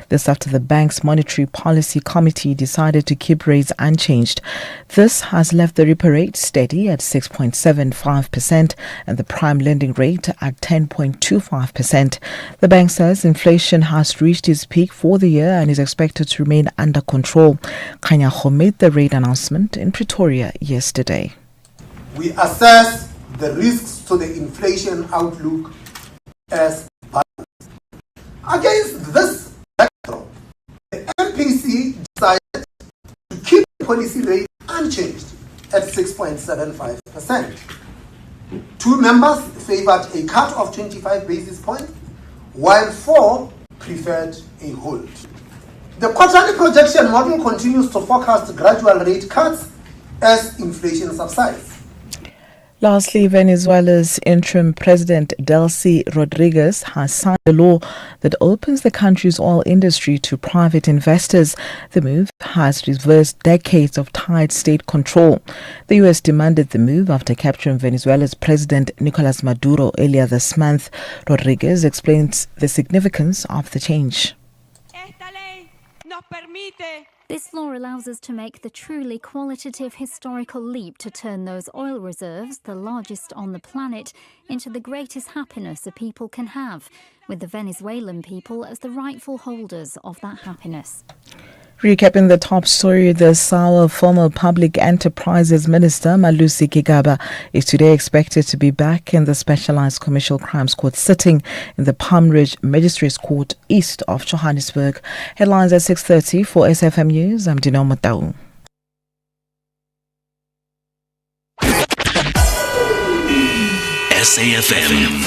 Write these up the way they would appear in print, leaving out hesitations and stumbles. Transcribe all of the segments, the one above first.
This after the bank's Monetary Policy Committee decided to keep rates unchanged. This has left the repo rate steady at 6.75% and the prime lending rate at 10.25%. The bank says inflation has reached its peak for the year and is expected to remain under control. Kganyago made the rate announcement in Pretoria yesterday. We assess the risks to the inflation outlook as balanced. Against this backdrop, the MPC decided to keep the policy rate unchanged at 6.75%. Two members favored a cut of 25 basis points, while 4 preferred a hold. The quarterly projection model continues to forecast gradual rate cuts as inflation subsides. Lastly, Venezuela's interim president Delcy Rodriguez has signed a law that opens the country's oil industry to private investors. The move has reversed decades of tight state control. The U.S. demanded the move after capturing Venezuela's president Nicolas Maduro earlier this month. Rodriguez explains the significance of the change. This law allows us to make the truly qualitative historical leap to turn those oil reserves, the largest on the planet, into the greatest happiness a people can have, with the Venezuelan people as the rightful holders of that happiness. Recapping the top story, the SAWA former Public Enterprises Minister Malusi Gigaba is today expected to be back in the Specialized Commercial Crimes Court sitting in the Palm Ridge Magistrates Court east of Johannesburg. Headlines at 6:30 for SFM News. I'm Dino Matau. SAFM,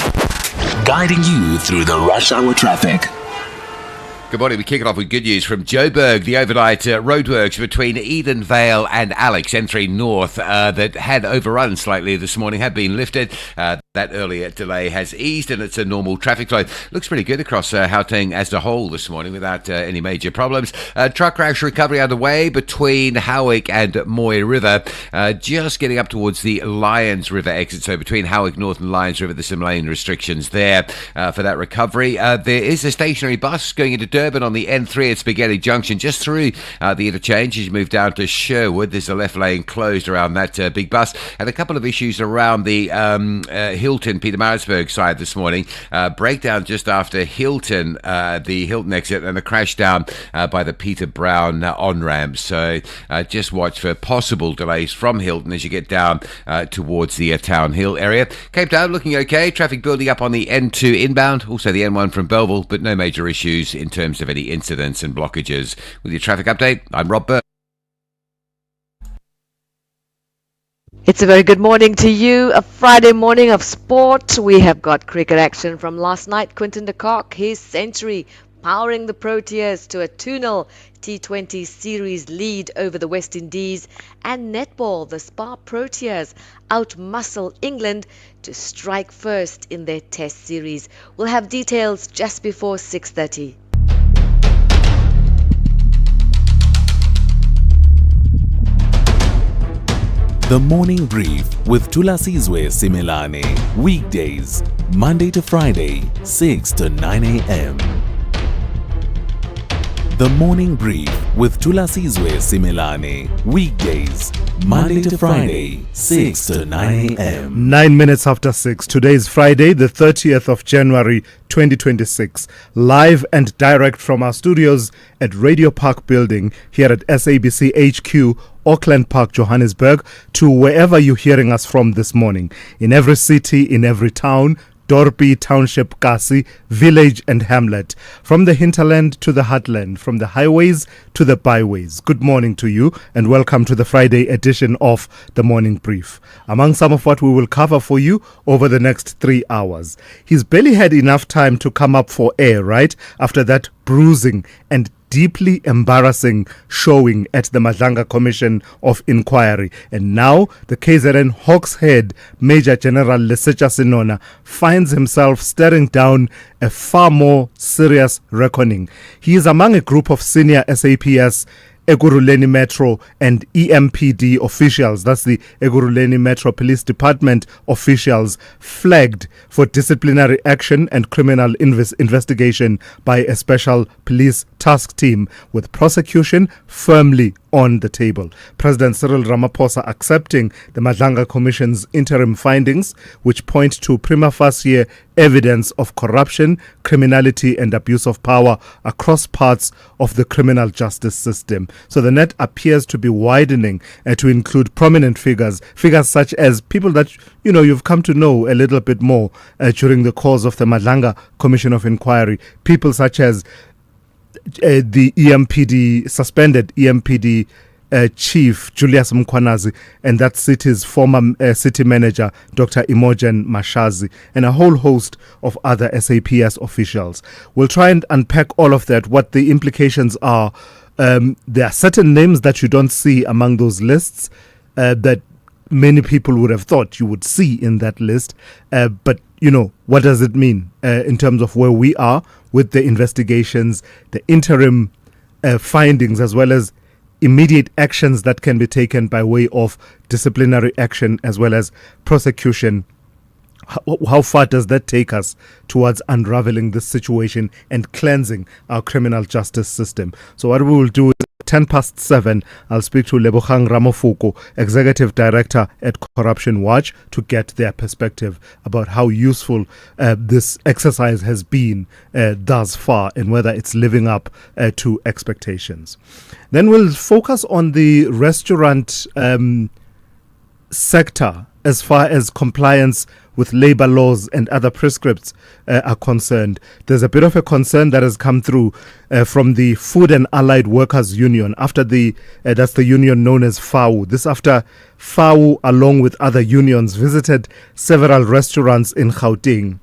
guiding you through the rush hour traffic. Good morning. We kick it off with good news from Joburg. The overnight roadworks between Edenvale and Alex, N3 North, that had overrun slightly this morning have been lifted. That earlier delay has eased and it's a normal traffic flow. Looks pretty good across Gauteng as a whole this morning without any major problems. Truck crash recovery underway between Howick and Moy River. Just getting up towards the Lions River exit. So between Howick North and Lions River, the Simelane restrictions there for that recovery. There is a stationary bus going into Durban on the N3 at Spaghetti Junction, just through the interchange as you move down to Sherwood. There's a left lane closed around that big bus, and a couple of issues around the Hilton Pietermaritzburg side this morning. Breakdown just after Hilton, the Hilton exit, and a crash down by the Peter Brown on-ramp. So just watch for possible delays from Hilton as you get down towards the Town Hill area. Cape Town looking okay. Traffic building up on the N2 inbound, also the N1 from Belleville, but no major issues in terms of any incidents and blockages. With your traffic update, I'm Rob Burke. It's a very good morning to you. A Friday morning of sport. We have got cricket action from last night. Quinton de Kock, his century, powering the Proteas to a 2-0 T20 series lead over the West Indies. And netball, the Spa Proteas outmuscle England to strike first in their test series. We'll have details just before 6:30. The Morning Brief with Thulasizwe Simelane. Weekdays, Monday to Friday, 6 to 9 a.m. The Morning Brief with Thulasizwe Simelane. Weekdays, Monday to Friday, 6 to 9 a.m. 9 minutes after 6. Today is Friday, the 30th of January, 2026. Live and direct from our studios at Radio Park Building here at SABC HQ, Auckland Park, Johannesburg, to wherever you're hearing us from this morning. In every city, in every town, Dorpi, Township, Kasi, village and hamlet. From the hinterland to the heartland, from the highways to the byways. Good morning to you and welcome to the Friday edition of The Morning Brief. Among some of what we will cover for you over the next 3 hours. He's barely had enough time to come up for air, right? After that bruising and deeply embarrassing showing at the Madlanga Commission of Inquiry. And now the KZN Hawks head, Major General Lesetja Sinona, finds himself staring down a far more serious reckoning. He is among a group of senior SAPS Ekurhuleni Metro and EMPD officials, that's the Ekurhuleni Metro Police Department officials, flagged for disciplinary action and criminal investigation by a special police task team, with prosecution firmly on the table. President Cyril Ramaphosa accepting the Madlanga Commission's interim findings, which point to prima facie evidence of corruption, criminality and abuse of power across parts of the criminal justice system. So the net appears to be widening to include prominent figures such as people that you've come to know a little bit more during the course of the Madlanga Commission of Inquiry. People such as the suspended EMPD chief Julius Mkhwanazi, and that city's former city manager Dr. Imogen Mashazi, and a whole host of other SAPS officials. We'll try and unpack all of that, what the implications are. There are certain names that you don't see among those lists that many people would have thought you would see in that list, but what does it mean in terms of where we are with the investigations, the interim findings, as well as immediate actions that can be taken by way of disciplinary action as well as prosecution? How far does that take us towards unraveling this situation and cleansing our criminal justice system? So what we will do is 7:10, I'll speak to Lebogang Ramofoko, Executive Director at Corruption Watch, to get their perspective about how useful this exercise has been thus far and whether it's living up to expectations. Then we'll focus on the restaurant sector as far as compliance with labor laws and other prescripts are concerned. There's a bit of a concern that has come through from the Food and Allied Workers Union, after that's the union known as FAU. This after FAU, along with other unions, visited several restaurants in Gauteng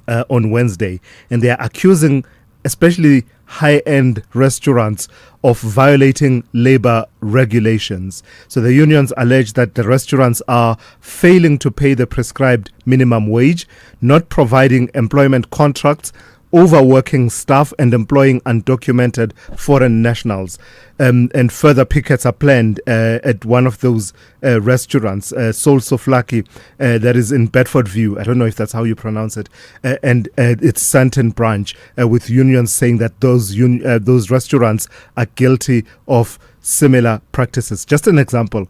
on Wednesday, and they are accusing especially high-end restaurants of violating labor regulations. So the unions allege that the restaurants are failing to pay the prescribed minimum wage, not providing employment contracts, overworking staff and employing undocumented foreign nationals. And further pickets are planned at one of those restaurants, Sol Soflaki, that is in Bedford View. I don't know if that's how you pronounce it. And it's Santon branch, with unions saying that those restaurants are guilty of similar practices. Just an example.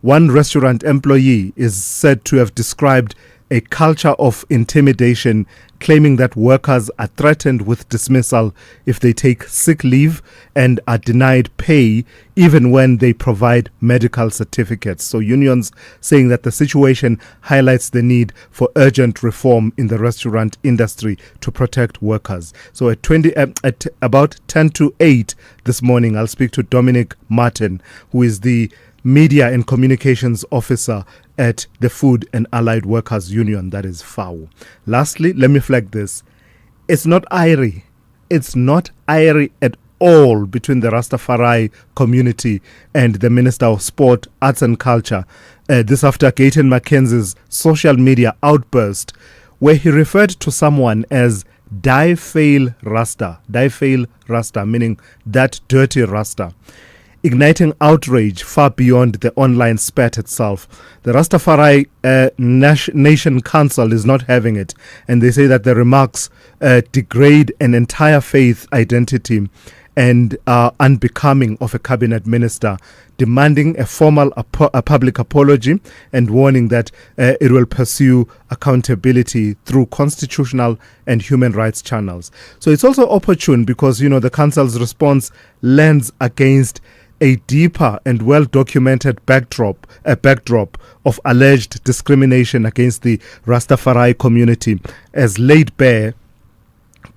One restaurant employee is said to have described a culture of intimidation, claiming that workers are threatened with dismissal if they take sick leave and are denied pay even when they provide medical certificates. So unions saying that the situation highlights the need for urgent reform in the restaurant industry to protect workers. So at about 10 to 8 this morning, I'll speak to Dominic Martin, who is the Media and Communications Officer at the Food and Allied Workers Union, that is FAU. Lastly, let me flag this. It's not airy. It's not airy at all between the Rastafari community and the Minister of Sport, Arts and Culture. This after Gayton Mackenzie's social media outburst, where he referred to someone as Die Fail Rasta, meaning that dirty Rasta, igniting outrage far beyond the online spat itself. The Rastafari Nation Council is not having it, and they say that the remarks degrade an entire faith identity and are unbecoming of a cabinet minister, demanding a formal public apology and warning that it will pursue accountability through constitutional and human rights channels. So it's also opportune because, the council's response lands against a deeper and well-documented backdrop of alleged discrimination against the Rastafari community, as laid bare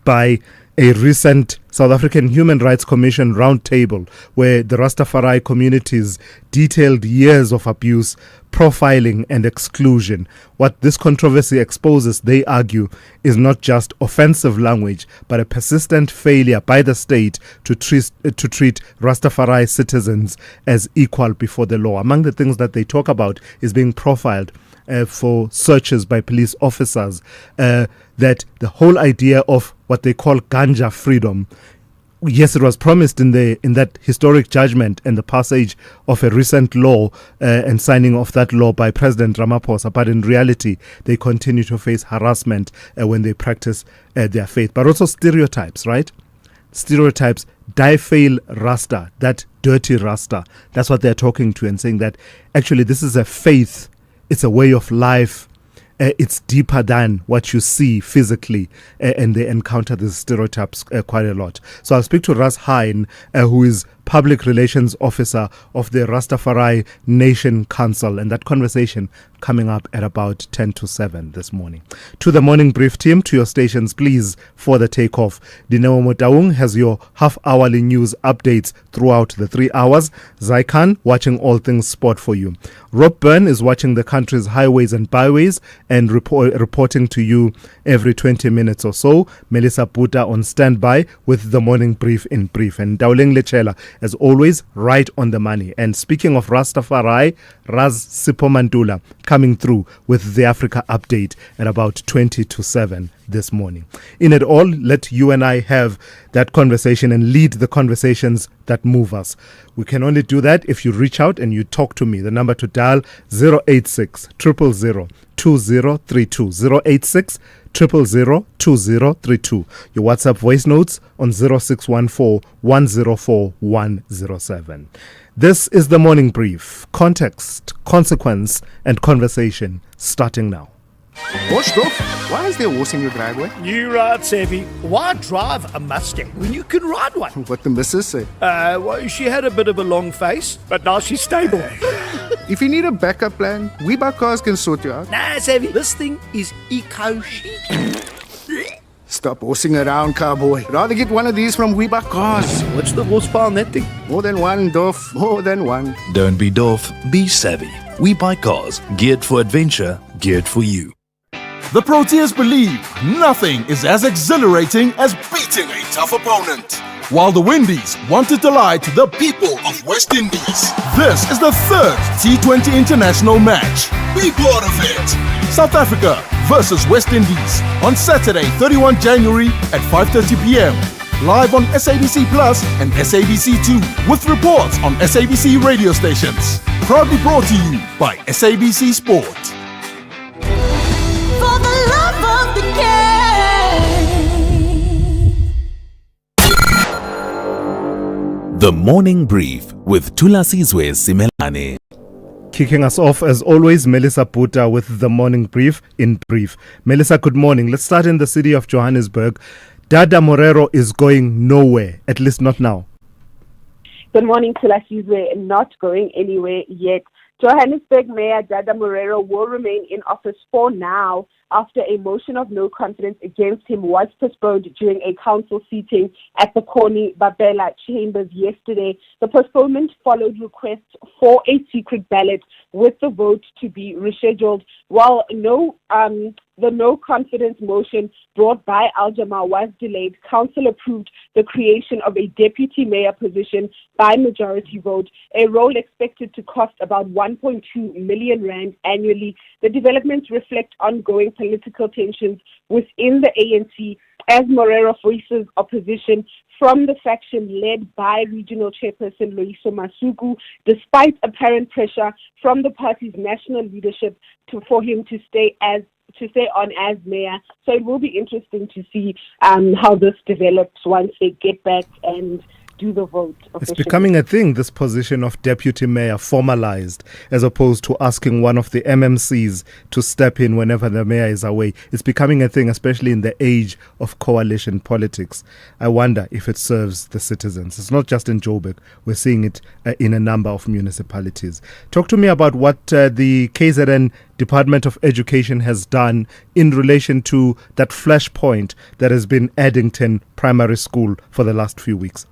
by a recent South African Human Rights Commission roundtable, where the Rastafari communities detailed years of abuse, profiling and exclusion. What this controversy exposes, they argue, is not just offensive language, but a persistent failure by the state to treat Rastafari citizens as equal before the law. Among the things that they talk about is being profiled for searches by police officers, that the whole idea of what they call ganja freedom yes, it was promised in that historic judgment and the passage of a recent law and signing of that law by President Ramaphosa, but in reality, they continue to face harassment when they practice their faith, but also stereotypes, right? Stereotypes, die-fail Rasta, that dirty Rasta. That's what they're talking to and saying that actually this is a faith, it's a way of life. It's deeper than what you see physically, and they encounter these stereotypes quite a lot. So I'll speak to Ras Hain, who is Public Relations Officer of the Rastafari Nation Council, and that conversation coming up at about 10 to 7 this morning. To the morning brief team, to your stations, please, for the takeoff. Dineo Motaung has your half-hourly news updates throughout the 3 hours. Zaikan watching all things sport for you. Rob Byrne is watching the country's highways and byways and reporting to you every 20 minutes or so. Melissa Puta on standby with the morning brief in brief. And Dauleng Lechela, as always, right on the money. And speaking of Rastafari, Raz Sipomantula coming through with the Africa update at about 20 to 7 this morning. In it all, let you and I have that conversation and lead the conversations that move us. We can only do that if you reach out and you talk to me. The number to dial 086 000 2032 086 000 2032. Your WhatsApp voice notes on 0614 104 107. This is the morning brief. Context, consequence, and conversation starting now. Horse Dolph, why is there a horse in your driveway? You right, Savvy. Why drive a Mustang when you can ride one? What the missus say? Well, she had a bit of a long face, but now she's stable. If you need a backup plan, We Buy Cars can sort you out. Nah, Savvy, this thing is eco-chic. Stop horsing around, cowboy. Rather get one of these from We Buy Cars. What's the horsepower on that thing? More than one, Dolph. More than one. Don't be Dolph, be savvy. We Buy Cars, geared for adventure, geared for you. The Proteas believe nothing is as exhilarating as beating a tough opponent, while the Windies want to delight the people of West Indies. This is the third T20 international match. Be part of it. South Africa versus West Indies on Saturday, 31 January at 5:30 p.m. Live on SABC Plus and SABC2 with reports on SABC radio stations. Proudly brought to you by SABC Sport. The Morning Brief with Thulasizwe Simelane. Kicking us off, as always, Melissa Puta with the morning brief in brief. Melissa, good morning. Let's start in the city of Johannesburg. Dada Morero is going nowhere, at least not now. Good morning, Thulasizwe. Not going anywhere yet. Johannesburg Mayor Dada Morero will remain in office for now after a motion of no confidence against him was postponed during a council seating at the Koni Babela chambers yesterday. The postponement followed requests for a secret ballot with the vote to be rescheduled. While the no confidence motion brought by Al-Jama was delayed, council approved the creation of a deputy mayor position by majority vote, a role expected to cost about 1.2 million rand annually. The developments reflect ongoing political tensions within the ANC as Morero faces opposition from the faction led by regional chairperson Loyiso Masuku, despite apparent pressure from the party's national leadership for him to stay on as mayor. So it will be interesting to see how this develops once they get back and do the vote officially. It's becoming a thing, this position of deputy mayor formalized, as opposed to asking one of the MMCs to step in whenever the mayor is away. It's becoming a thing, especially in the age of coalition politics. I wonder if it serves the citizens. It's not just in Joburg. We're seeing it in a number of municipalities. Talk to me about what the KZN Department of Education has done in relation to that flashpoint that has been Addington Primary School for the last few weeks.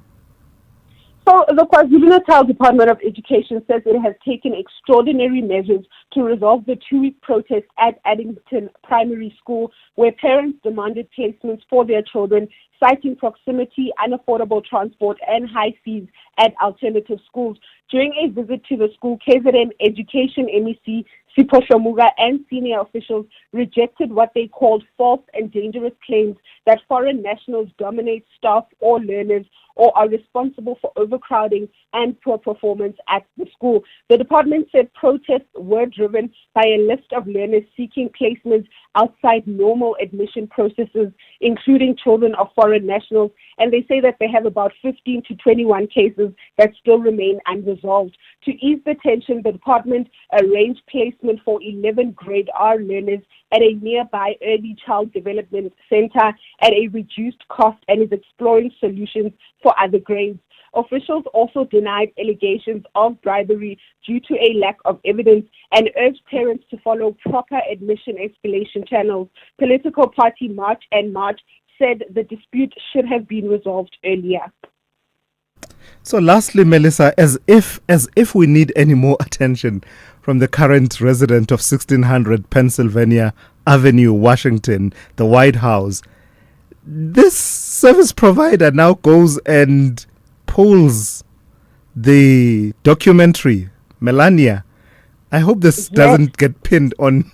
So the KwaZulu-Natal Department of Education says it has taken extraordinary measures to resolve the 2-week protest at Addington Primary School, where parents demanded placements for their children, citing proximity, unaffordable transport, and high fees at alternative schools. During a visit to the school, KZN Education MEC Sipho Shomuga and senior officials rejected what they called false and dangerous claims that foreign nationals dominate staff or learners, or are responsible for overcrowding and poor performance at the school. The department said protests were driven by a list of learners seeking placements outside normal admission processes, including children of foreign nationals, and they say that they have about 15 to 21 cases that still remain unresolved. To ease the tension, the department arranged placement for 11 grade R learners at a nearby early child development center at a reduced cost and is exploring solutions for other grades. Officials also denied allegations of bribery due to a lack of evidence and urged parents to follow proper admission escalation channels. Political party March and March said the dispute should have been resolved earlier. So lastly, Melissa, as if we need any more attention from the current resident of 1600 Pennsylvania Avenue, Washington, the White House, this service provider now goes and polls the documentary Melania. I hope this doesn't get pinned on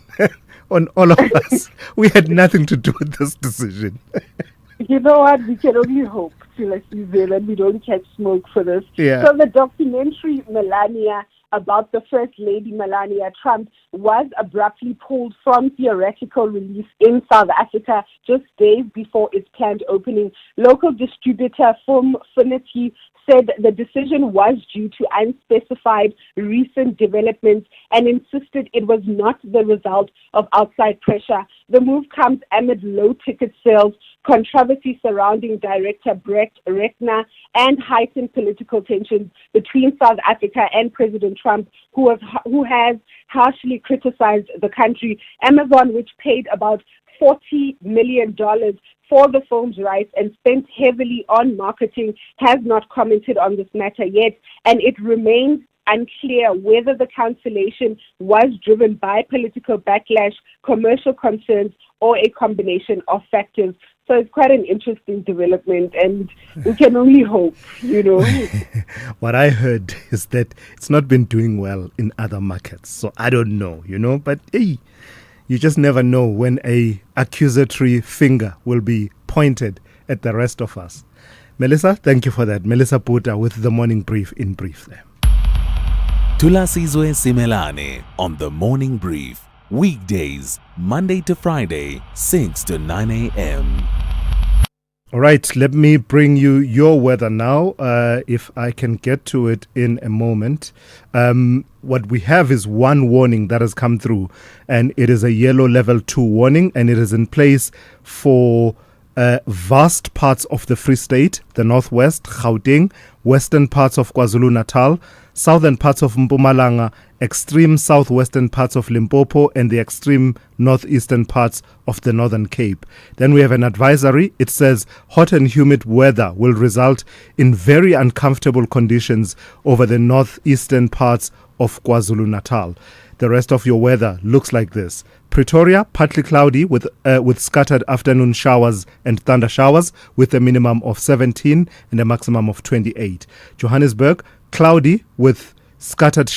on all of us. We had nothing to do with this decision. You know what? We can only hope that we don't catch smoke for this. Yeah. So the documentary Melania about the First Lady Melania Trump was abruptly pulled from theoretical release in South Africa just days before its planned opening. Local distributor Filmfinity said the decision was due to unspecified recent developments and insisted it was not the result of outside pressure. The move comes amid low ticket sales, controversy surrounding director Brett Ratner, and heightened political tensions between South Africa and President Trump, who has harshly criticized the country. Amazon, which paid about $40 million for the film's rights and spent heavily on marketing, has not commented on this matter yet, and it remains unclear whether the cancellation was driven by political backlash, commercial concerns, or a combination of factors. So it's quite an interesting development, and we can only hope, What I heard is that it's not been doing well in other markets. So I don't know, but hey, you just never know when a accusatory finger will be pointed at the rest of us. Melissa, thank you for that. Melissa Puta with the Morning Brief in brief there. Thulasizwe Simelane on the Morning Brief. Weekdays, Monday to Friday, 6 to 9 a.m. All right, let me bring you your weather now, if I can get to it in a moment. What we have is one warning that has come through, and it is a yellow level 2 warning, and it is in place for vast parts of the Free State, the Northwest, Gauteng, western parts of KwaZulu-Natal, southern parts of Mpumalanga, extreme southwestern parts of Limpopo, and the extreme northeastern parts of the Northern Cape. Then we have an advisory. It says hot and humid weather will result in very uncomfortable conditions over the northeastern parts of KwaZulu-Natal. The rest of your weather looks like this. Pretoria, partly cloudy with scattered afternoon showers and thunder showers with a minimum of 17 and a maximum of 28. Johannesburg, cloudy with scattered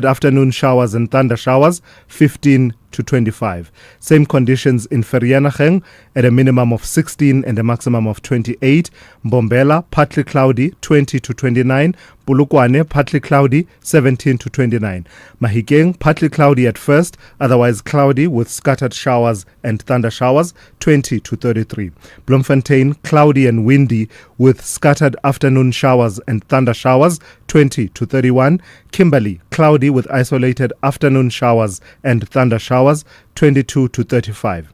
afternoon showers and thunder showers, 15 to 25. Same conditions in Vereeniging at a minimum of 16 and a maximum of 28. Mbombela, partly cloudy, 20 to 29. Polokwane, partly cloudy, 17 to 29. Mahikeng, partly cloudy at first, otherwise cloudy with scattered showers and thunder showers, 20 to 33. Bloemfontein, cloudy and windy with scattered afternoon showers and thunder showers, 20 to 31. Kimberley, cloudy with isolated afternoon showers and thunder showers, 22 to 35.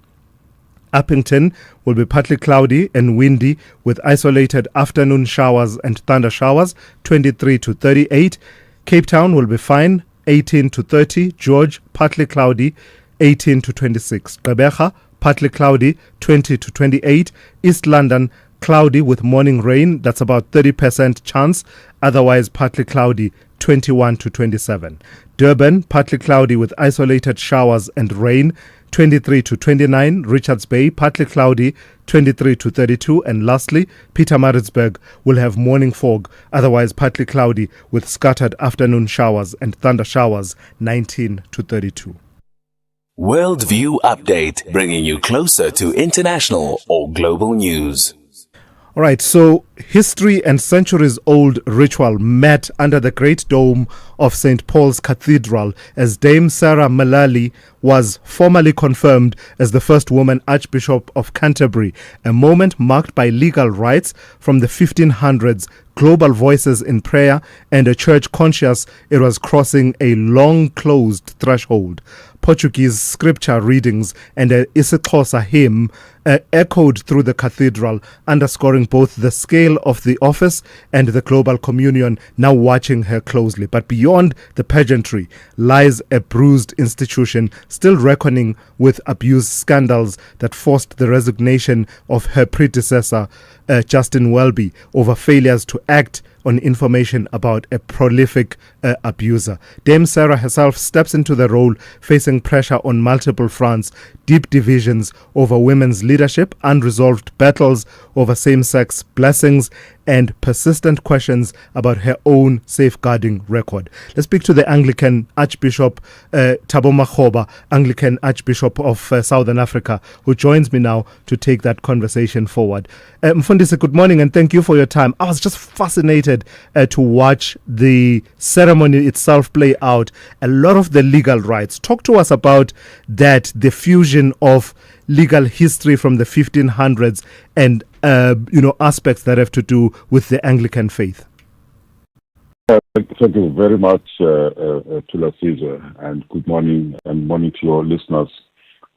Uppington will be partly cloudy and windy with isolated afternoon showers and thunder showers, 23 to 38. Cape Town will be fine, 18 to 30. George, partly cloudy, 18 to 26. Gqeberha, partly cloudy, 20 to 28. East London, cloudy with morning rain, that's about 30% chance, otherwise partly cloudy, 21 to 27. Durban, partly cloudy with isolated showers and rain, 23 to 29. Richards Bay, partly cloudy, 23 to 32. And lastly, Pietermaritzburg will have morning fog, otherwise partly cloudy with scattered afternoon showers and thunder showers, 19 to 32. Worldview Update, bringing you closer to international or global news. All right, so history and centuries-old ritual met under the great dome of St. Paul's Cathedral as Dame Sarah Malali was formally confirmed as the first woman Archbishop of Canterbury, a moment marked by legal rights from the 1500s, global voices in prayer, and a church conscious it was crossing a long-closed threshold. Portuguese scripture readings and a isiXhosa hymn echoed through the cathedral, underscoring both the scale of the office and the global communion now watching her closely. But beyond the pageantry lies a bruised institution still reckoning with abuse scandals that forced the resignation of her predecessor, Justin Welby, over failures to act on information about a prolific abuser. Dame Sarah herself steps into the role, facing pressure on multiple fronts, deep divisions over women's leadership, unresolved battles over same-sex blessings, and persistent questions about her own safeguarding record. Let's speak to the Anglican Archbishop Thabo Makgoba, Anglican Archbishop of Southern Africa, who joins me now to take that conversation forward. Mfundisi, good morning and thank you for your time. I was just fascinated to watch the ceremony itself play out. A lot of the legal rights. Talk to us about that, the fusion of legal history from the 1500s and aspects that have to do with the Anglican faith. Thank you very much, Thulasizwe, and good morning and morning to your listeners.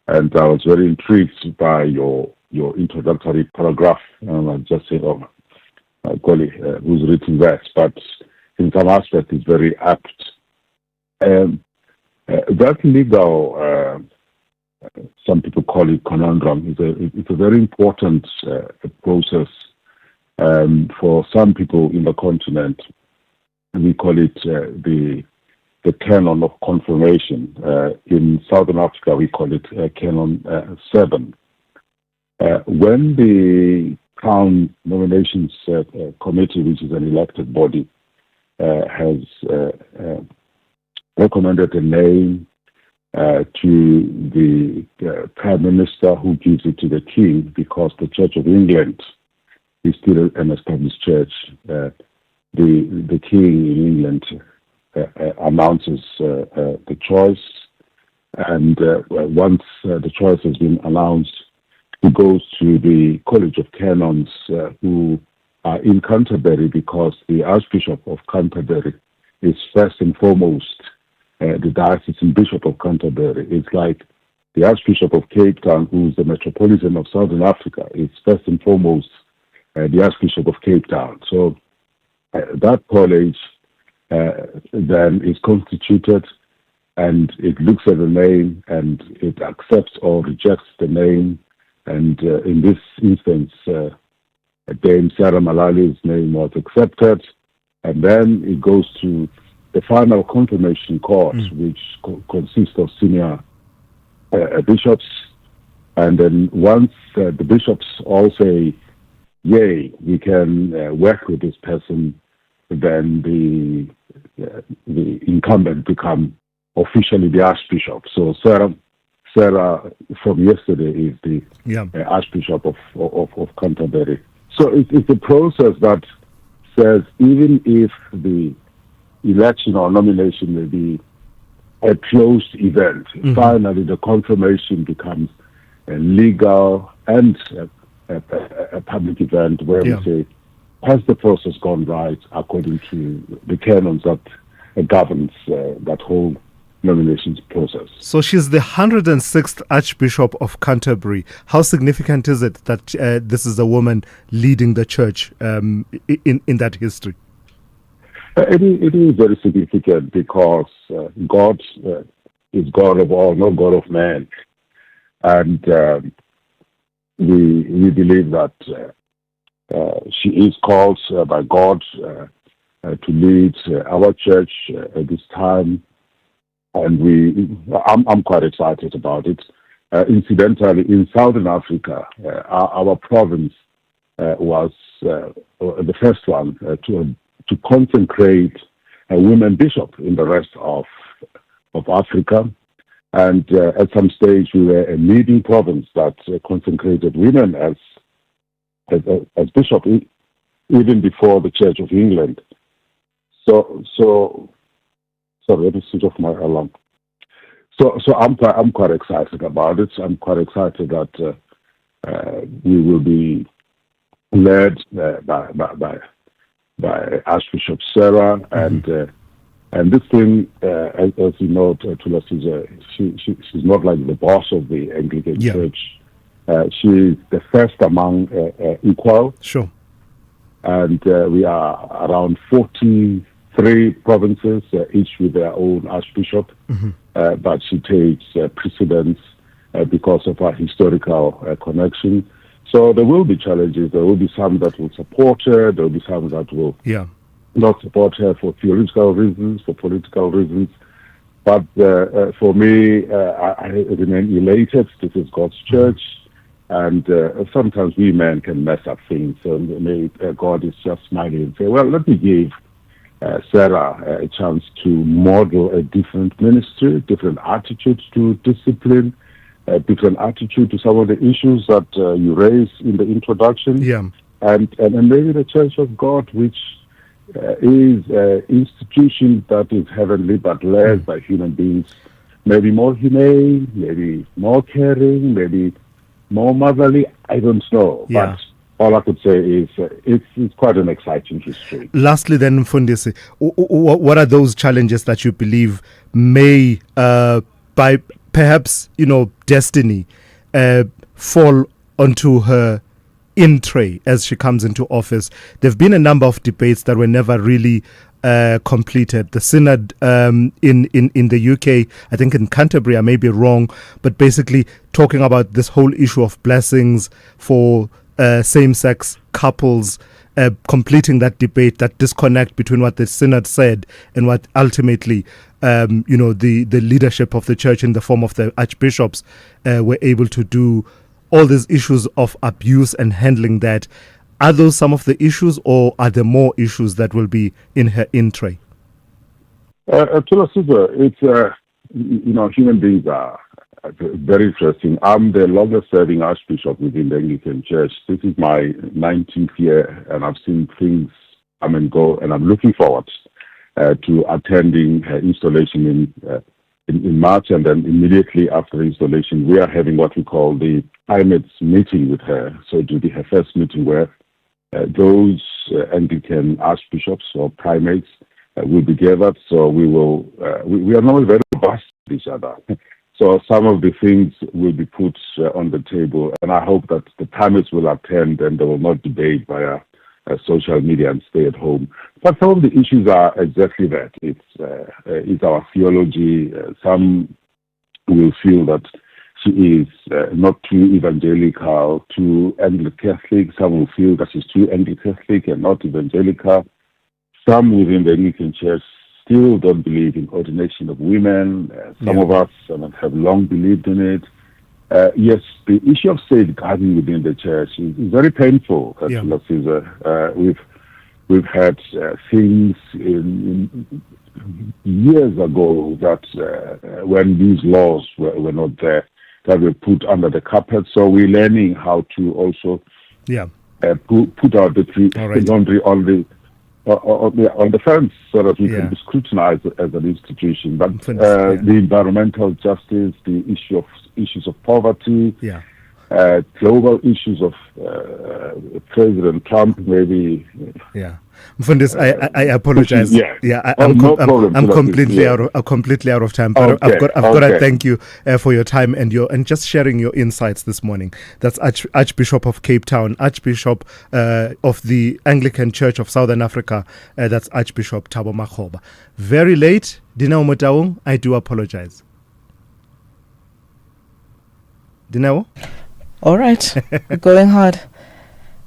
And I was very intrigued by your introductory paragraph. And I just said, oh, my colleague who's written that, but in some aspect it's very apt. That legal, some people call it conundrum, it's a very important process for some people in the continent. We call it the canon of confirmation. In Southern Africa, we call it canon 7. When the Crown Nominations Committee, which is an elected body, has recommended a name to the Prime Minister, who gives it to the King, because the Church of England is still an established church. The King in England announces the choice, and once the choice has been announced, it goes to the College of Canons, who are in Canterbury, because the Archbishop of Canterbury is first and foremost the diocesan bishop of Canterbury. It's like the Archbishop of Cape Town, who's the Metropolitan of Southern Africa, is first and foremost the Archbishop of Cape Town. So that college then is constituted, and it looks at the name and it accepts or rejects the name. And in this instance, Dame Sarah Malali's name was accepted, and then it goes to the final confirmation court, which consists of senior bishops. And then once the bishops all say, yay, we can work with this person, then the incumbent become officially the Archbishop. So Sarah from yesterday is the Archbishop of Canterbury. So it's a process that says even if the election or nomination may be a closed event, finally the confirmation becomes a legal and a public event where we say, has the process gone right according to the canons that governs that whole nominations process. So she's the 106th Archbishop of Canterbury. How significant is it that this is a woman leading the church in that history? It is very significant because God is God of all, not God of man. And we believe that she is called by God to lead our church at this time. And I'm quite excited about it. Incidentally, in Southern Africa, our province was the first one to consecrate a women bishop in the rest of Africa. And at some stage, we were a leading province that consecrated women as as bishop, even before the Church of England. So sorry, let me switch off my alarm. So I'm quite excited about it. I'm quite excited that we will be led by Archbishop Sarah, and this thing, as you know, Thulasizwe, she's not like the boss of the Anglican Church. She's the first among equal. Sure. And we are around 43 provinces, each with their own archbishop. But she takes precedence because of our historical connection. So there will be challenges. There will be some that will support her. There will be some that will not support her for theological reasons, for political reasons. But for me, I remain elated. This is God's church. And sometimes we men can mess up things. And God is just smiling and say, well, let me give Sarah a chance to model a different ministry, different attitude to discipline, a different attitude to some of the issues that you raised in the introduction. And maybe the Church of God, which is an institution that is heavenly but led by human beings, maybe more humane, maybe more caring, maybe more motherly, I don't know. But all I could say is it's quite an exciting history. Lastly then, Mfundisi, what are those challenges that you believe may, by perhaps, destiny, fall onto her in tray as she comes into office? There have been a number of debates that were never really completed. The synod in the UK, I think in Canterbury, I may be wrong, but basically talking about this whole issue of blessings for same-sex couples, completing that debate, that disconnect between what the synod said and what ultimately the leadership of the church in the form of the archbishops were able to do. All these issues of abuse and handling that. Are those some of the issues, or are there more issues that will be in her in-tray? Thulasizwe, it's, human beings are very interesting. I'm the longest-serving archbishop within the Anglican Church. This is my 19th year, and I've seen things come and go, and I'm looking forward to attending her installation in March, and then immediately after the installation, we are having what we call the primates meeting with her. So it will be her first meeting where those Anglican archbishops or primates will be gathered. So we will, we are not very robust with each other. So some of the things will be put on the table, and I hope that the primates will attend and they will not debate via social media and stay at home. But some of the issues are exactly that. It's our theology. Some will feel that she is not too evangelical, too Anglo-Catholic. Some will feel that she's too Anglo-Catholic and not evangelical. Some within the Anglican Church still don't believe in ordination of women. Some of us have long believed in it. Yes, the issue of safeguarding within the church is very painful. We've had things in years ago that when these laws were not there, that were put under the carpet. So we're learning how to also put out the laundry on the fence so that we can be scrutinized as an institution. But the environmental justice, the issues of poverty, global issues of President Trump, maybe. Mfundis, I apologize. I'm completely out of time. But I've got to thank you for your time and just sharing your insights this morning. That's Archbishop of Cape Town, Archbishop of the Anglican Church of Southern Africa. That's Archbishop Thabo Makgoba. Very late, Dineo Motaung. I do apologize. Dineo? All right, going hard.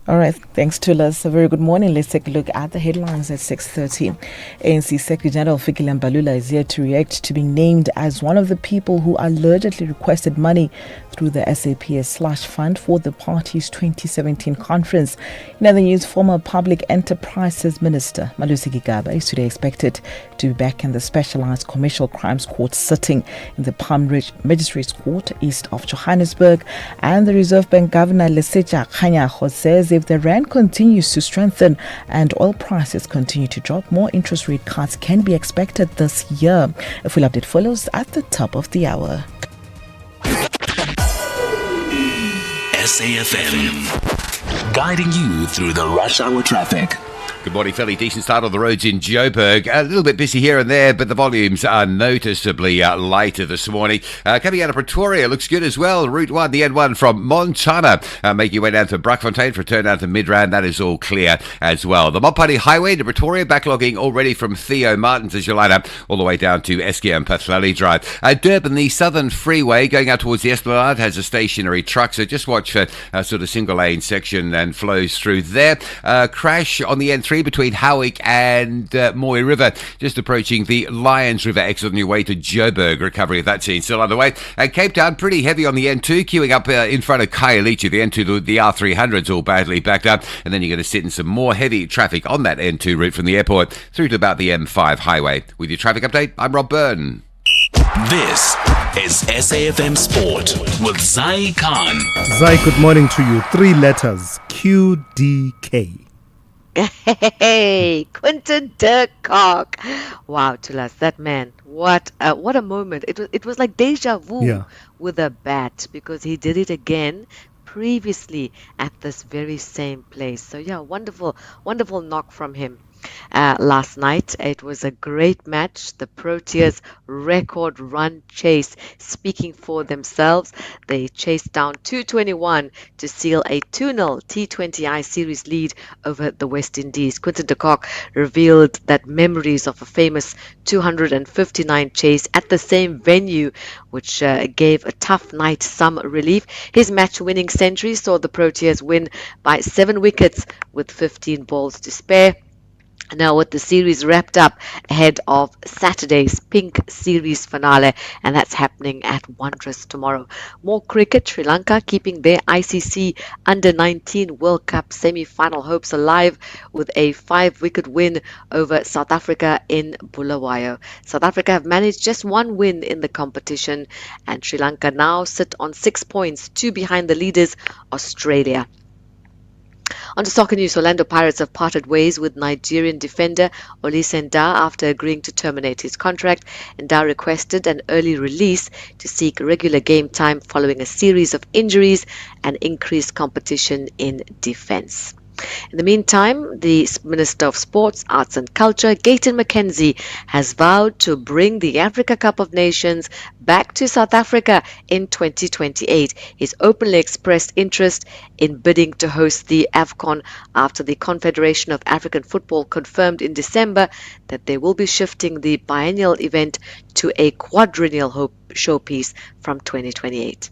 All right, thanks to us. A very good morning. Let's take a look at the headlines at 6:30. ANC Secretary General Fikile Mbalula is here to react to being named as one of the people who allegedly requested money through the SAPS/fund for the party's 2017 conference. In other news, former Public Enterprises Minister Malusi Gigaba is today expected to be back in the Specialized Commercial Crimes Court sitting in the Palm Ridge Magistrates Court east of Johannesburg. And the Reserve Bank Governor Lesetja Kganyago says if the rand continues to strengthen and oil prices continue to drop, more interest rate cuts can be expected this year. A full update follows at the top of the hour. SAFM, guiding you through the rush hour traffic. Good morning. Fairly decent start on the roads in Joburg. A little bit busy here and there, but the volumes are noticeably lighter this morning. Coming out of Pretoria, looks good as well. Route 1, the N1 from Montana. Make your way down to Brakfontein for a turn down to Midrand. That is all clear as well. The Mopani Highway to Pretoria, backlogging already from Theo Martins as you line up all the way down to Eskia and Pathlali Drive. Durban, the Southern Freeway, going out towards the Esplanade, has a stationary truck, so just watch for a sort of single lane section and flows through there. Crash on the N3 between Howick and Moy River, just approaching the Lions River exit on your way to Joburg. Recovery of that scene still underway. Cape Town, pretty heavy on the N2, queuing up in front of Khayelitsha. The N2, the R300's all badly backed up, and then you're going to sit in some more heavy traffic on that N2 route from the airport through to about the M5 highway. With your traffic update, I'm Rob Byrne. This is SAFM Sport with Zai Khan. Zai, good morning to you. 3 letters, QDK. Hey, Quinton de Kock. Wow, Tulas, that man. What a moment. It was like deja vu with a bat, because he did it again previously at this very same place. So yeah, wonderful knock from him. Last night, it was a great match. The Proteas record run chase speaking for themselves. They chased down 221 to seal a 2-0 T20I series lead over the West Indies. Quinton de Kock revealed that memories of a famous 259 chase at the same venue, which gave a tough night some relief. His match-winning century saw the Proteas win by 7 wickets with 15 balls to spare. Now, with the series wrapped up ahead of Saturday's Pink Series finale, and that's happening at Wanderers tomorrow. More cricket, Sri Lanka keeping their ICC Under-19 World Cup semi-final hopes alive with a 5-wicket win over South Africa in Bulawayo. South Africa have managed just 1 win in the competition, and Sri Lanka now sit on 6 points, 2 behind the leaders, Australia. On to soccer news, Orlando Pirates have parted ways with Nigerian defender Olise Ndah after agreeing to terminate his contract. Ndah requested an early release to seek regular game time following a series of injuries and increased competition in defence. In the meantime, the Minister of Sports, Arts and Culture, Gayton McKenzie, has vowed to bring the Africa Cup of Nations back to South Africa in 2028. He's openly expressed interest in bidding to host the AFCON after the Confederation of African Football confirmed in December that they will be shifting the biennial event to a quadrennial showpiece from 2028.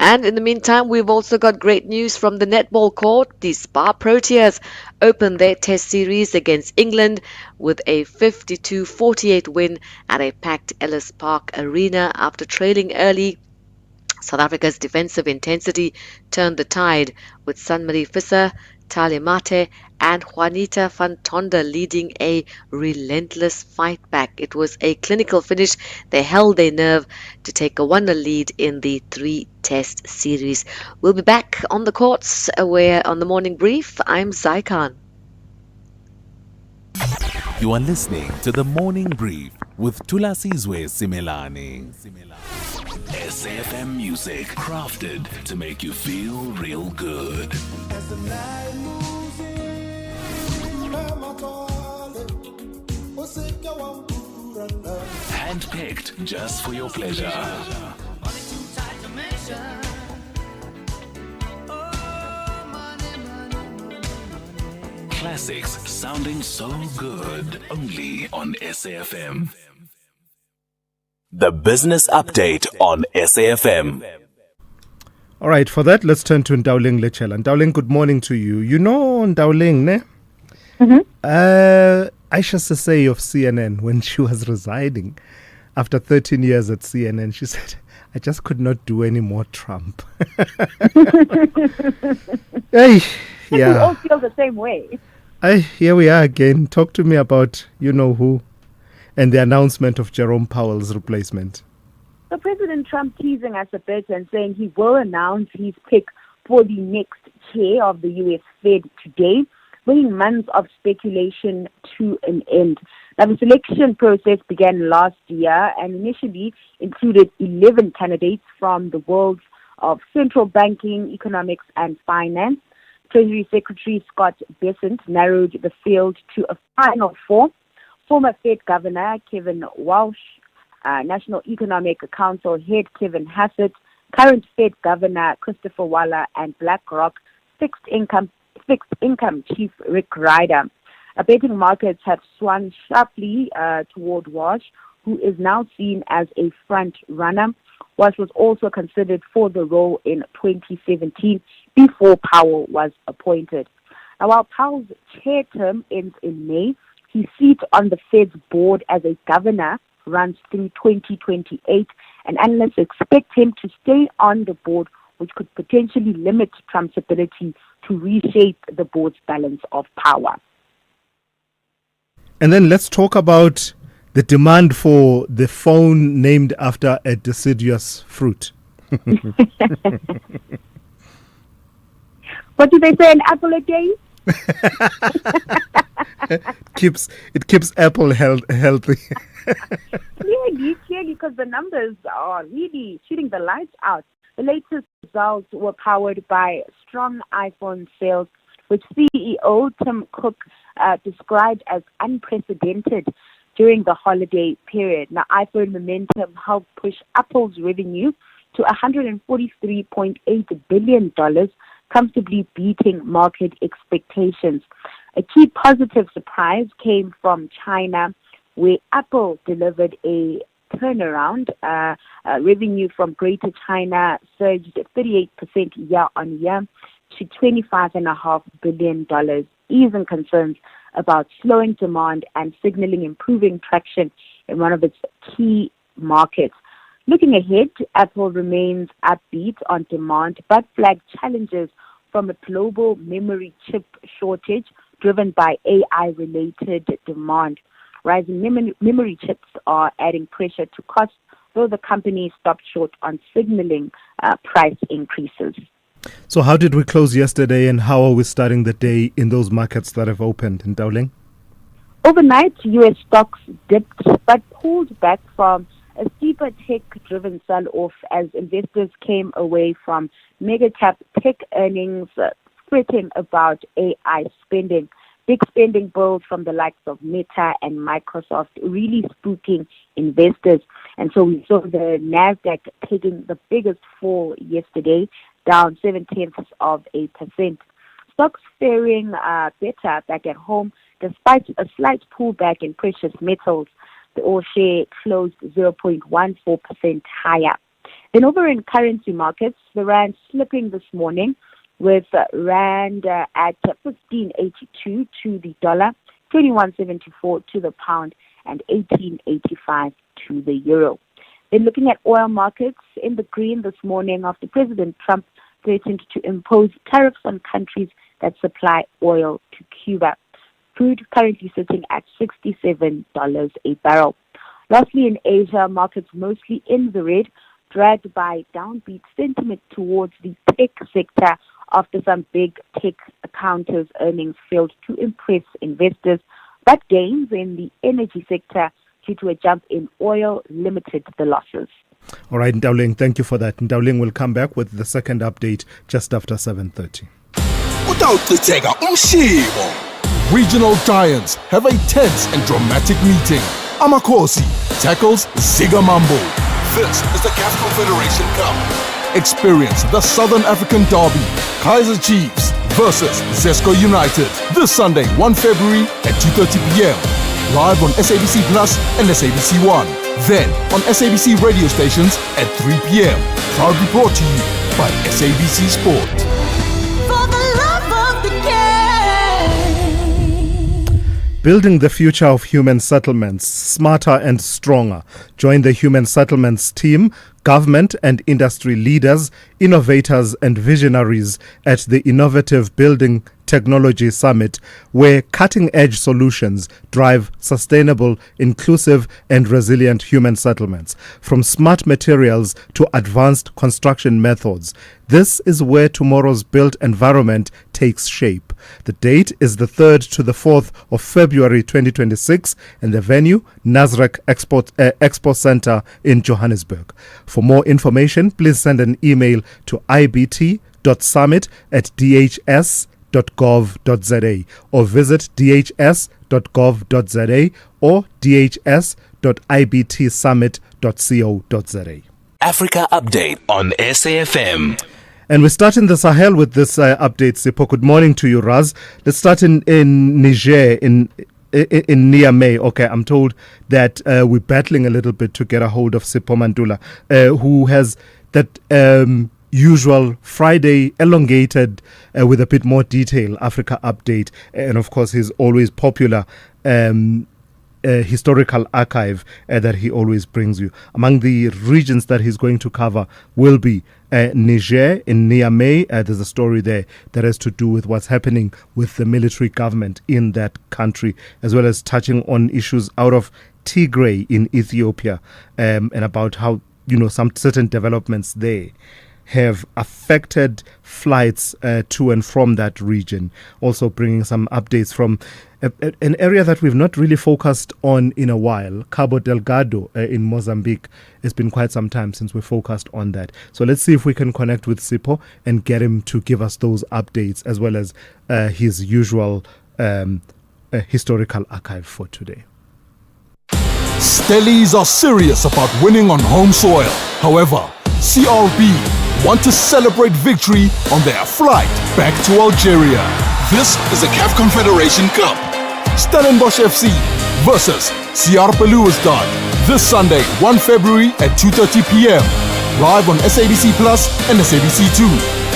And in the meantime, we've also got great news from the netball court. The Spa Proteas opened their test series against England with a 52-48 win at a packed Ellis Park Arena after trailing early. South Africa's defensive intensity turned the tide with Sanmarie Visser, Talia Mate and Juanita van Tonder leading a relentless fight back. It was a clinical finish. They held their nerve to take a 1-0 lead in the 3-test series. We'll be back on the courts where on the morning brief, I'm Zai Khan. You are listening to the morning brief with Thulasizwe Simelane. SAFM music, crafted to make you feel real good. Handpicked just for your pleasure. Classics sounding so good only on SAFM. The Business Update on SAFM. All right, for that, let's turn to Ndauling Lechela. Ndauling, good morning to you. You know Ndauling, ne? Aisha Sesay of CNN, when she was resigning after 13 years at CNN, she said, I just could not do any more Trump. Hey, We all feel the same way. Here we are again. Talk to me about you know who. and the announcement of Jerome Powell's replacement? So President Trump teasing us a bit and saying he will announce his pick for the next chair of the U.S. Fed today, bringing months of speculation to an end. Now, the selection process began last year and initially included 11 candidates from the worlds of central banking, economics, and finance. Treasury Secretary Scott Bessent narrowed the field to a final four: former Fed Governor Kevin Walsh, National Economic Council head Kevin Hassett, current Fed Governor Christopher Waller, and BlackRock fixed income chief Rick Ryder. Betting markets have swung sharply toward Walsh, who is now seen as a front runner. Walsh was also considered for the role in 2017 before Powell was appointed. Now, while Powell's chair term ends in May, his seat on the Fed's board as a governor runs through 2028, and analysts expect him to stay on the board, which could potentially limit Trump's ability to reshape the board's balance of power. And then let's talk about the demand for the phone named after a deciduous fruit. What do they say, an apple a day? It keeps Apple healthy. Clearly, because the numbers are really shooting the lights out. The latest results were powered by strong iPhone sales, which CEO Tim Cook described as unprecedented during the holiday period. Now, iPhone momentum helped push Apple's revenue to $143.8 billion, comfortably beating market expectations. A key positive surprise came from China, where Apple delivered a turnaround. Revenue from Greater China surged 38% year-on-year to $25.5 billion, easing concerns about slowing demand and signaling improving traction in one of its key markets. Looking ahead, Apple remains upbeat on demand, but flagged challenges from a global memory chip shortage driven by AI-related demand. Rising memory chips are adding pressure to costs, though the company stopped short on signaling price increases. So how did we close yesterday, and how are we starting the day in those markets that have opened in Dowling? Overnight, U.S. stocks dipped but pulled back from a steeper tech-driven sell-off as investors came away from mega-cap tech earnings fretting about AI spending. Big spending bills from the likes of Meta and Microsoft really spooking investors. And so we saw the NASDAQ taking the biggest fall yesterday, down 0.7%. Stocks faring better back at home despite a slight pullback in precious metals. The oil share closed 0.14% higher. Then over in currency markets, the rand slipping this morning with rand at 15.82 to the dollar, 21.74 to the pound, and 18.85 to the euro. Then looking at oil markets in the green this morning after President Trump threatened to impose tariffs on countries that supply oil to Cuba. Crude currently sitting at $67 a barrel. Lastly, in Asia, markets mostly in the red, dragged by downbeat sentiment towards the tech sector after some big tech counters' earnings failed to impress investors, but gains in the energy sector due to a jump in oil limited the losses. All right, Ndauling, thank you for that. Ndauling will come back with the second update just after 7:30. Regional giants have a tense and dramatic meeting. Amakosi tackles Zigamambo. This is the CAF Confederation Cup. Experience the Southern African Derby, Kaizer Chiefs versus Zesco United, this Sunday, 1 February at 2:30 p.m. Live on SABC Plus and SABC One. Then on SABC radio stations at 3 p.m. Proudly brought to you by SABC Sport. For the love of the game. Building the future of human settlements, smarter and stronger. Join the Human Settlements team, government and industry leaders, innovators and visionaries at the innovative Building Technology Summit, where cutting-edge solutions drive sustainable, inclusive and resilient human settlements. From smart materials to advanced construction methods, this is where tomorrow's built environment takes shape. The date is the 3rd to the 4th of February 2026, and the venue, Nasrec Expo Center in Johannesburg. For more information, please send an email to ibt.summit@dhs.gov.za or visit dhs.gov.za or dhs.ibtsummit.co.za. Africa Update on SAFM. And we start in the Sahel with this update, Sipho. Good morning to you, Raz. Let's start in Niger, in Niamey. Okay, I'm told that we're battling a little bit to get a hold of Sipho Mantula, who has that usual Friday elongated with a bit more detail Africa Update. And of course, his always popular historical archive that he always brings you. Among the regions that he's going to cover will be Niger, in Niamey. There's a story there that has to do with what's happening with the military government in that country, as well as touching on issues out of Tigray in Ethiopia, and about how, some certain developments there have affected flights to and from that region. Also bringing some updates from an area that we've not really focused on in a while, Cabo Delgado in Mozambique. It's been quite some time since we focused on that. So let's see if we can connect with Sipho and get him to give us those updates, as well as his usual historical archive for today. Stellies are serious about winning on home soil. However, CRB want to celebrate victory on their flight back to Algeria. This is the CAF Confederation Cup. Stellenbosch FC versus CR Belouizdad this Sunday, 1 February at 2:30 p.m. Live on SABC Plus and SABC2.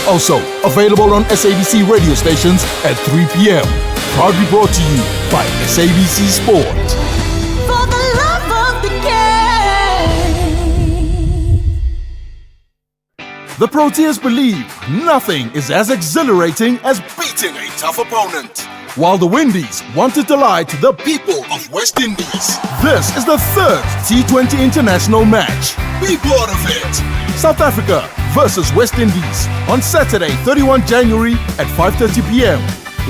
Also available on SABC radio stations at 3 p.m. Proudly brought to you by SABC Sport. For the love of the game. The Proteas believe nothing is as exhilarating as beating a tough opponent, while the Windies want to delight the people of West Indies. This is the third T20 international match. Be part of it. South Africa versus West Indies on Saturday, 31 January at 5:30 p.m.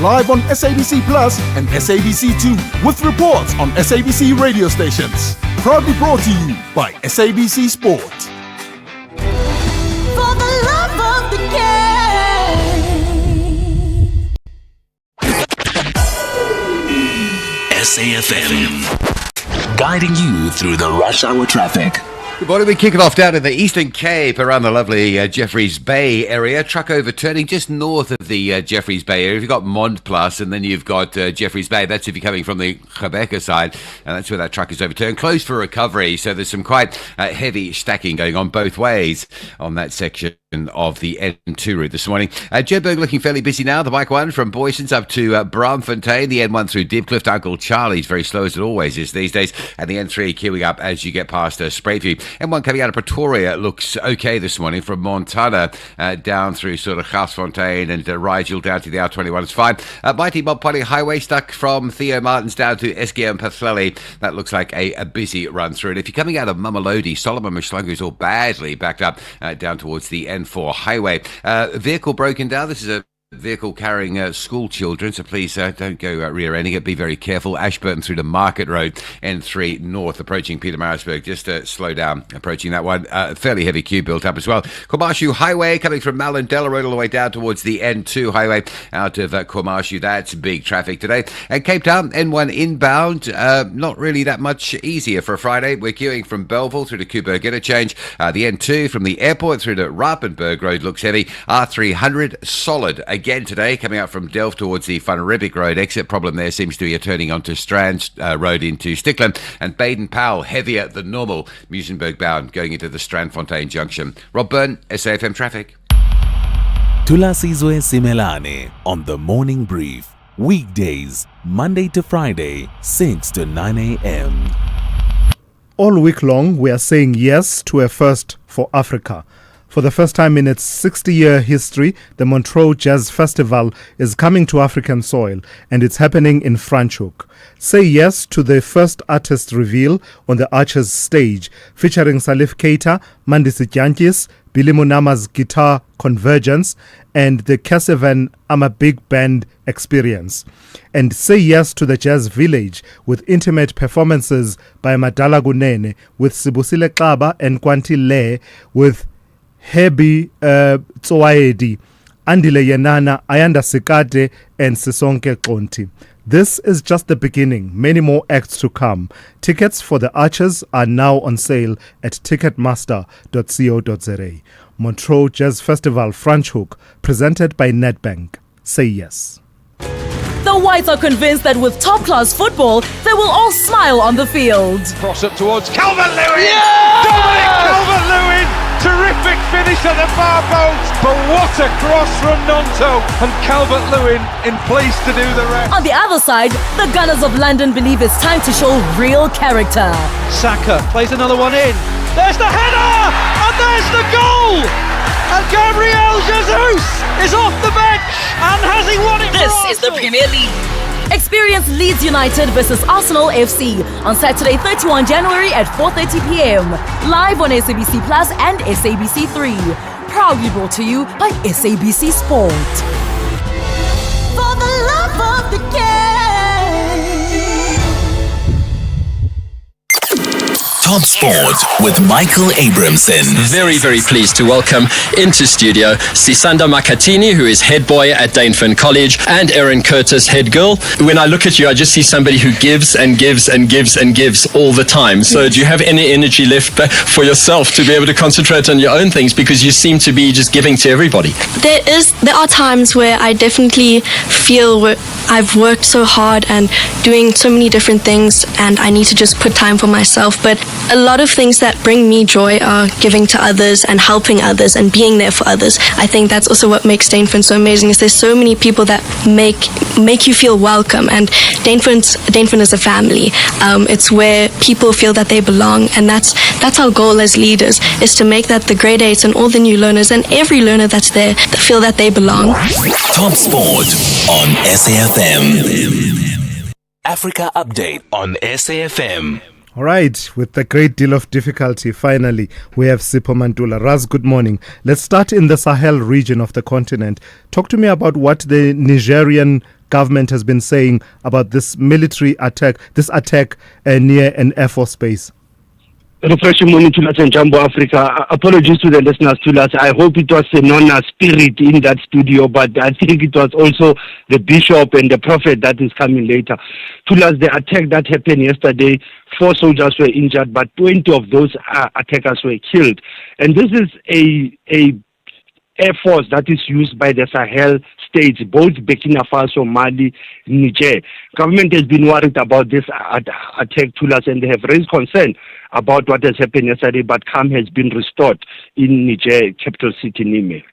Live on SABC Plus and SABC2 with reports on SABC radio stations. Proudly brought to you by SABC Sport. For the love of the game. SAFM, guiding you through the rush hour traffic. Good morning. We kick it off down in the Eastern Cape around the lovely Jeffreys Bay area. Truck overturning just north of the Jeffreys Bay area. You've got Mont Plus, and then you've got Jeffreys Bay. That's if you're coming from the Rebecca side, and that's where that truck is overturned. Closed for recovery, so there's some quite heavy stacking going on both ways on that section of the N2 route this morning. Joburg looking fairly busy now. The bike one from Boysons up to Braamfontein. The N1 through Diepkloof to Uncle Charlie's, very slow as it always is these days. And the N3 queuing up as you get past Sprayview. N1 coming out of Pretoria looks okay this morning from Montana down through sort of Garsfontein and Rigel down to the R21. It's fine. Mighty Bob Potty Highway stuck from Theo Martins down to Eskia and Pathlelly. That looks like a busy run through. And if you're coming out of Mamelodi, Solomon Mshlangu is all badly backed up down towards the N4 highway. Vehicle broken down. This is a vehicle carrying school children, so please don't go rear-ending it. Be very careful. Ashburton through to Market Road, N3 north, approaching Pietermaritzburg. Just slow down approaching that one. Fairly heavy queue built up as well. Kwamashu Highway coming from Malindela Road all the way down towards the N2 highway out of Kwamashu. That's big traffic today. And Cape Town, N1 inbound, not really that much easier for a Friday. We're queuing from Belleville through to Coburg Interchange. The N2 from the airport through to Rapenburg Road looks heavy. R300 solid again today, coming out from Delft towards the Van Riebeek Road exit. Problem there seems to be a turning onto Strand Road into Stickland, and Baden-Powell heavier than normal, Musenberg bound going into the Strandfontein Junction. Rob Byrne, SAFM Traffic. Thulasizwe Simelane on the Morning Brief. Weekdays, Monday to Friday, 6 to 9 a.m. All week long, we are saying yes to a first for Africa. For the first time in its 60-year history, the Montreux Jazz Festival is coming to African soil, and it's happening in Franschhoek. Say yes to the first artist reveal on the Archers stage, featuring Salif Keita, Mandisi Djantjis, Billy Munama's guitar convergence, and the Kesevan Ama Big Band experience. And say yes to the Jazz Village with intimate performances by Madala Gunene, with Sibusile Xaba and Kwanti Le, with Hebi Tsoaedi, Andile Yenana, Ayanda Sikate, and Sisonke Konti. This is just the beginning. Many more acts to come. Tickets for the Archers are now on sale at ticketmaster.co.za. Montreux Jazz Festival Franschhoek, presented by Nedbank. Say yes. The Whites are convinced that with top-class football, they will all smile on the field. Cross up towards Calvert-Lewin! Yeah! Dominic Calvert-Lewin! Terrific finish at the far post, but what a cross from Nonto, and Calvert-Lewin in place to do the rest. On the other side, the Gunners of London believe it's time to show real character. Saka plays another one in. There's the header! And there's the goal! And Gabriel Jesus is off the bench, and has he won it? This is the Premier League. Experience Leeds United versus Arsenal FC on Saturday 31 January at 4:30 p.m. Live on SABC Plus and SABC 3. Proudly brought to you by SABC Sport. For the love of the game. Top Sport with Michael Abramson. Very, very pleased to welcome into studio Sisanda Makatini, who is head boy at Dainfern College, and Erin Curtis, head girl. When I look at you, I just see somebody who gives and gives and gives and gives all the time. So do you have any energy left for yourself to be able to concentrate on your own things, because you seem to be just giving to everybody? There are times where I definitely feel I've worked so hard and doing so many different things, and I need to just put time for myself. But a lot of things that bring me joy are giving to others and helping others and being there for others. I think that's also what makes Dainfern so amazing, is there's so many people that make you feel welcome, and Dainfern is a family. It's where people feel that they belong, and that's our goal as leaders, is to make that the grade 8s and all the new learners and every learner that's there that feel that they belong. Top Sport on SAFM. Africa Update on SAFM. All right, with a great deal of difficulty, finally, we have Sipho Mantula. Raz, good morning. Let's start in the Sahel region of the continent. Talk to me about what the Nigerian government has been saying about this military attack, near an Air Force base. Refreshing morning to us in Jumbo Africa. Apologies to the listeners to us. I hope it was a non-spirit in that studio, but I think it was also the bishop and the prophet that is coming later. To us, the attack that happened yesterday, 4 soldiers were injured, but 20 of those attackers were killed. And this is a air force that is used by the Sahel states, both Burkina Faso, Mali, Niger. Government has been worried about this attack to us, and they have raised concern about what has happened yesterday, but calm has been restored in Niger, capital city Niamey.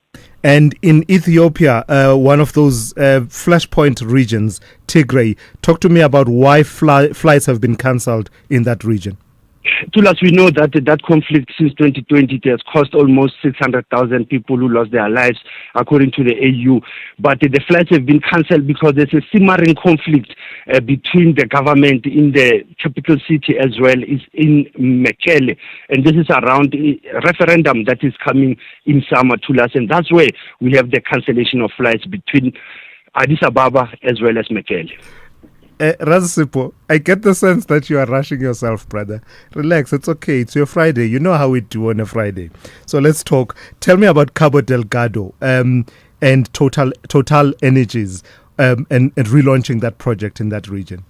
And in Ethiopia, one of those flashpoint regions, Tigray, talk to me about why flights have been cancelled in that region. Tulas, we know that that conflict since 2020 has cost almost 600,000 people who lost their lives, according to the AU. But the flights have been cancelled because there's a simmering conflict between the government in the capital city as well as in Mekelle. And this is around a referendum that is coming in summer, Tulas. And that's where we have the cancellation of flights between Addis Ababa as well as Mekelle. Razzipo, I get the sense that you are rushing yourself, brother. Relax, it's okay. It's your Friday. You know how we do on a Friday. So let's talk. Tell me about Cabo Delgado and Total Energies and relaunching that project in that region.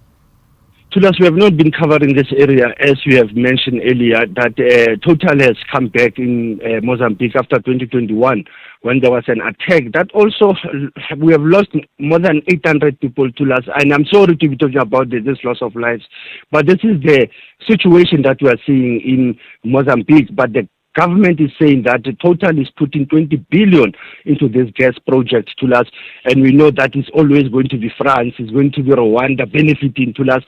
Tulas, we have not been covering this area, as you have mentioned earlier, that Total has come back in Mozambique after 2021 when there was an attack. That also, we have lost more than 800 people, Tulas, and I'm sorry to be talking about this loss of lives, but this is the situation that we are seeing in Mozambique. But the government is saying that the Total is putting 20 billion into this gas project to us, and we know that it's always going to be France, it's going to be Rwanda benefiting to us.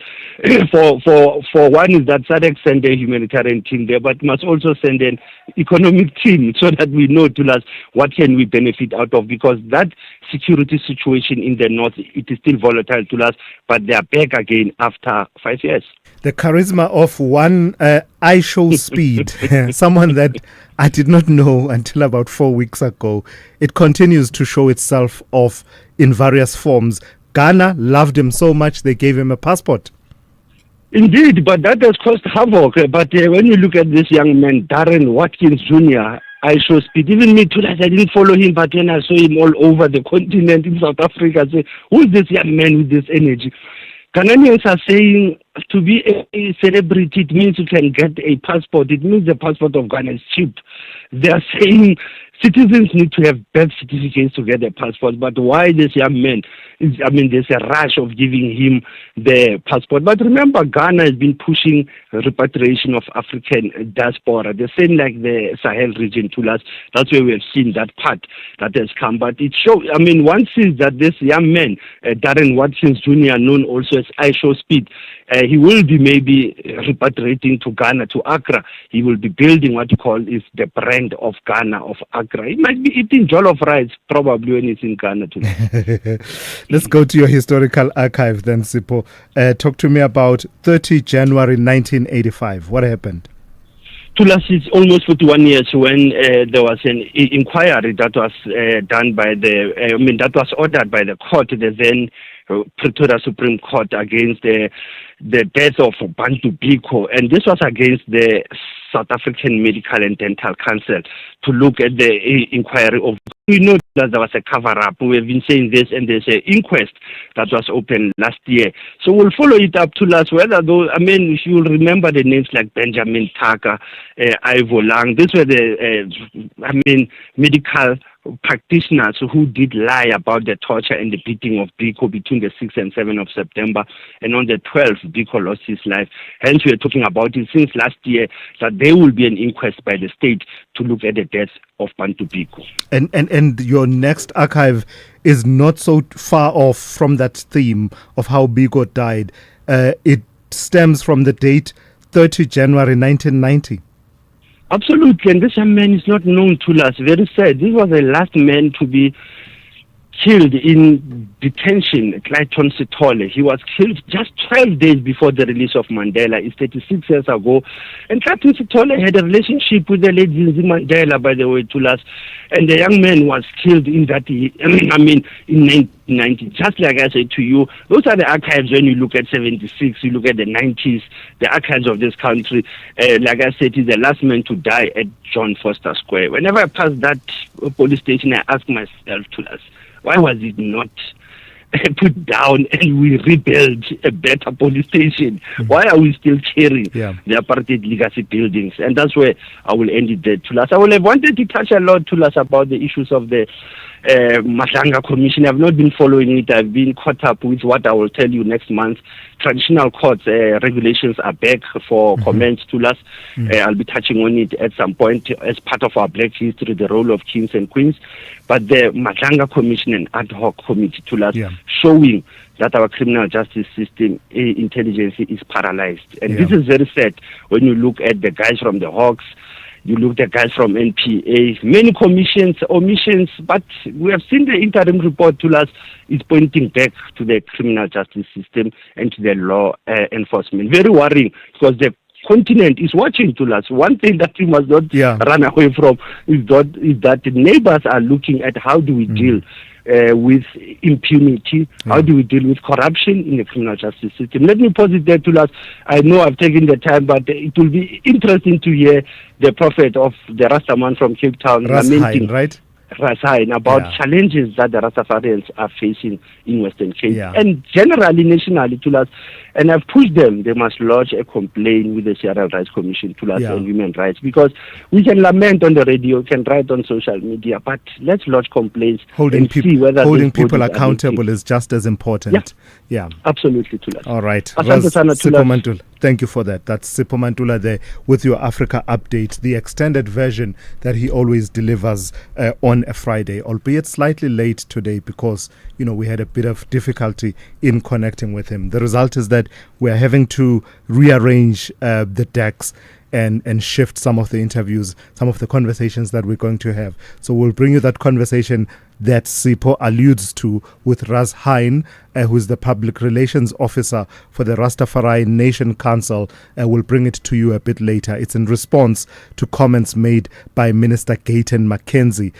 For one is that SADC send a humanitarian team there, but must also send an economic team so that we know to us what can we benefit out of, because that security situation in the north, it is still volatile to us, but they are back again after 5 years. The charisma of one I show speed, someone that I did not know until about 4 weeks ago, it continues to show itself off in various forms. Ghana loved him so much they gave him a passport. Indeed, but that has caused havoc. But when you look at this young man, Darren Watkins Jr., I show speed. Even me too, like I didn't follow him, but when I saw him all over the continent in South Africa, I say, who is this young man with this energy? Ghanaians are saying to be a celebrity, it means you can get a passport. It means the passport of Ghana is cheap. They are saying citizens need to have birth certificates to get a passport. But why this young man? There's a rush of giving him the passport. But remember, Ghana has been pushing repatriation of African diaspora. The same like the Sahel region to us. That's where we have seen that part that has come. But it shows, one sees that this young man, Darren Watkins Jr., known also as I Show Speed, he will be maybe repatriating to Ghana, to Accra. He will be building what you call is the brand of Ghana, of Accra. He might be eating jollof rice probably when he's in Ghana too. Let's go to your historical archive then, Sipho. Talk to me about 30 January 1985. What happened? Thulas, it's almost 41 years when there was an inquiry that was done by that was ordered by the court, the then Pretoria Supreme Court, against the death of Bantu Biko, and this was against the South African Medical and Dental Council to look at the inquiry of. We know that there was a cover-up. We have been saying this, and there's an inquest that was opened last year. So we'll follow it up to us. Whether those, if you'll remember the names like Benjamin Taka, Ivo Lang, these were the, medical practitioners who did lie about the torture and the beating of Biko between the 6th and 7th of September, and on the 12th, Biko lost his life. Hence, we are talking about it since last year that there will be an inquest by the state to look at the death of Bantu Biko. And your next archive is not so far off from that theme of how Biko died. It stems from the date 30 January 1990. Absolutely, and this man is not known to us. Very sad. This was the last man to be killed in detention, Clayton Sithole. He was killed just 12 days before the release of Mandela. It's 36 years ago. And Clayton Sithole had a relationship with the late Zinzi Mandela, by the way, to us. And the young man was killed in that, in 1990. Just like I said to you, those are the archives when you look at 76, you look at the 90s, the archives of this country. Like I said, he's the last man to die at John Foster Square. Whenever I pass that police station, I ask myself, to us, why was it not put down and we rebuild a better police station? Why are we still carrying the apartheid legacy buildings? And that's where I will end it there, Thulas. I would have wanted to touch a lot, Thulas, about the issues of the Mahlanga Commission. I've not been following it. I've been caught up with what I will tell you next month. Traditional courts regulations are back for comments, Thulas. I'll be touching on it at some point as part of our Black History, the role of kings and queens. But the Mahlanga Commission and ad hoc committee, Thulas, showing that our criminal justice system intelligence is paralyzed. And this is very sad when you look at the guys from the Hawks, you look at the guys from NPA, many commissions, omissions, but we have seen the interim report to us is pointing back to the criminal justice system and to the law enforcement. Very worrying, because the continent is watching to us. One thing that we must not run away from is that neighbors are looking at how do we deal with impunity, how do we deal with corruption in the criminal justice system. Let me pause it there, to us. I know I've taken the time, but it will be interesting to hear the prophet of the Rastaman from Cape Town lamenting, right? About challenges that the Rastafarians are facing in Western Cape and generally nationally to us. And I've pushed them, they must lodge a complaint with the Sierra Rights Commission to us on human rights, because we can lament on the radio, can write on social media, but let's lodge complaints. Holding people accountable is just as important. Absolutely, to us. All right. Asante sana, Thulas. Thank you for that. That's Sipho Mantula there with your Africa update, the extended version that he always delivers on a Friday, albeit slightly late today because, we had a bit of difficulty in connecting with him. The result is that we're having to rearrange the decks and shift some of the interviews, some of the conversations that we're going to have. So we'll bring you that conversation that Sipho alludes to with Raz Hain, who's the public relations officer for the Rastafari Nation Council. We'll bring it to you a bit later. It's in response to comments made by Minister Gayton McKenzie,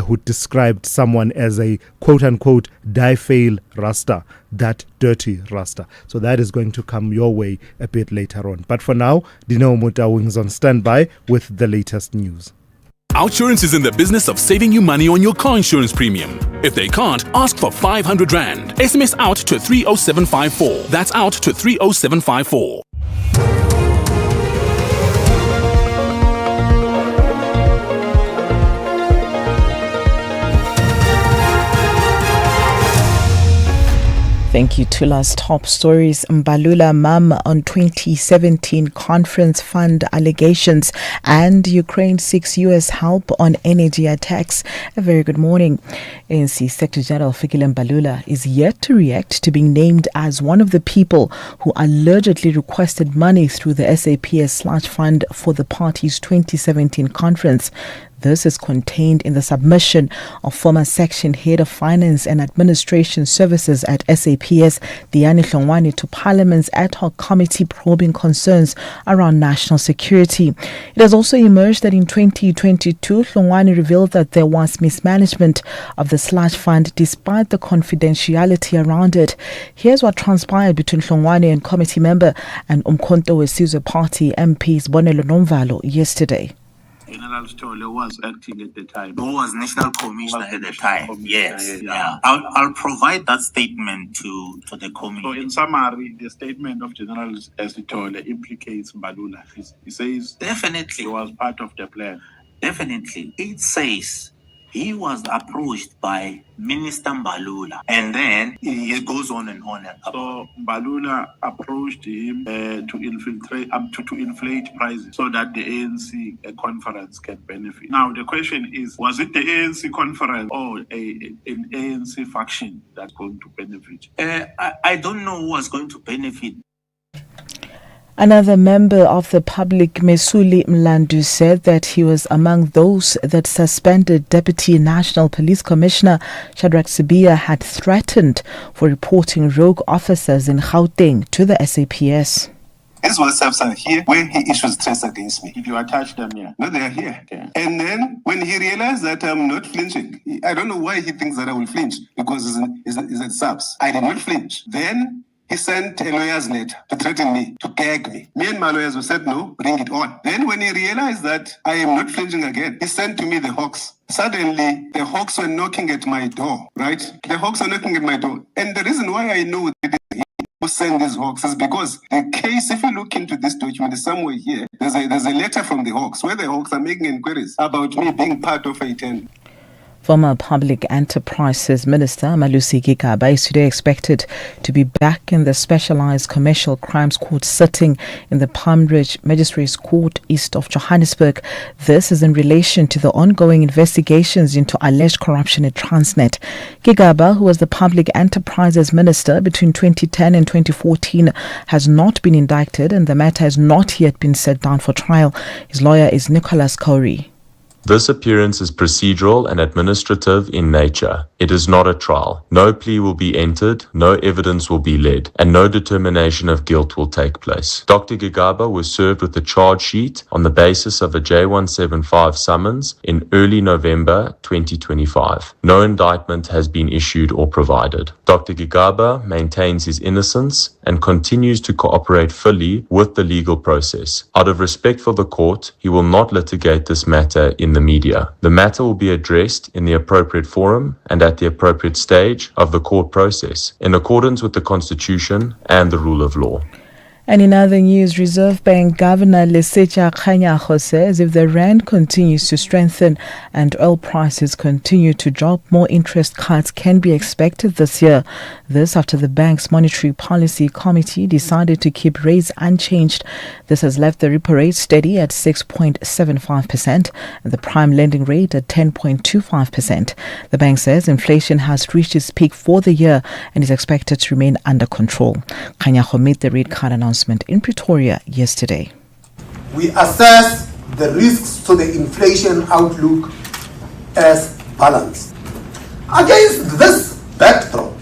who described someone as a quote-unquote die-fail Rasta, that dirty Rasta. So that is going to come your way a bit later on. But for now, Dino Mutawing is on standby with the latest news. Outsurance is in the business of saving you money on your car insurance premium. If they can't, ask for 500 Rand. SMS out to 30754. That's out to 30754. Thank you. Tula's top stories. Mbalula mum on 2017 conference fund allegations, and Ukraine seeks US help on energy attacks. A very good morning. ANC Secretary General Fikile Mbalula is yet to react to being named as one of the people who allegedly requested money through the SAPS slush fund for the party's 2017 conference. This is contained in the submission of former section head of finance and administration services at SAPS, Diani Hlongwane, to Parliament's ad hoc committee probing concerns around national security. It has also emerged that in 2022, Hlongwane revealed that there was mismanagement of the slush fund despite the confidentiality around it. Here's what transpired between Hlongwane and committee member and Umkhonto weSizwe Party MPs Bonelo Nomvalo yesterday. General Stole was acting at the time. Who was National Commissioner at the time? Yes. Yeah. I'll provide that statement to the committee. So in summary, the statement of General Stole implicates Mbalula. He says definitely he was part of the plan. Definitely. It says he was approached by Minister Mbalula, and then he goes on and on. So Mbalula approached him to inflate prices so that the ANC conference can benefit. Now the question is, was it the ANC conference or an ANC faction that's going to benefit? I don't know who was going to benefit. Another member of the public, Mesuli Mlandu, said that he was among those that suspended Deputy National Police Commissioner Shadrack Sibia had threatened for reporting rogue officers in Gauteng to the SAPS. These WhatsApps are here where he issues threats against me. Did you attach them here? No, they are here. Okay. And then when he realized that I'm not flinching, I don't know why he thinks that I will flinch because he's at SAPS. I did not flinch. Then he sent a lawyer's letter to threaten me, to gag me. Me and my lawyers said, no, bring it on. Then when he realized that I am not flinching again, he sent to me the Hawks. Suddenly, the Hawks were knocking at my door, right? The Hawks were knocking at my door. And the reason why I know that who sent these Hawks is because the case, if you look into this document, is somewhere here. There's a letter from the Hawks where the Hawks are making inquiries about me being part of a 10. Former Public Enterprises Minister Malusi Gigaba is today expected to be back in the Specialized Commercial Crimes Court sitting in the Palm Ridge Magistrates Court east of Johannesburg. This is in relation to the ongoing investigations into alleged corruption at Transnet. Gigaba, who was the Public Enterprises Minister between 2010 and 2014, has not been indicted and the matter has not yet been set down for trial. His lawyer is Nicholas Corey. This appearance is procedural and administrative in nature. It is not a trial. No plea will be entered, no evidence will be led, and no determination of guilt will take place. Dr. Gigaba was served with a charge sheet on the basis of a J175 summons in early November 2025. No indictment has been issued or provided. Dr. Gigaba maintains his innocence and continues to cooperate fully with the legal process. Out of respect for the court, he will not litigate this matter in the media. The matter will be addressed in the appropriate forum and at the appropriate stage of the court process, in accordance with the Constitution and the rule of law. And in other news, Reserve Bank Governor Lesetja Kganyago says if the rand continues to strengthen and oil prices continue to drop, more interest cuts can be expected this year. This after the bank's Monetary Policy Committee decided to keep rates unchanged. This has left the repo rate steady at 6.75% and the prime lending rate at 10.25%. The bank says inflation has reached its peak for the year and is expected to remain under control. Kganyago made the rate cut announcement in Pretoria yesterday. We assess the risks to the inflation outlook as balanced. Against this backdrop,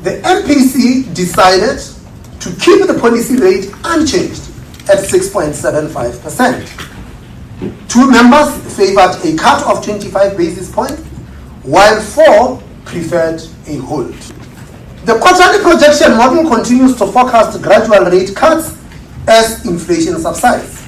the MPC decided to keep the policy rate unchanged at 6.75%. Two members favored a cut of 25 basis points, while 4 preferred a hold. The quarterly projection model continues to forecast gradual rate cuts as inflation subsides.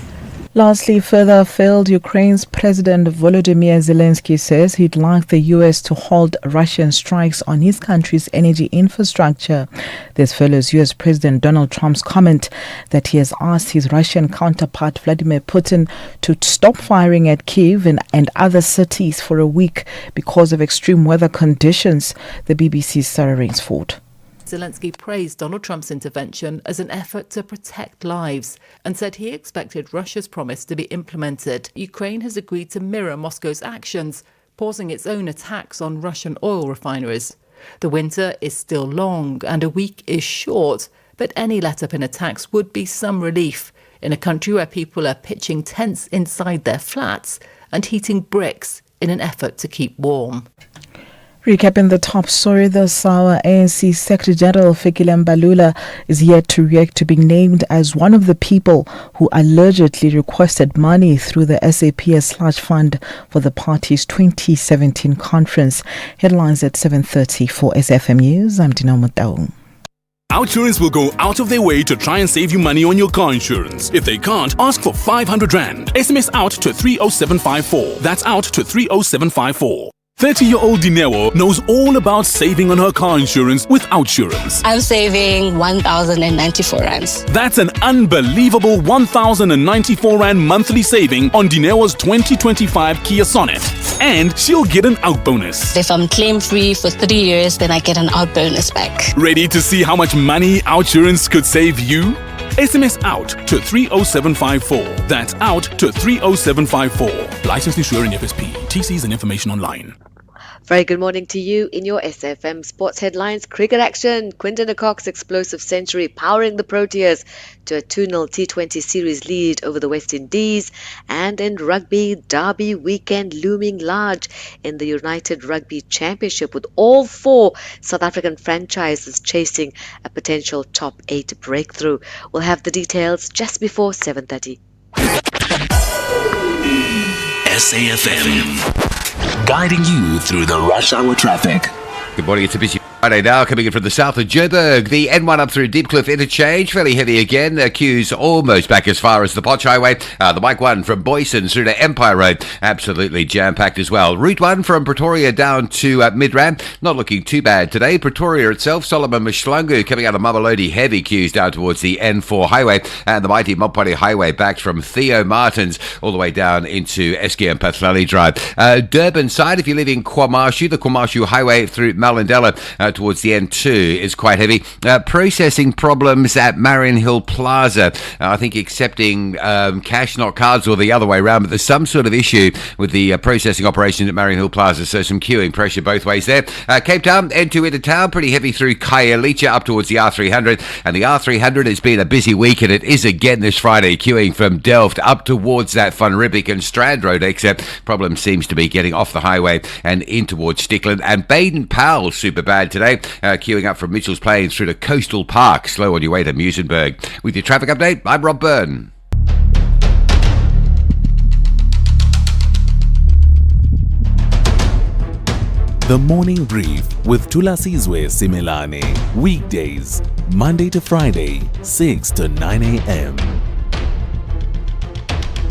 Lastly, further afield, Ukraine's President Volodymyr Zelensky says he'd like the U.S. to halt Russian strikes on his country's energy infrastructure. This follows U.S. President Donald Trump's comment that he has asked his Russian counterpart Vladimir Putin to stop firing at Kyiv and other cities for a week because of extreme weather conditions. The BBC's Sarah Rainsford. Zelensky praised Donald Trump's intervention as an effort to protect lives and said he expected Russia's promise to be implemented. Ukraine has agreed to mirror Moscow's actions, pausing its own attacks on Russian oil refineries. The winter is still long and a week is short, but any let-up in attacks would be some relief in a country where people are pitching tents inside their flats and heating bricks in an effort to keep warm. Recapping the top story this hour, ANC Secretary General Fikile Mbalula is yet to react to being named as one of the people who allegedly requested money through the SAPS slush fund for the party's 2017 conference. Headlines at 7:30 for SFM News. I'm Dino Mutau. Outsurance will go out of their way to try and save you money on your car insurance. If they can't, ask for 500 Rand. SMS out to 30754. That's out to 30754. 30-year-old Dineo knows all about saving on her car insurance with Outsurance. I'm saving 1,094 rands. That's an unbelievable 1,094 Rand monthly saving on Dineo's 2025 Kia Sonet. And she'll get an out bonus. If I'm claim-free for 3 years, then I get an out bonus back. Ready to see how much money Outsurance could save you? SMS out to 30754. That's out to 30754. Licensed insurer in FSP. TCs and information online. Very good morning to you. In your SFM Sports Headlines, cricket action. Quinton de Kock's explosive century powering the Proteas to a 2-0 T20 series lead over the West Indies. And in rugby, Derby weekend looming large in the United Rugby Championship, with all 4 South African franchises chasing a potential top 8 breakthrough. We'll have the details just before 7:30. SAFM, guiding you through the rush hour traffic. Good morning, it's a busy Friday now, coming in from the south of Joburg. The N1 up through Deepcliff Interchange, fairly heavy again. Queues almost back as far as the Potch Highway. The Mike 1 from Boyson through to Empire Road, absolutely jam-packed as well. Route 1 from Pretoria down to Midrand, not looking too bad today. Pretoria itself, Solomon Mshlangu coming out of Mamelodi, heavy queues down towards the N4 Highway. And the mighty Mopani Highway back from Theo Martins all the way down into Esky and Pathlali Drive. Durban side, if you're leaving KwaMashu, the KwaMashu Highway through Malindela towards the N2 is quite heavy. Processing problems at Marion Hill Plaza. I think accepting cash, not cards, or the other way around, but there's some sort of issue with the processing operation at Marion Hill Plaza, so some queuing pressure both ways there. Cape Town, N2 into town, pretty heavy through Khayelitsha up towards the R300, and the R300 has been a busy week, and it is again this Friday, queuing from Delft up towards that Van Riebeeck and Strand Road exit. Problem seems to be getting off the highway and in towards Stickland, and Baden-Powell super bad today, queuing up from Mitchell's Plains through to Coastal Park, slow on your way to Musenberg. With your traffic update, I'm Rob Byrne. The Morning Brief with Thulasizwe Simelane. Weekdays, Monday to Friday, 6 to 9 a.m.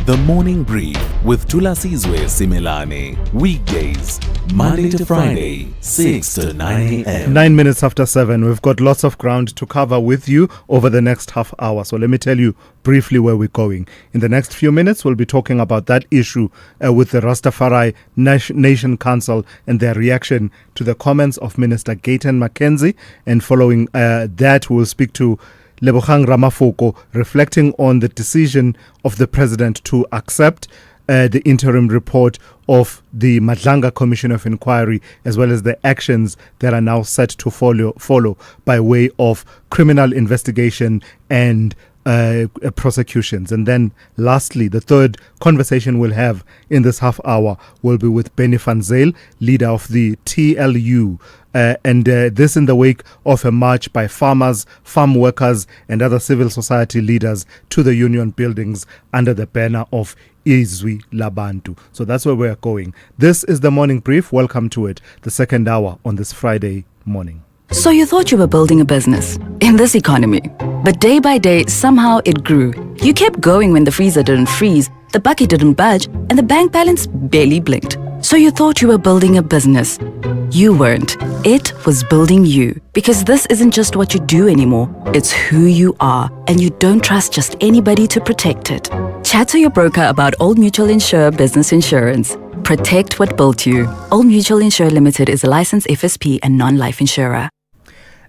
The Morning Brief with Thulasizwe Simelane. Weekdays, Monday to Friday, 6 to 9 a.m. 9 minutes after 7. We've got lots of ground to cover with you over the next half hour. So let me tell you briefly where we're going. In the next few minutes, we'll be talking about that issue with the Rastafari Nation Council and their reaction to the comments of Minister Gayton McKenzie. And following that, we'll speak to Lebogang Ramafoko, reflecting on the decision of the president to accept the interim report of the Madlanga Commission of Inquiry, as well as the actions that are now set to follow by way of criminal investigation and prosecutions. And then lastly, the third conversation we'll have in this half hour will be with Benny van Zyl, leader of the TLU, and this in the wake of a march by farmers, farm workers and other civil society leaders to the union buildings under the banner of Izwi Labantu. So that's where we're going. This is the Morning Brief. Welcome to it, the second hour on this Friday morning. So you thought you were building a business in this economy, but day by day, somehow it grew. You kept going when the freezer didn't freeze, the bucket didn't budge, and the bank balance barely blinked. So you thought you were building a business. You weren't. It was building you. Because this isn't just what you do anymore, it's who you are, and you don't trust just anybody to protect it. Chat to your broker about Old Mutual Insure Business Insurance. Protect what built you. Old Mutual Insure Limited is a licensed FSP and non-life insurer.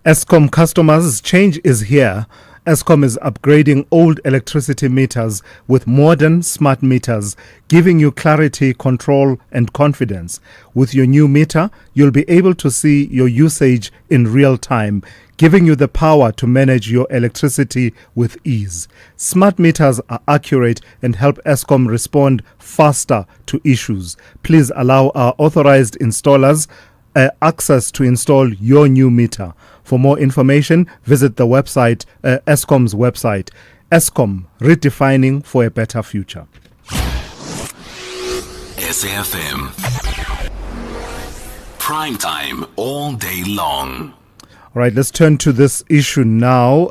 Eskom customers, change is here. Eskom is upgrading old electricity meters with modern smart meters, giving you clarity, control, and confidence. With your new meter, you'll be able to see your usage in real time, giving you the power to manage your electricity with ease. Smart meters are accurate and help Eskom respond faster to issues. Please allow our authorized installers access to install your new meter. For more information, visit the website, Eskom's website. Eskom, redefining for a better future. SAFM. Prime time all day long. All right, let's turn to this issue now.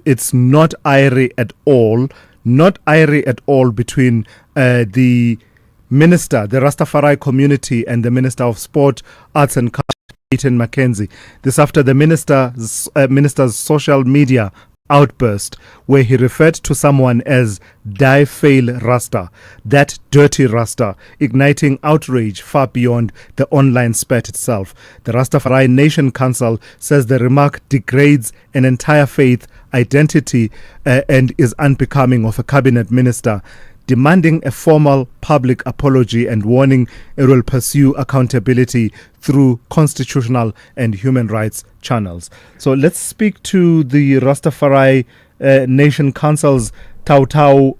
It's not airy at all. Not airy at all between the Minister, the Rastafari community, and the Minister of Sport, Arts and Culture, Gayton McKenzie. This after the minister's social media outburst, where he referred to someone as Die Fail Rasta, that dirty Rasta, igniting outrage far beyond the online spat itself. The Rastafari Nation Council says the remark degrades an entire faith identity and is unbecoming of a cabinet minister, demanding a formal public apology and warning it will pursue accountability through constitutional and human rights channels. So let's speak to the Rastafari Nation Council's Tautau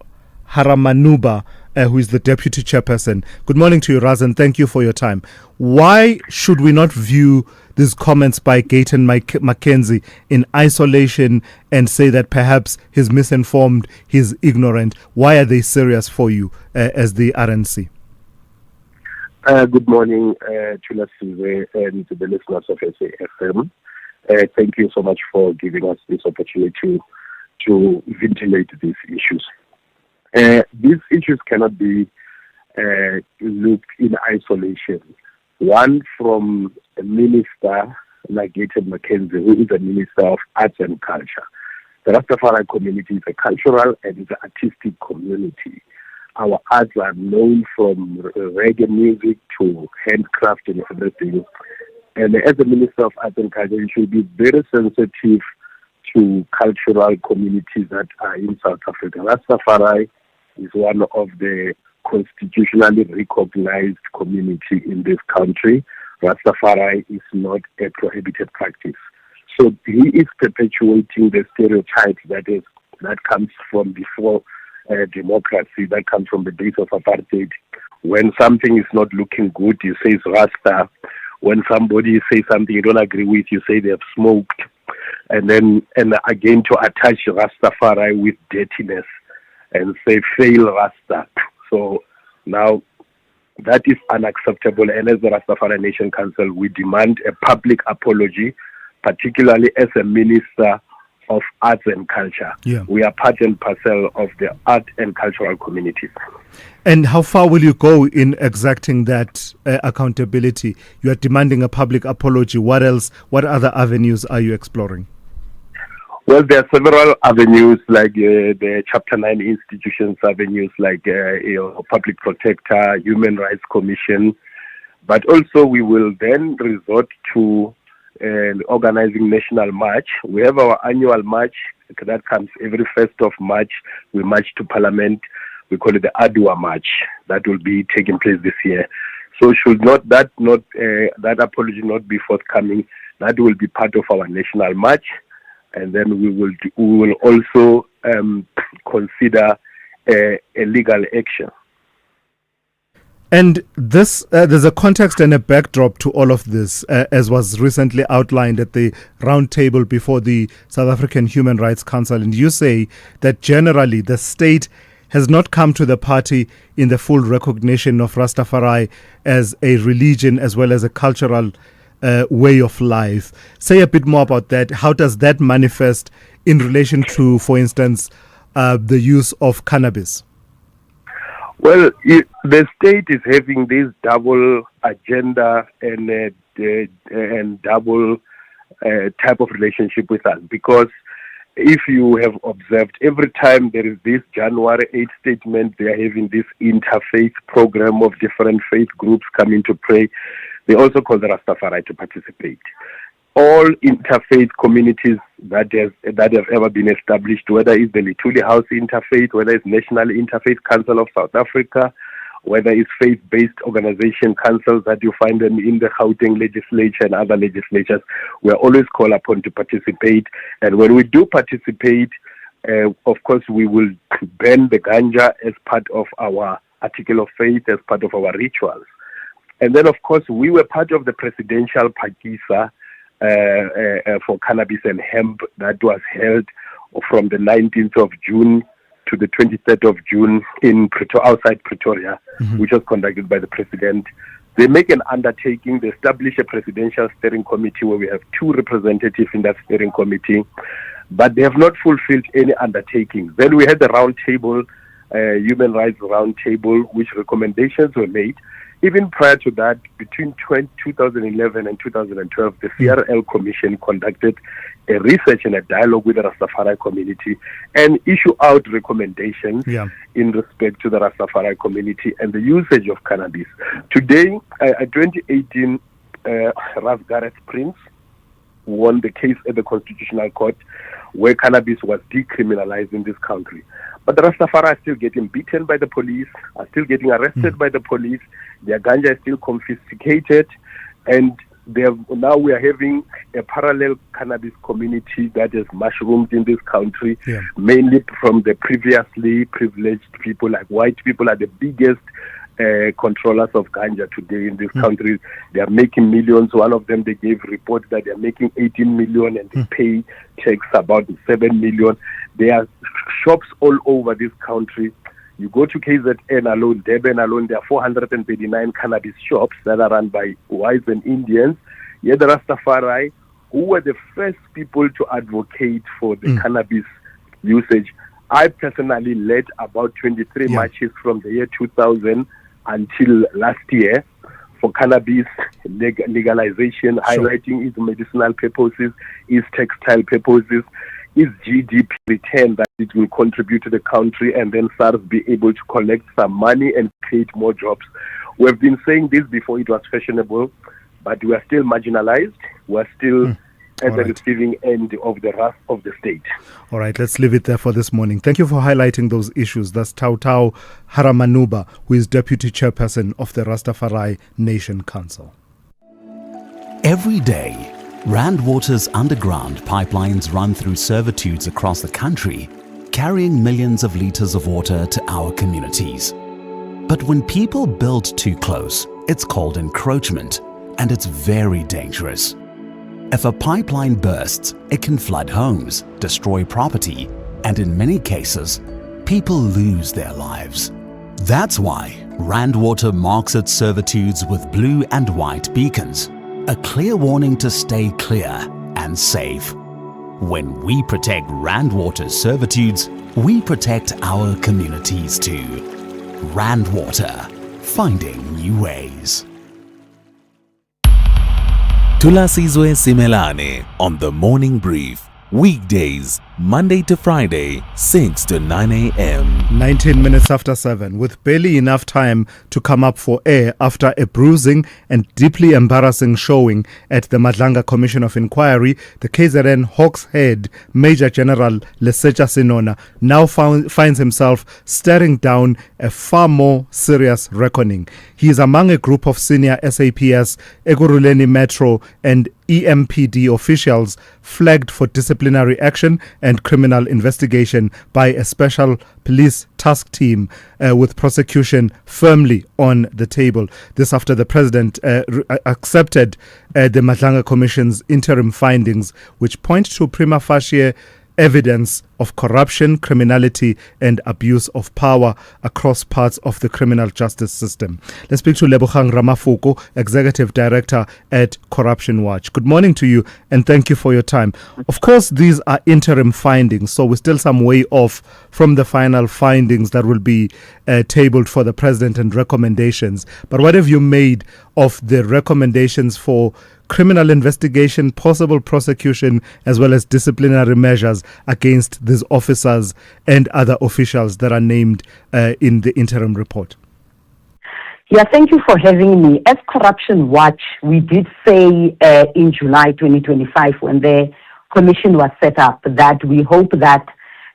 Haramanuba, who is the deputy chairperson. Good morning to you, Raz, and thank you for your time. Why should we not view these comments by Gayton McKenzie in isolation and say that perhaps he's misinformed, he's ignorant? Why are they serious for you as the RNC? Good morning, Thulasizwe, and to the listeners of SAFM. Thank you so much for giving us this opportunity to ventilate these issues. These issues cannot be looked in isolation. One, from a minister like Gayton McKenzie, who is a minister of arts and culture. The Rastafari community is a cultural and is an artistic community. Our arts are known from reggae music to handcraft and everything. And as a minister of arts and culture, you should be very sensitive to cultural communities that are in South Africa. Rastafari is one of the constitutionally recognized community in this country. Rastafari is not a prohibited practice. So he is perpetuating the stereotypes that comes from before democracy, that comes from the days of apartheid. When something is not looking good, you say it's Rasta. When somebody says something you don't agree with, you say they have smoked. And again to attach Rastafari with dirtiness and say fail Rasta. So now that is unacceptable, and as the Rastafari Nation Council, we demand a public apology, particularly as a minister of arts and culture. Yeah. We are part and parcel of the art and cultural communities. And how far will you go in exacting that accountability? You are demanding a public apology. What else? What other avenues are you exploring? Well, there are several avenues like the Chapter 9 institutions, avenues like Public Protector, Human Rights Commission. But also we will then resort to organizing national march. We have our annual march that comes every 1st of March. We march to Parliament. We call it the Adwa March. That will be taking place this year. So should that apology not be forthcoming, that will be part of our national march, and then we will also consider a legal action. And this, there's a context and a backdrop to all of this, as was recently outlined at the roundtable before the South African Human Rights Council. And you say that generally the state has not come to the party in the full recognition of Rastafari as a religion as well as a cultural way of life. Say a bit more about that. How does that manifest in relation to, for instance, the use of cannabis? Well, the state is having this double agenda and double type of relationship with us, because if you have observed, every time there is this January 8 statement, they are having this interfaith program of different faith groups coming to pray. They also call the Rastafari to participate. All interfaith communities that have ever been established, whether it's the Lituli House Interfaith, whether it's National Interfaith Council of South Africa, whether it's faith-based organization councils that you find them in the Gauteng legislature and other legislatures, we are always called upon to participate. And when we do participate, of course, we will ban the ganja as part of our article of faith, as part of our rituals. And then, of course, we were part of the presidential Pakisa for cannabis and hemp that was held from the 19th of June to the 23rd of June in outside Pretoria, which was conducted by the president. They make an undertaking. They establish a presidential steering committee where we have 2 representatives in that steering committee, but they have not fulfilled any undertaking. Then we had the round table, human rights round table, which recommendations were made. Even prior to that, between 2011 and 2012, the CRL Commission conducted a research and a dialogue with the Rastafari community and issue out recommendations in respect to the Rastafari community and the usage of cannabis. Today, 2018, Ras Gareth Prince won the case at the Constitutional Court where cannabis was decriminalized in this country. But the Rastafari are still getting beaten by the police, are still getting arrested by the police. Their ganja is still confiscated, and now we are having a parallel cannabis community that has mushroomed in this country, mainly from the previously privileged people. Like white people are the biggest controllers of ganja today in this country. They are making millions. One of them, they gave reports that they are making 18 million and they pay tax about 7 million. There are shops all over this country. You go to KZN alone, Durban alone, there are 439 cannabis shops that are run by whites and Indians. Yet the Rastafari, who were the first people to advocate for the cannabis usage. I personally led about 23 marches from the year 2000 until last year for cannabis legalization, highlighting its medicinal purposes, its textile purposes, its GDP return that it will contribute to the country, and then SARS be able to collect some money and create more jobs. We've been saying this before it was fashionable, but we are still marginalized. We are still at the receiving end of the wrath of the state. All right, let's leave it there for this morning. Thank you for highlighting those issues. That's Tautau Haramanuba, who is Deputy Chairperson of the Rastafari Nation Council. Every day, Rand Water's underground pipelines run through servitudes across the country, carrying millions of litres of water to our communities. But when people build too close, it's called encroachment, and it's very dangerous. If a pipeline bursts, it can flood homes, destroy property, and in many cases, people lose their lives. That's why Rand Water marks its servitudes with blue and white beacons, a clear warning to stay clear and safe. When we protect Rand Water's servitudes, we protect our communities too. Rand Water, finding new ways. Thulasizwe Simelane on the Morning Brief. Weekdays, Monday to Friday, 6 to 9 a.m. 19 minutes after 7, with barely enough time to come up for air after a bruising and deeply embarrassing showing at the Madlanga Commission of Inquiry, the KZN Hawks head, Major General Lesetja Sinona, now finds himself staring down a far more serious reckoning. He is among a group of senior SAPS, Ekurhuleni Metro and EMPD officials flagged for disciplinary action and criminal investigation by a special police task team with prosecution firmly on the table. This after the president accepted the Madlanga Commission's interim findings, which point to prima facie evidence of corruption, criminality and abuse of power across parts of the criminal justice system. Let's speak to Lebogang Ramafuku, Executive Director at Corruption Watch. Good morning to you and thank you for your time. Of course, these are interim findings, so we're still some way off from the final findings that will be tabled for the president and recommendations. But what have you made of the recommendations for criminal investigation, possible prosecution, as well as disciplinary measures against these officers and other officials that are named in the interim report? Yeah, thank you for having me. As Corruption Watch, we did say in July 2025 when the commission was set up that we hope that,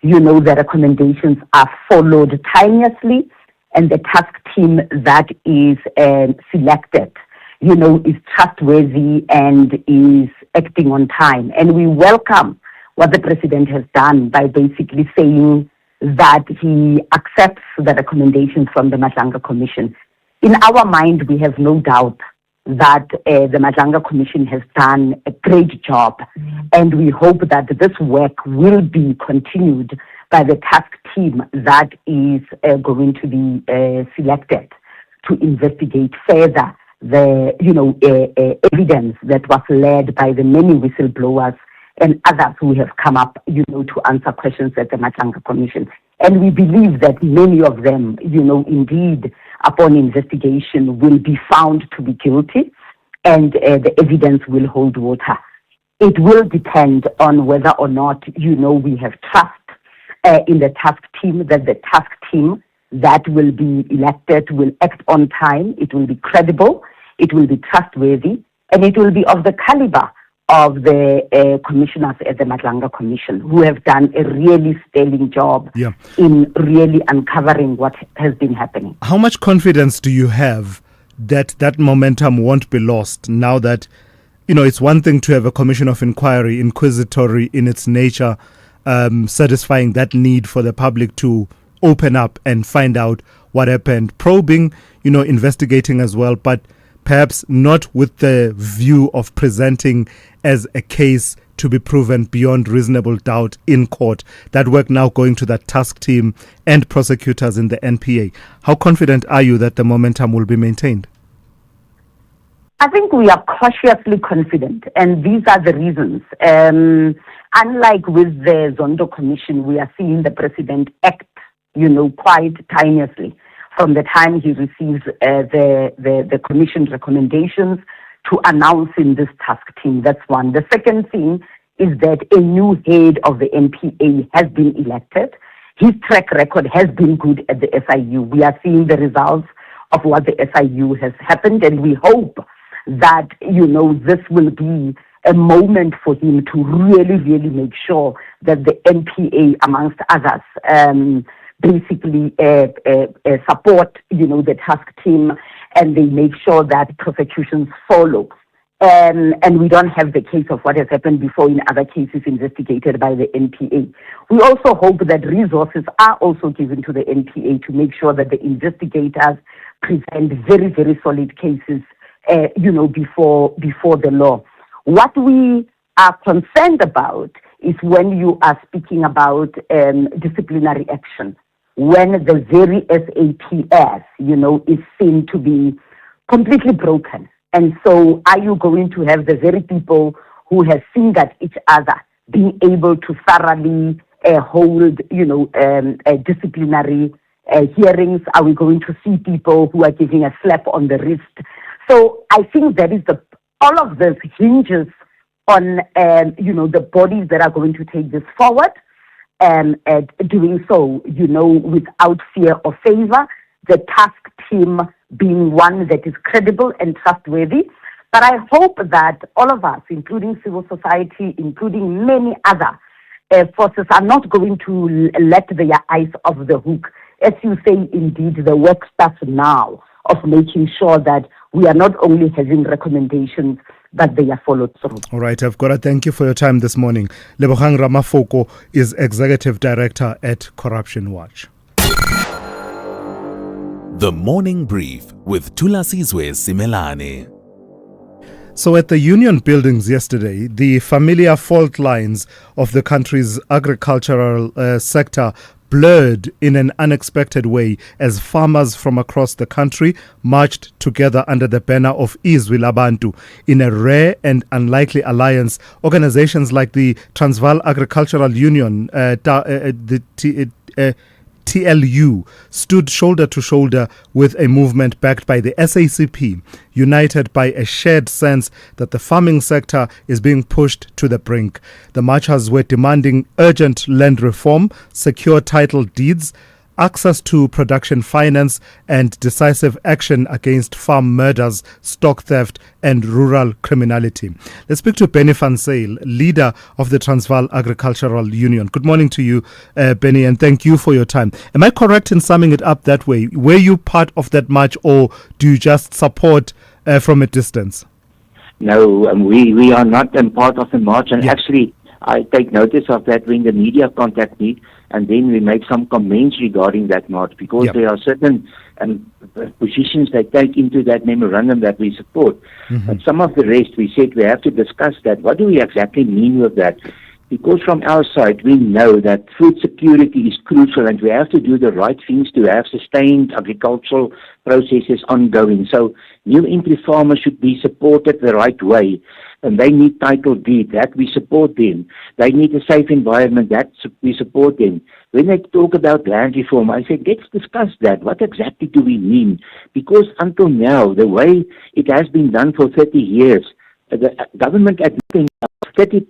the recommendations are followed timelessly and the task team that is selected is trustworthy and is acting on time. And we welcome what the president has done by basically saying that he accepts the recommendations from the Madlanga Commission. In our mind, we have no doubt that the Madlanga Commission has done a great job, and we hope that this work will be continued by the task team that is going to be selected to investigate further the evidence that was led by the many whistleblowers and others who have come up to answer questions at the Madlanga Commission. And we believe that many of them indeed upon investigation will be found to be guilty and the evidence will hold water. It will depend on whether or not we have trust in the task team, that the task team that will be elected will act on time, it will be credible, it will be trustworthy, and it will be of the caliber of the commissioners at the Madlanga Commission, who have done a really sterling job in really uncovering what has been happening. How much confidence do you have that that momentum won't be lost now that, it's one thing to have a commission of inquiry, inquisitory in its nature, satisfying that need for the public to open up and find out what happened, probing, investigating as well, but perhaps not with the view of presenting as a case to be proven beyond reasonable doubt in court. That work now going to that task team and prosecutors in the NPA. How confident are you that the momentum will be maintained? I think we are cautiously confident, and these are the reasons. Unlike with the Zondo Commission, we are seeing the president act, quite timelessly from the time he receives the commission's recommendations to announcing this task team. That's one. The second thing is that a new head of the NPA has been elected. His track record has been good at the SIU. We are seeing the results of what the SIU has happened, and we hope that, this will be a moment for him to really, really make sure that the NPA, amongst others, basically support, the task team, and they make sure that prosecutions follow. And we don't have the case of what has happened before in other cases investigated by the NPA. We also hope that resources are also given to the NPA to make sure that the investigators present very, very solid cases, before the law. What we are concerned about is when you are speaking about disciplinary action, when the very SAPS, is seen to be completely broken. And so are you going to have the very people who have fingered each other being able to thoroughly hold, disciplinary hearings? Are we going to see people who are giving a slap on the wrist? So I think that is all of this hinges on, the bodies that are going to take this forward, and doing so, without fear or favor, the task team being one that is credible and trustworthy. But I hope that all of us, including civil society, including many other forces, are not going to let their eyes off the hook. As you say, indeed, the work starts now of making sure that we are not only having recommendations, but they are followed through. All right, I've got to thank you for your time this morning. Lebogang Ramafoko is Executive Director at Corruption Watch. The Morning Brief with Thulasizwe Simelane. So at the union buildings yesterday, the familiar fault lines of the country's agricultural sector blurred in an unexpected way as farmers from across the country marched together under the banner of Izwi Labantu. In a rare and unlikely alliance, organizations like the Transvaal Agricultural Union, TLU, stood shoulder to shoulder with a movement backed by the SACP, united by a shared sense that the farming sector is being pushed to the brink. The marchers were demanding urgent land reform, secure title deeds, access to production finance, and decisive action against farm murders, stock theft, and rural criminality. Let's speak to Benny van Zyl, leader of the Transvaal Agricultural Union. Good morning to you, Benny, and thank you for your time. Am I correct in summing it up that way? Were you part of that march, or do you just support from a distance? No, we are not part of the march, and actually I take notice of that when the media contact me, and then we make some comments regarding that march, because there are certain positions they take into that memorandum that we support. And some of the rest, we said we have to discuss that. What do we exactly mean with that? Because from our side, we know that food security is crucial, and we have to do the right things to have sustained agricultural processes ongoing. So new entry farmers should be supported the right way, and they need title deed, that we support them. They need a safe environment, that we support them. When they talk about land reform, I said, let's discuss that. What exactly do we mean? Because until now, the way it has been done for 30 years, the government admitting 90%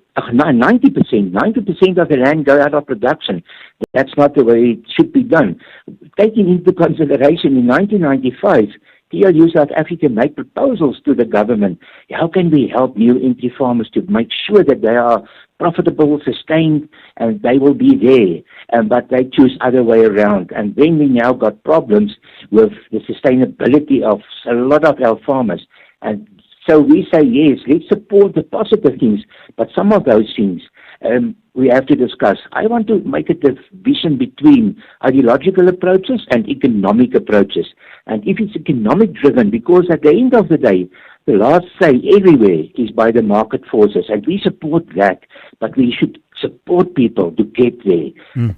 of the land go out of production. That's not the way it should be done. Taking into consideration in 1995, TLU South Africa made proposals to the government. How can we help new entry farmers to make sure that they are profitable, sustained, and they will be there? But they choose other way around. And then we now got problems with the sustainability of a lot of our farmers. And so we say, yes, let's support the positive things, but some of those things we have to discuss. I want to make a division between ideological approaches and economic approaches. And if it's economic driven, because at the end of the day, the last say everywhere is by the market forces, and we support that, but we should support people to get there,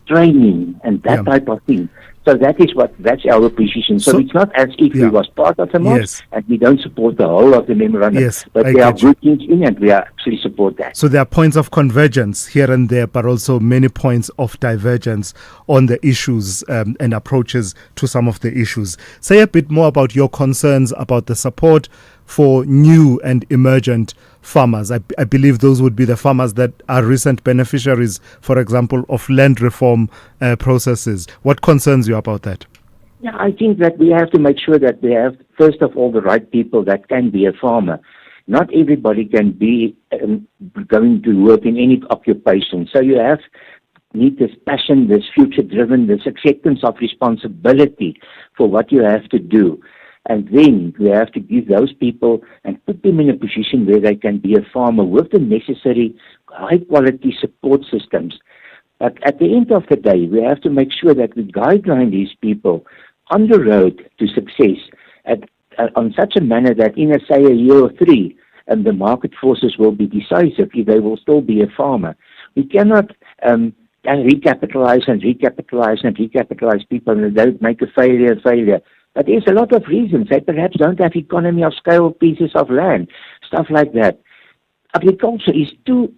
training and that type of thing. So that's our position. So it's not as if we was part of the march and we don't support the whole of the memorandum. But there are good things in it, we actually support that. So there are points of convergence here and there, but also many points of divergence on the issues and approaches to some of the issues. Say a bit more about your concerns about the support for new and emergent farmers. I believe those would be the farmers that are recent beneficiaries, for example, of land reform processes. What concerns you about that? Yeah, I think that we have to make sure that we have, first of all, the right people that can be a farmer. Not everybody can be going to work in any occupation. So you need this passion, this future-driven, this acceptance of responsibility for what you have to do. And then we have to give those people and put them in a position where they can be a farmer with the necessary high-quality support systems. But at the end of the day, we have to make sure that we guideline these people on the road to success on such a manner that in, say, a year or three, the market forces will be decisive if they will still be a farmer. We cannot recapitalize people, and they don't make a failure. But there's a lot of reasons. They perhaps don't have economy of scale pieces of land, stuff like that. Agriculture is too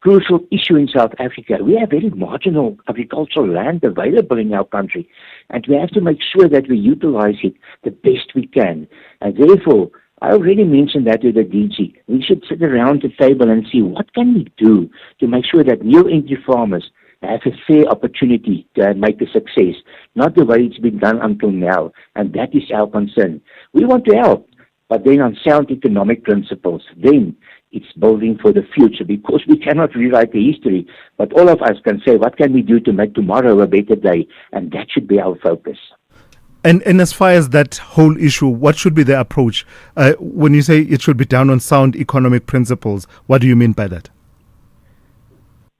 crucial issue in South Africa. We have very marginal agricultural land available in our country, and we have to make sure that we utilize it the best we can. And therefore, I already mentioned that to the DG. We should sit around the table and see what can we do to make sure that new entry farmers have a fair opportunity to make a success, not the way it's been done until now. And that is our concern. We want to help, but then on sound economic principles. Then it's building for the future, because we cannot rewrite the history, but all of us can say, what can we do to make tomorrow a better day? And that should be our focus. And as far as that whole issue, what should be the approach? When you say it should be done on sound economic principles, what do you mean by that?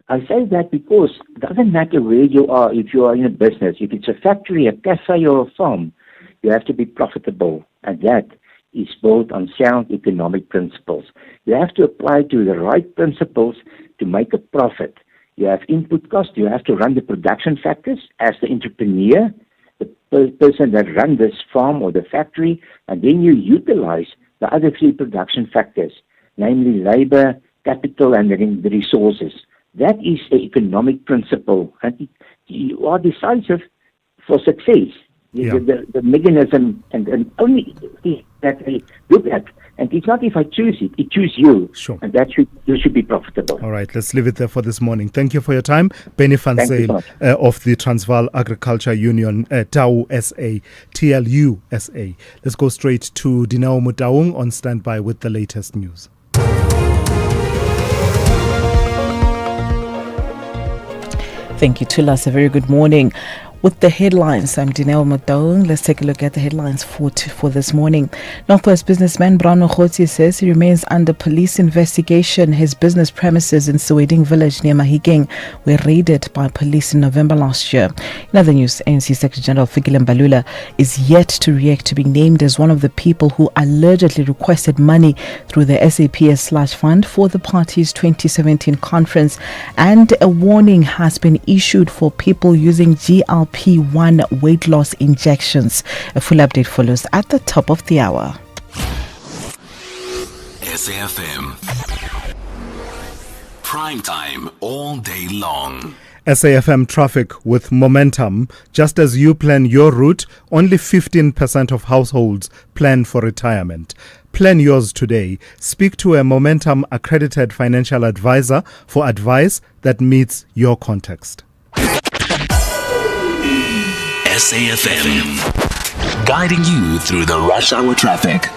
I say that because it doesn't matter where you are, if you are in a business, if it's a factory, a cafe, or a farm, you have to be profitable. And that is built on sound economic principles. You have to apply to the right principles to make a profit. You have input costs. You have to run the production factors as the entrepreneur, the person that runs this farm or the factory, and then you utilize the other three production factors, namely labor, capital, and the resources. That is the economic principle, and you are decisive for success. Yeah. The mechanism and only thing that they look at, and it's not if I choose it, it choose you. Sure. And that you should be profitable. All right, let's leave it there for this morning. Thank you for your time. Benny van Zyl of the Transvaal Agriculture Union, TAU SA, TLU SA. Let's go straight to Dineo Motaung on standby with the latest news. Thank you, Tulas. A very good morning. With the headlines, I'm Dineo Motaung. Let's take a look at the headlines for this morning. Northwest businessman Brano Khotsi says he remains under police investigation. His business premises in Sowedding village near Mahikeng were raided by police in November last year. In other news, ANC Secretary General Fikile Mbalula is yet to react to being named as one of the people who allegedly requested money through the SAPS/fund for the party's 2017 conference, and a warning has been issued for people using GLP-1 weight loss injections. A full update follows at the top of the hour. SAFM Prime time all day long. SAFM traffic with momentum. Just as you plan your route, only 15% of households plan for retirement. Plan yours today. Speak to a Momentum accredited financial advisor for advice that meets your context. SAFM, guiding you through the rush hour traffic.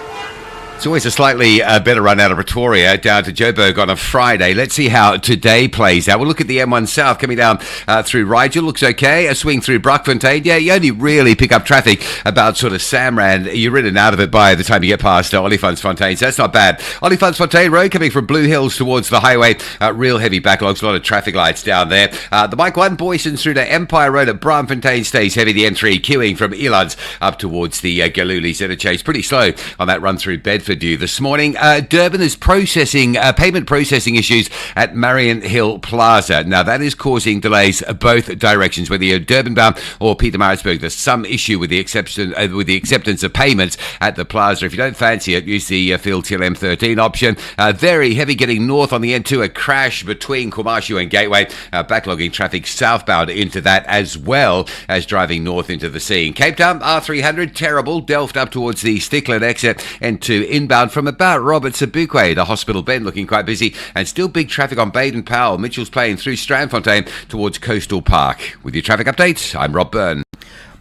It's always a slightly better run out of Pretoria down to Joburg on a Friday. Let's see how today plays out. We'll look at the M1 South coming down through Rigel. Looks okay. A swing through Brockfontein. Yeah, you only really pick up traffic about sort of Samrand. You're in and out of it by the time you get past Olifantsfontein, so that's not bad. Olifantsfontein Road coming from Blue Hills towards the highway. Real heavy backlogs, a lot of traffic lights down there. The Mike 1 Boysons through to Empire Road at Braamfontein stays heavy. The N3 queuing from Elands up towards the Galulis interchange. Pretty slow on that run through Bedford this morning. Durban is processing payment processing issues at Marion Hill Plaza. Now that is causing delays both directions, whether you're Durban bound or Pietermaritzburg. There's some issue with the acceptance of payments at the plaza. If you don't fancy it, use the Field Till M13 option. Very heavy getting north on the N2. A crash between Kwamashu and Gateway, backlogging traffic southbound into that, as well as driving north into the sea. In Cape Town, R300 terrible, Delft up towards the Stickland exit, N2 inbound from about Robert Sebukwe, the Hospital Bend looking quite busy, and still big traffic on Baden-Powell. Mitchell's Plain through Strandfontein towards Coastal Park. With your traffic updates, I'm Rob Byrne.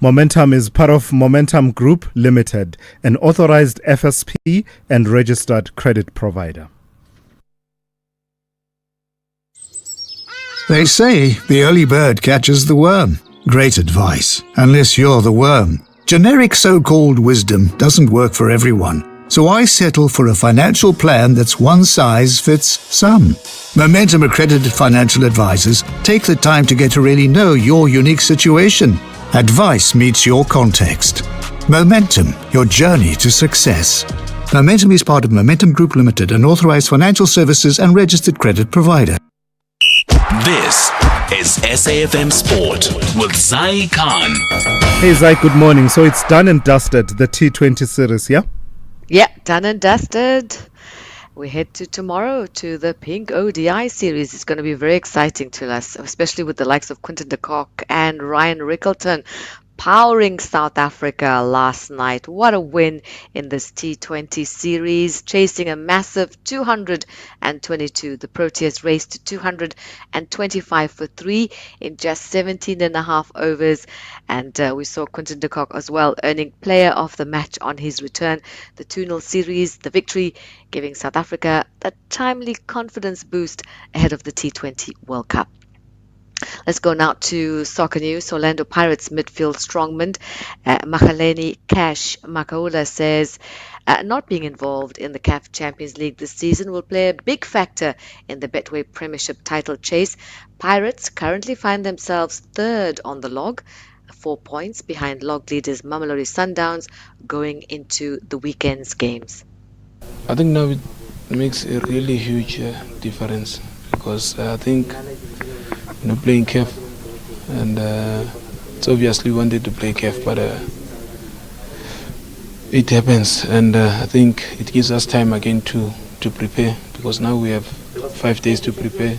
Momentum is part of Momentum Group Limited, an authorized FSP and registered credit provider. They say the early bird catches the worm. Great advice, unless you're the worm. Generic so-called wisdom doesn't work for everyone. So I settle for a financial plan that's one size fits some. Momentum accredited financial advisors take the time to get to really know your unique situation. Advice meets your context. Momentum, your journey to success. Momentum is part of Momentum Group Limited, an authorized financial services and registered credit provider. This is SAFM Sport with Zai Khan. Hey Zai, good morning. So it's done and dusted, the T20 series, yeah? Yeah, done and dusted. We head to tomorrow to the Pink ODI series. It's going to be very exciting to us, especially with the likes of Quinton de Kock and Ryan Rickleton powering South Africa last night. What a win in this T20 series, chasing a massive 222. The Proteas raced to 225 for 3 in just 17 and a half overs. And we saw Quinton de Kock as well earning player of the match on his return. The 2-0 series, the victory, giving South Africa a timely confidence boost ahead of the T20 World Cup. Let's go now to soccer news. Orlando Pirates midfield strongman Magaleni Cash Makaula says not being involved in the CAF Champions League this season will play a big factor in the Betway Premiership title chase. Pirates currently find themselves third on the log, 4 points behind log leaders Mamelodi Sundowns going into the weekend's games. I think now it makes a really huge difference because I think playing CAF, and it's obviously wanted to play CAF, but it happens, and I think it gives us time again to prepare, because now we have 5 days to prepare,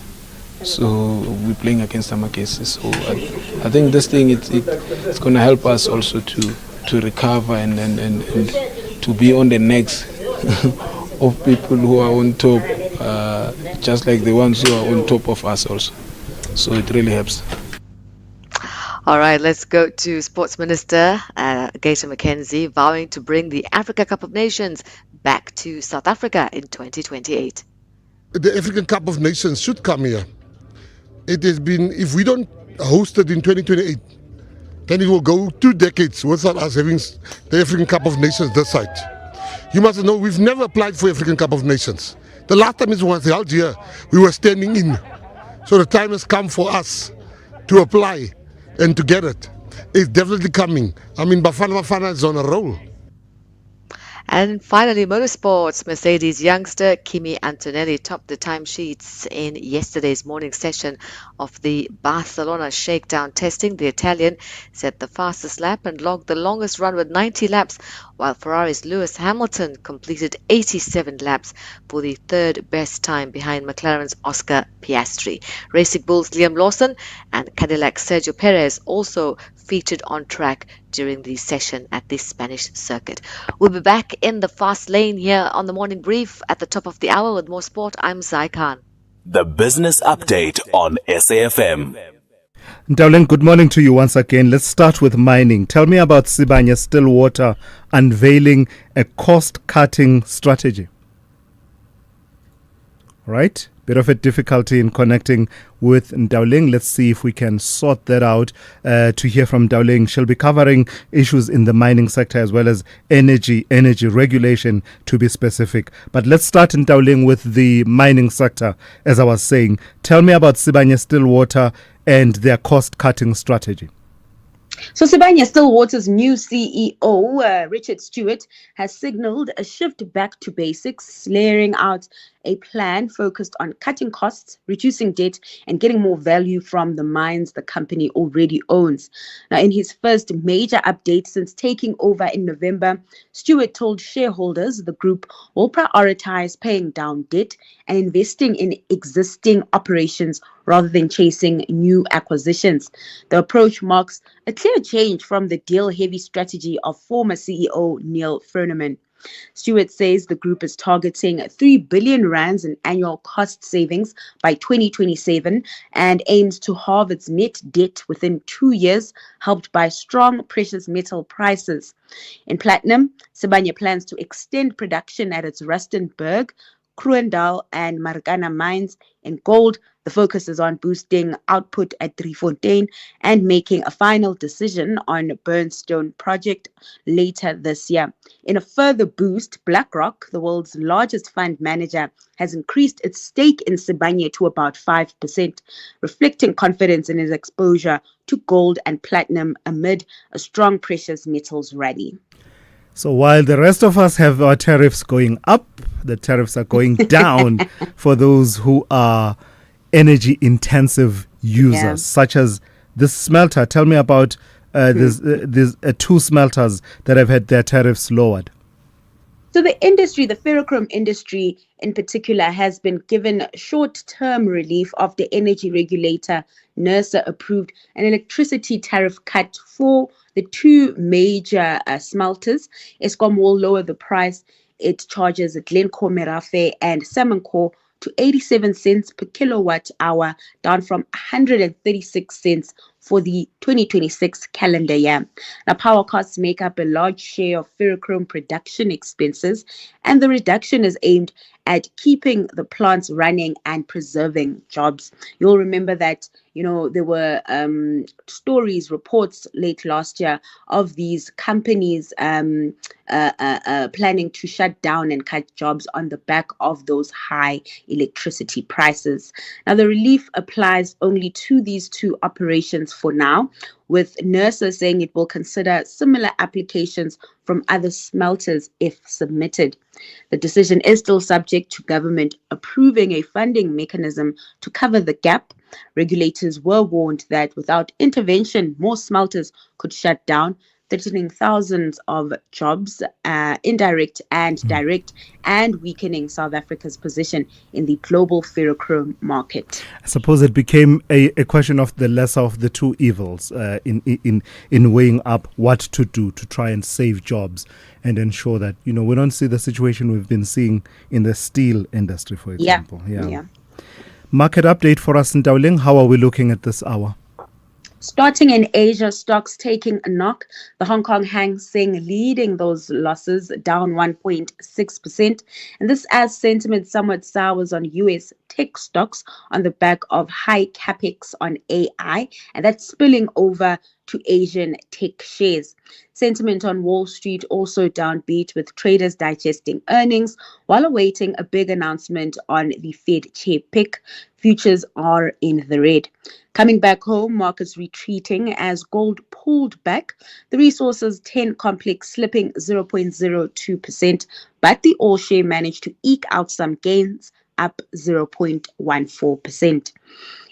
so we're playing against some cases. So I think this thing it's going to help us also to recover and to be on the necks of people who are on top, just like the ones who are on top of us also. So it really helps. All right, let's go to Sports Minister Gator McKenzie vowing to bring the Africa Cup of Nations back to South Africa in 2028. The African Cup of Nations should come here. It has been, if we don't host it in 2028, then it will go 2 decades without us having the African Cup of Nations this side. You must know we've never applied for African Cup of Nations. The last time it was held here, we were standing in. So the time has come for us to apply and to get it. It's definitely coming. I mean, Bafana is on a roll. And finally, motorsports. Mercedes youngster Kimi Antonelli topped the timesheets in yesterday's morning session of the Barcelona shakedown testing. The Italian set the fastest lap and logged the longest run with 90 laps, while Ferrari's Lewis Hamilton completed 87 laps for the third best time behind McLaren's Oscar Piastri. Racing Bulls Liam Lawson and Cadillac Sergio Perez also featured on track during the session at the Spanish circuit. We'll be back in the fast lane here on the morning brief at the top of the hour with more sport. I'm Zai Khan. The Business Update on SAFM. Dowling, good morning to you once again. Let's start with mining. Tell me about Sibanye Stillwater unveiling a cost-cutting strategy. Right? Bit of a difficulty in connecting with Dowling. Let's see if we can sort that out. To hear from Dowling, she'll be covering issues in the mining sector as well as energy regulation, to be specific. But let's start in Dowling with the mining sector. As I was saying, tell me about Sibanye Stillwater and their cost-cutting strategy. So Sibanye Stillwater's new CEO, Richard Stewart, has signaled a shift back to basics, laying out a plan focused on cutting costs, reducing debt, and getting more value from the mines the company already owns. Now, in his first major update since taking over in November, Stewart told shareholders the group will prioritize paying down debt and investing in existing operations rather than chasing new acquisitions. The approach marks a clear change from the deal-heavy strategy of former CEO Neil Furneman. Stewart says the group is targeting 3 billion rands in annual cost savings by 2027 and aims to halve its net debt within 2 years, helped by strong precious metal prices. In platinum, Sibanye plans to extend production at its Rustenburg, Kruendal and Marikana mines. In gold, the focus is on boosting output at Driefontein and making a final decision on Burnstone project later this year. In a further boost, BlackRock, the world's largest fund manager, has increased its stake in Sibanye to about 5%, reflecting confidence in its exposure to gold and platinum amid a strong precious metals rally. So while the rest of us have our tariffs going up, the tariffs are going down for those who are energy-intensive users, such as this smelter. Tell me about these 2 smelters that have had their tariffs lowered. So the industry, the ferrochrome industry in particular, has been given short-term relief of the energy regulator. NERSA approved an electricity tariff cut for the two major smelters. Eskom will lower the price it charges at Glencore, Merafe and Samancor to 87 cents per kilowatt hour, down from 136 cents for the 2026 calendar year. Now, power costs make up a large share of ferrochrome production expenses, and the reduction is aimed at keeping the plants running and preserving jobs. You'll remember that, there were stories, reports late last year of these companies planning to shut down and cut jobs on the back of those high electricity prices. Now, the relief applies only to these two operations for now, with NERSA saying it will consider similar applications from other smelters if submitted. The decision is still subject to government approving a funding mechanism to cover the gap. Regulators were warned that without intervention, more smelters could shut down, threatening thousands of jobs, indirect and direct, and weakening South Africa's position in the global ferrochrome market. I suppose it became a question of the lesser of the two evils in weighing up what to do to try and save jobs and ensure that, we don't see the situation we've been seeing in the steel industry, for example. Yeah. Market update for us in Dowling. How are we looking at this hour? Starting in Asia, stocks taking a knock. The Hong Kong Hang Seng leading those losses, down 1.6%. And this as sentiment somewhat sours on US tech stocks on the back of high capex on AI, and that's spilling over to Asian tech shares. Sentiment on Wall Street also downbeat, with traders digesting earnings while awaiting a big announcement on the Fed chair pick. Futures are in the red. Coming back home, markets retreating as gold pulled back. The Resources 10 complex slipping 0.02%, but the all share managed to eke out some gains, up 0.14%.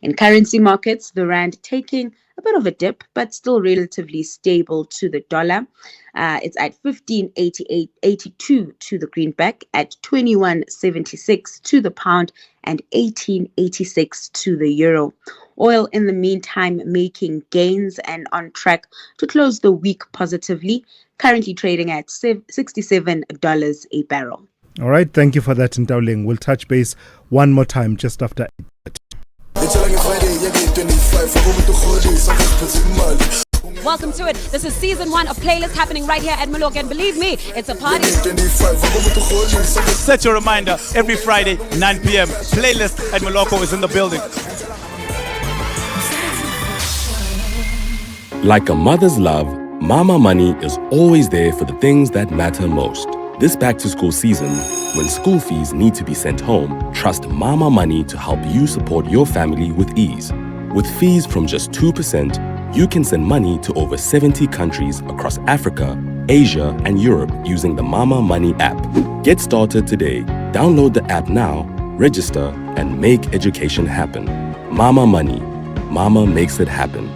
In currency markets, the rand taking a bit of a dip, but still relatively stable to the dollar. It's at 15.82 to the greenback, at 21.76 to the pound, and 18.86 to the euro. Oil, in the meantime, making gains and on track to close the week positively, currently trading at $67 a barrel. All right, thank you for that, Ntauling. We'll touch base one more time just after 8. Welcome to it. This is season 1 of Playlist happening right here at Maloka, and believe me, it's a party. Set your reminder, every Friday, 9 p.m. Playlist at Maloka is in the building. Like a mother's love, Mama Money is always there for the things that matter most. This back-to-school season, when school fees need to be sent home, trust Mama Money to help you support your family with ease. With fees from just 2%, you can send money to over 70 countries across Africa, Asia, and Europe using the Mama Money app. Get started today. Download the app now, register, and make education happen. Mama Money. Mama makes it happen.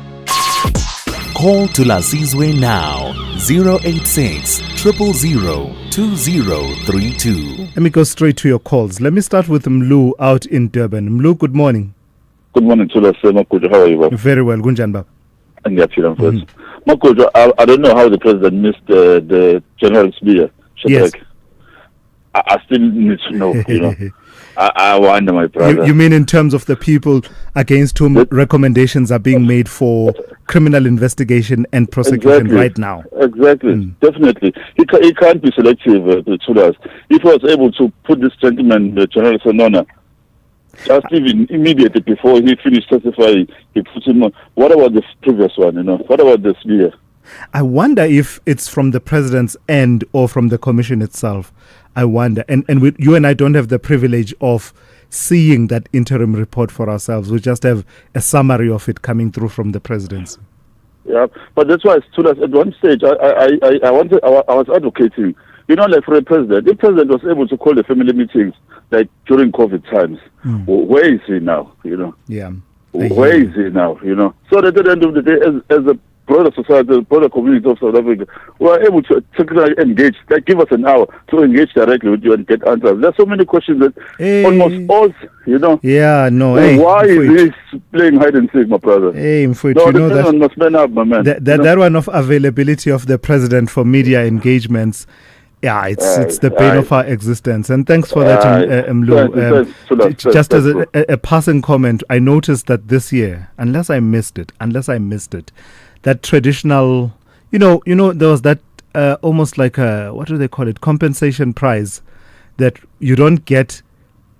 Call Thulasizwe now, 086 000 2032. Let me go straight to your calls. Let me start with Mlu out in Durban. Mlu, good morning. Good morning, Thulasizwe. How are you? Very well, Gunjanba. And first. Makojo, I don't know how the president missed the general spear. Yes. I still need to know, I wonder, my brother. You mean in terms of the people against whom recommendations are being made for criminal investigation and prosecution right now? Exactly, definitely. He can't be selective to us. If he was able to put this gentleman, the General Senona, just even immediately before he finished testifying, he put him on. What about the previous one, What about the spear? I wonder if it's from the president's end or from the commission itself. I wonder. And you and I don't have the privilege of seeing that interim report for ourselves. We just have a summary of it coming through from the presidency. Yeah, but that's why at one stage I was advocating, like for a president, the president was able to call the family meetings like during COVID times. Where is he now? Yeah. Where is he now? So that at the end of the day, as a broader society, the broader community of South Africa, who are able to technically engage. They give us an hour to engage directly with you and get answers. There's so many questions that almost all, Yeah, no. So Hey, why Mfowethu. is he playing hide and seek, my brother? Hey, Mfowethu, No, you know the man must man up, my man. that one of availability of the president for media engagements. Yeah, it's the bane of our existence. And thanks for that, Mlu. Just as a passing comment, I noticed that this year, unless I missed it, that traditional, there was that almost like a, what do they call it, compensation prize, that you don't get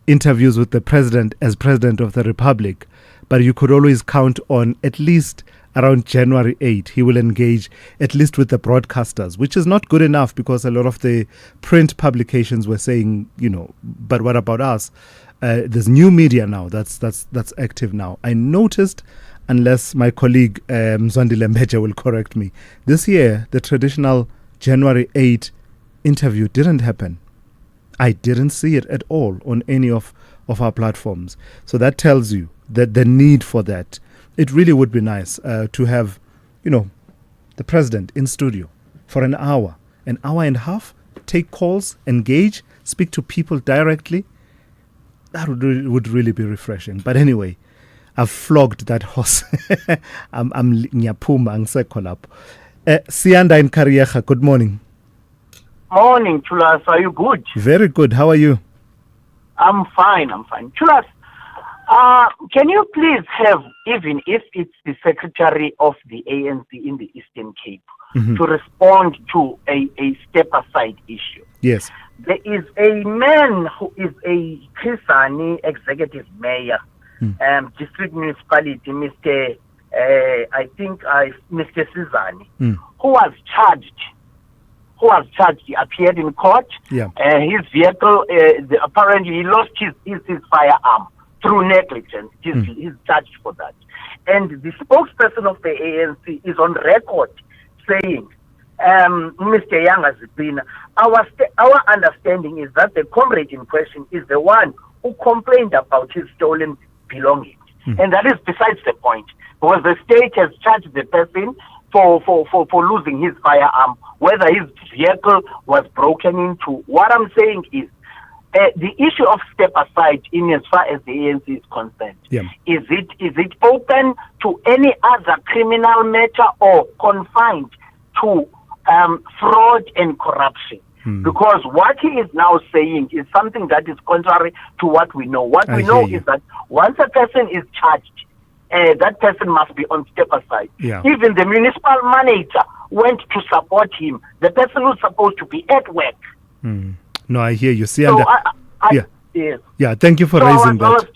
interviews with the president as president of the republic, but you could always count on at least around January 8, he will engage at least with the broadcasters, which is not good enough because a lot of the print publications were saying, but what about us? There's new media now that's active now. I noticed, unless my colleague Mzwandile Mbeja will correct me, this year the traditional January 8 interview didn't happen. I didn't see it at all on any of our platforms. So that tells you that the need for that. It really would be nice to have, the president in studio for an hour and a half, take calls, engage, speak to people directly. That would really be refreshing. But anyway, I've flogged that horse. I'm nyapuma angsekho lapho. Siyanda in Kariega, good morning. Morning, Thulas. Are you good? Very good. How are you? I'm fine. Thulas, can you please have, even if it's the secretary of the ANC in the Eastern Cape, to respond to a step-aside issue? Yes. There is a man who is a Kisani executive mayor, district municipality, Mr. Sizane, who was charged. He appeared in court. Yeah. His vehicle, apparently he lost his firearm through negligence. He's charged for that. And the spokesperson of the ANC is on record saying, Mr. Yanga Zipina, our understanding is that the comrade in question is the one who complained about his stolen belongings. And that is besides the point, because the state has charged the person for losing his firearm, whether his vehicle was broken into. What I'm saying is, the issue of step aside in as far as the ANC is concerned, is it open to any other criminal matter or confined to fraud and corruption? Because what he is now saying is something that is contrary to what we know. What we know is that once a person is charged, that person must be on step aside. Yeah. Even the municipal manager went to support him. The person who's supposed to be at work. No, I hear you. See, So yes. Yeah, thank you for raising that.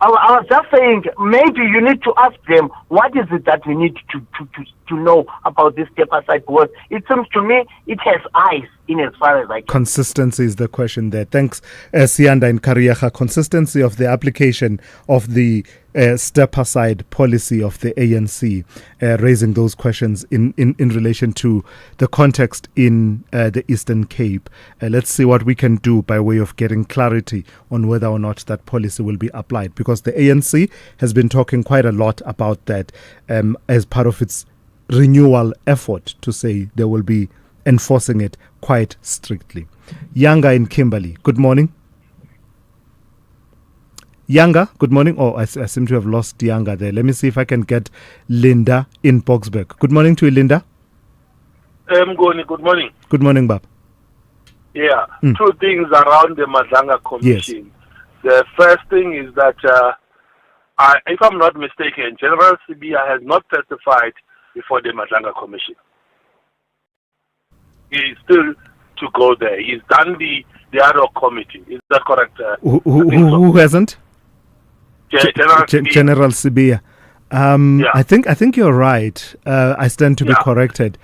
I was just saying, maybe you need to ask them, what is it that we need to know about this step aside? Because it seems to me it has eyes in as far as I can. Consistency is the question there. Thanks, Sianda in Kariega. Consistency of the application of the step aside policy of the ANC, raising those questions in relation to the context in the Eastern Cape. Let's see what we can do by way of getting clarity on whether or not that policy will be applied, because the ANC has been talking quite a lot about that as part of its renewal effort to say they will be enforcing it quite strictly. Yanga in Kimberley, good morning. Yanga, good morning. Oh, I seem to have lost Yanga there. Let me see if I can get Linda in Boksburg. Good morning to you, Linda. Good morning. Good morning, Bab. Yeah, two things around the Madlanga Commission. Yes. The first thing is that, if I'm not mistaken, General Sibia has not testified before the Madlanga Commission. He's still to go there. He's done the ad hoc committee. Is that correct? Who hasn't? General Sibia. I think you're right. I stand to be corrected.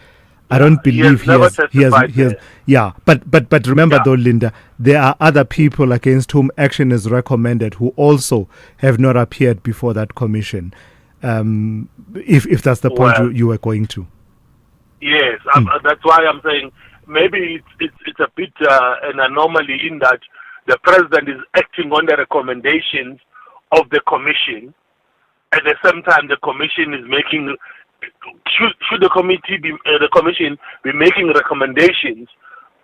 I don't believe he has. Yeah, but remember though, Linda, there are other people against whom action is recommended who also have not appeared before that commission. If that's the point you were going to. Yes, that's why I'm saying maybe it's a bit an anomaly in that the president is acting on the recommendations of the commission. At the same time, the commission is making should the commission be making recommendations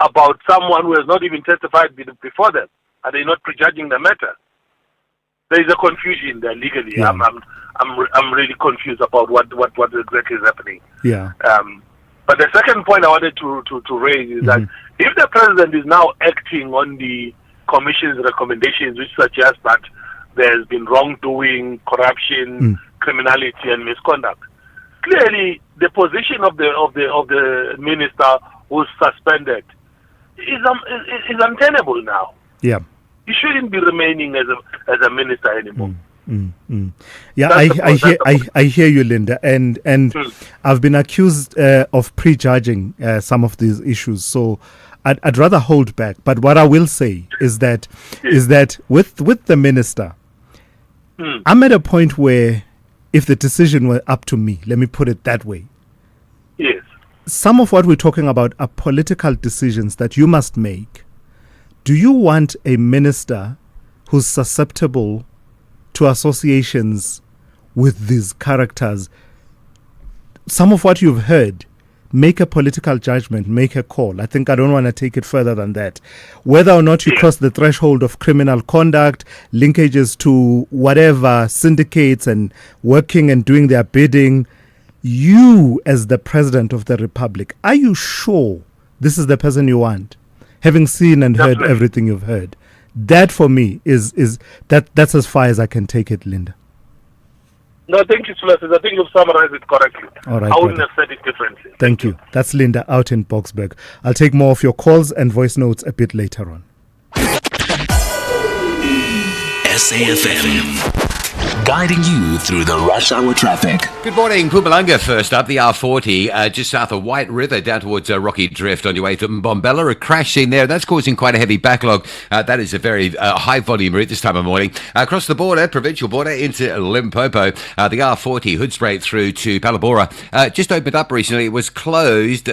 about someone who has not even testified before them? Are they not prejudging the matter? There is a confusion there legally. Yeah. I'm really confused about what exactly is happening. Yeah. But the second point I wanted to raise is that if the president is now acting on the commission's recommendations, which suggest that there's been wrongdoing, corruption, criminality, and misconduct, clearly the position of the minister who's suspended is untenable now. Yeah. He shouldn't be remaining as a minister anymore. Yeah, I hear you, Linda, and I've been accused of prejudging some of these issues, so I'd rather hold back. But what I will say is that with the minister, I'm at a point where if the decision were up to me, let me put it that way. Yes. Some of what we're talking about are political decisions that you must make. Do you want a minister who's susceptible to associations with these characters? Some of what you've heard, make a political judgment, make a call. I don't want to take it further than that. Whether or not you cross the threshold of criminal conduct, linkages to whatever syndicates and working and doing their bidding, you as the president of the republic, are you sure this is the person you want? Having seen and heard everything you've heard. That for me that's as far as I can take it, Linda. No, thank you, Thulasizwe. I think you've summarized it correctly. All right, I wouldn't brother. have said it differently. Thank you. That's Linda out in Boksburg. I'll take more of your calls and voice notes a bit later on. SAFM. Guiding you through the rush hour traffic. Good morning, Mpumalanga first up, the R40, just south of White River, down towards Rocky Drift on your way to Mbombela. A crash scene there, that's causing quite a heavy backlog. That is a very high volume route this time of morning. Across the border, provincial border, into Limpopo, the R40, Hoedspruit through to Palabora, just opened up recently. It was closed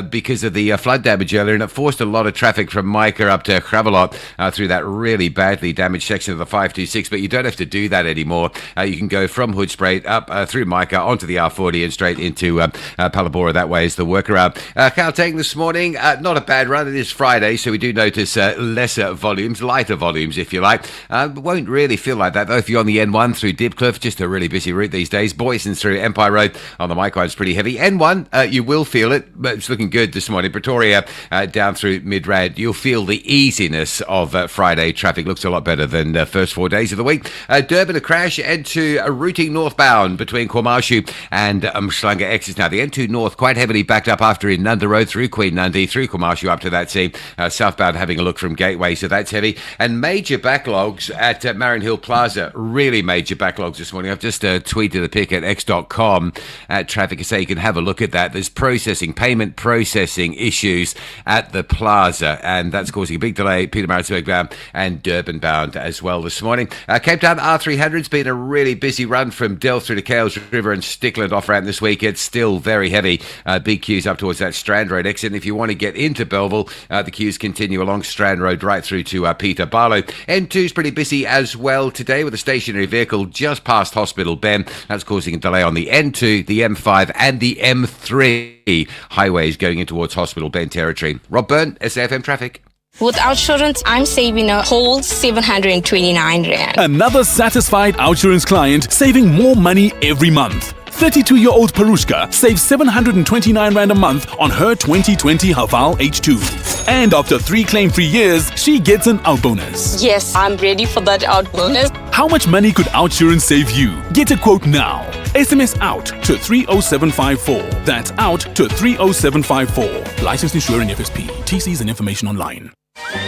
because of the flood damage earlier, and it forced a lot of traffic from Micah up to Gravelot through that really badly damaged section of the 526, but you don't have to do that anymore. You can go from Hoedspruit up through Micah onto the R40 and straight into Palabora. That way is the workaround. Gauteng this morning, not a bad run. It is Friday, so we do notice lesser volumes, lighter volumes, if you like. Won't really feel like that, though, if you're on the N1 through Dipcliff. Just a really busy route these days. Boyson's through Empire Road on the Micah is pretty heavy. N1, you will feel it, but it's looking good this morning. Pretoria down through Midrad. You'll feel the easiness of Friday traffic. Looks a lot better than the first 4 days of the week. Durban, a crash, and to routing northbound between KwaMashu and Mhlanga exits. Now, the N2 North quite heavily backed up after Inanda Road through Queen Nandi, through KwaMashu up to that scene. Southbound having a look from Gateway, so that's heavy. And major backlogs at Marion Hill Plaza. Really major backlogs this morning. I've just tweeted a pic at x.com at traffic, so you can have a look at that. There's payment processing issues at the plaza, and that's causing a big delay. Pietermaritzburg bound and Durban bound as well this morning. Cape Town R300's been a really busy run from Delft through to Kales River and Stickland off-ramp this week. It's still very heavy. Big queues up towards that Strand Road exit. And if you want to get into Belleville, the queues continue along Strand Road right through to Peter Barlow. N2's pretty busy as well today with a stationary vehicle just past Hospital Bend. That's causing a delay on the N2, the M5 and the M3 highways going in towards Hospital Bend territory. Rob Byrne, SAFM Traffic. With Outsurance, I'm saving a whole 729 Rand. Another satisfied Outsurance client saving more money every month. 32-year-old Parushka saves 729 Rand a month on her 2020 Haval H2. And after 3 claim-free years, she gets an out bonus. Yes, I'm ready for that out bonus. How much money could Outsurance save you? Get a quote now. SMS out to 30754. That's out to 30754. Licensed insurer and FSP. TCs and information online.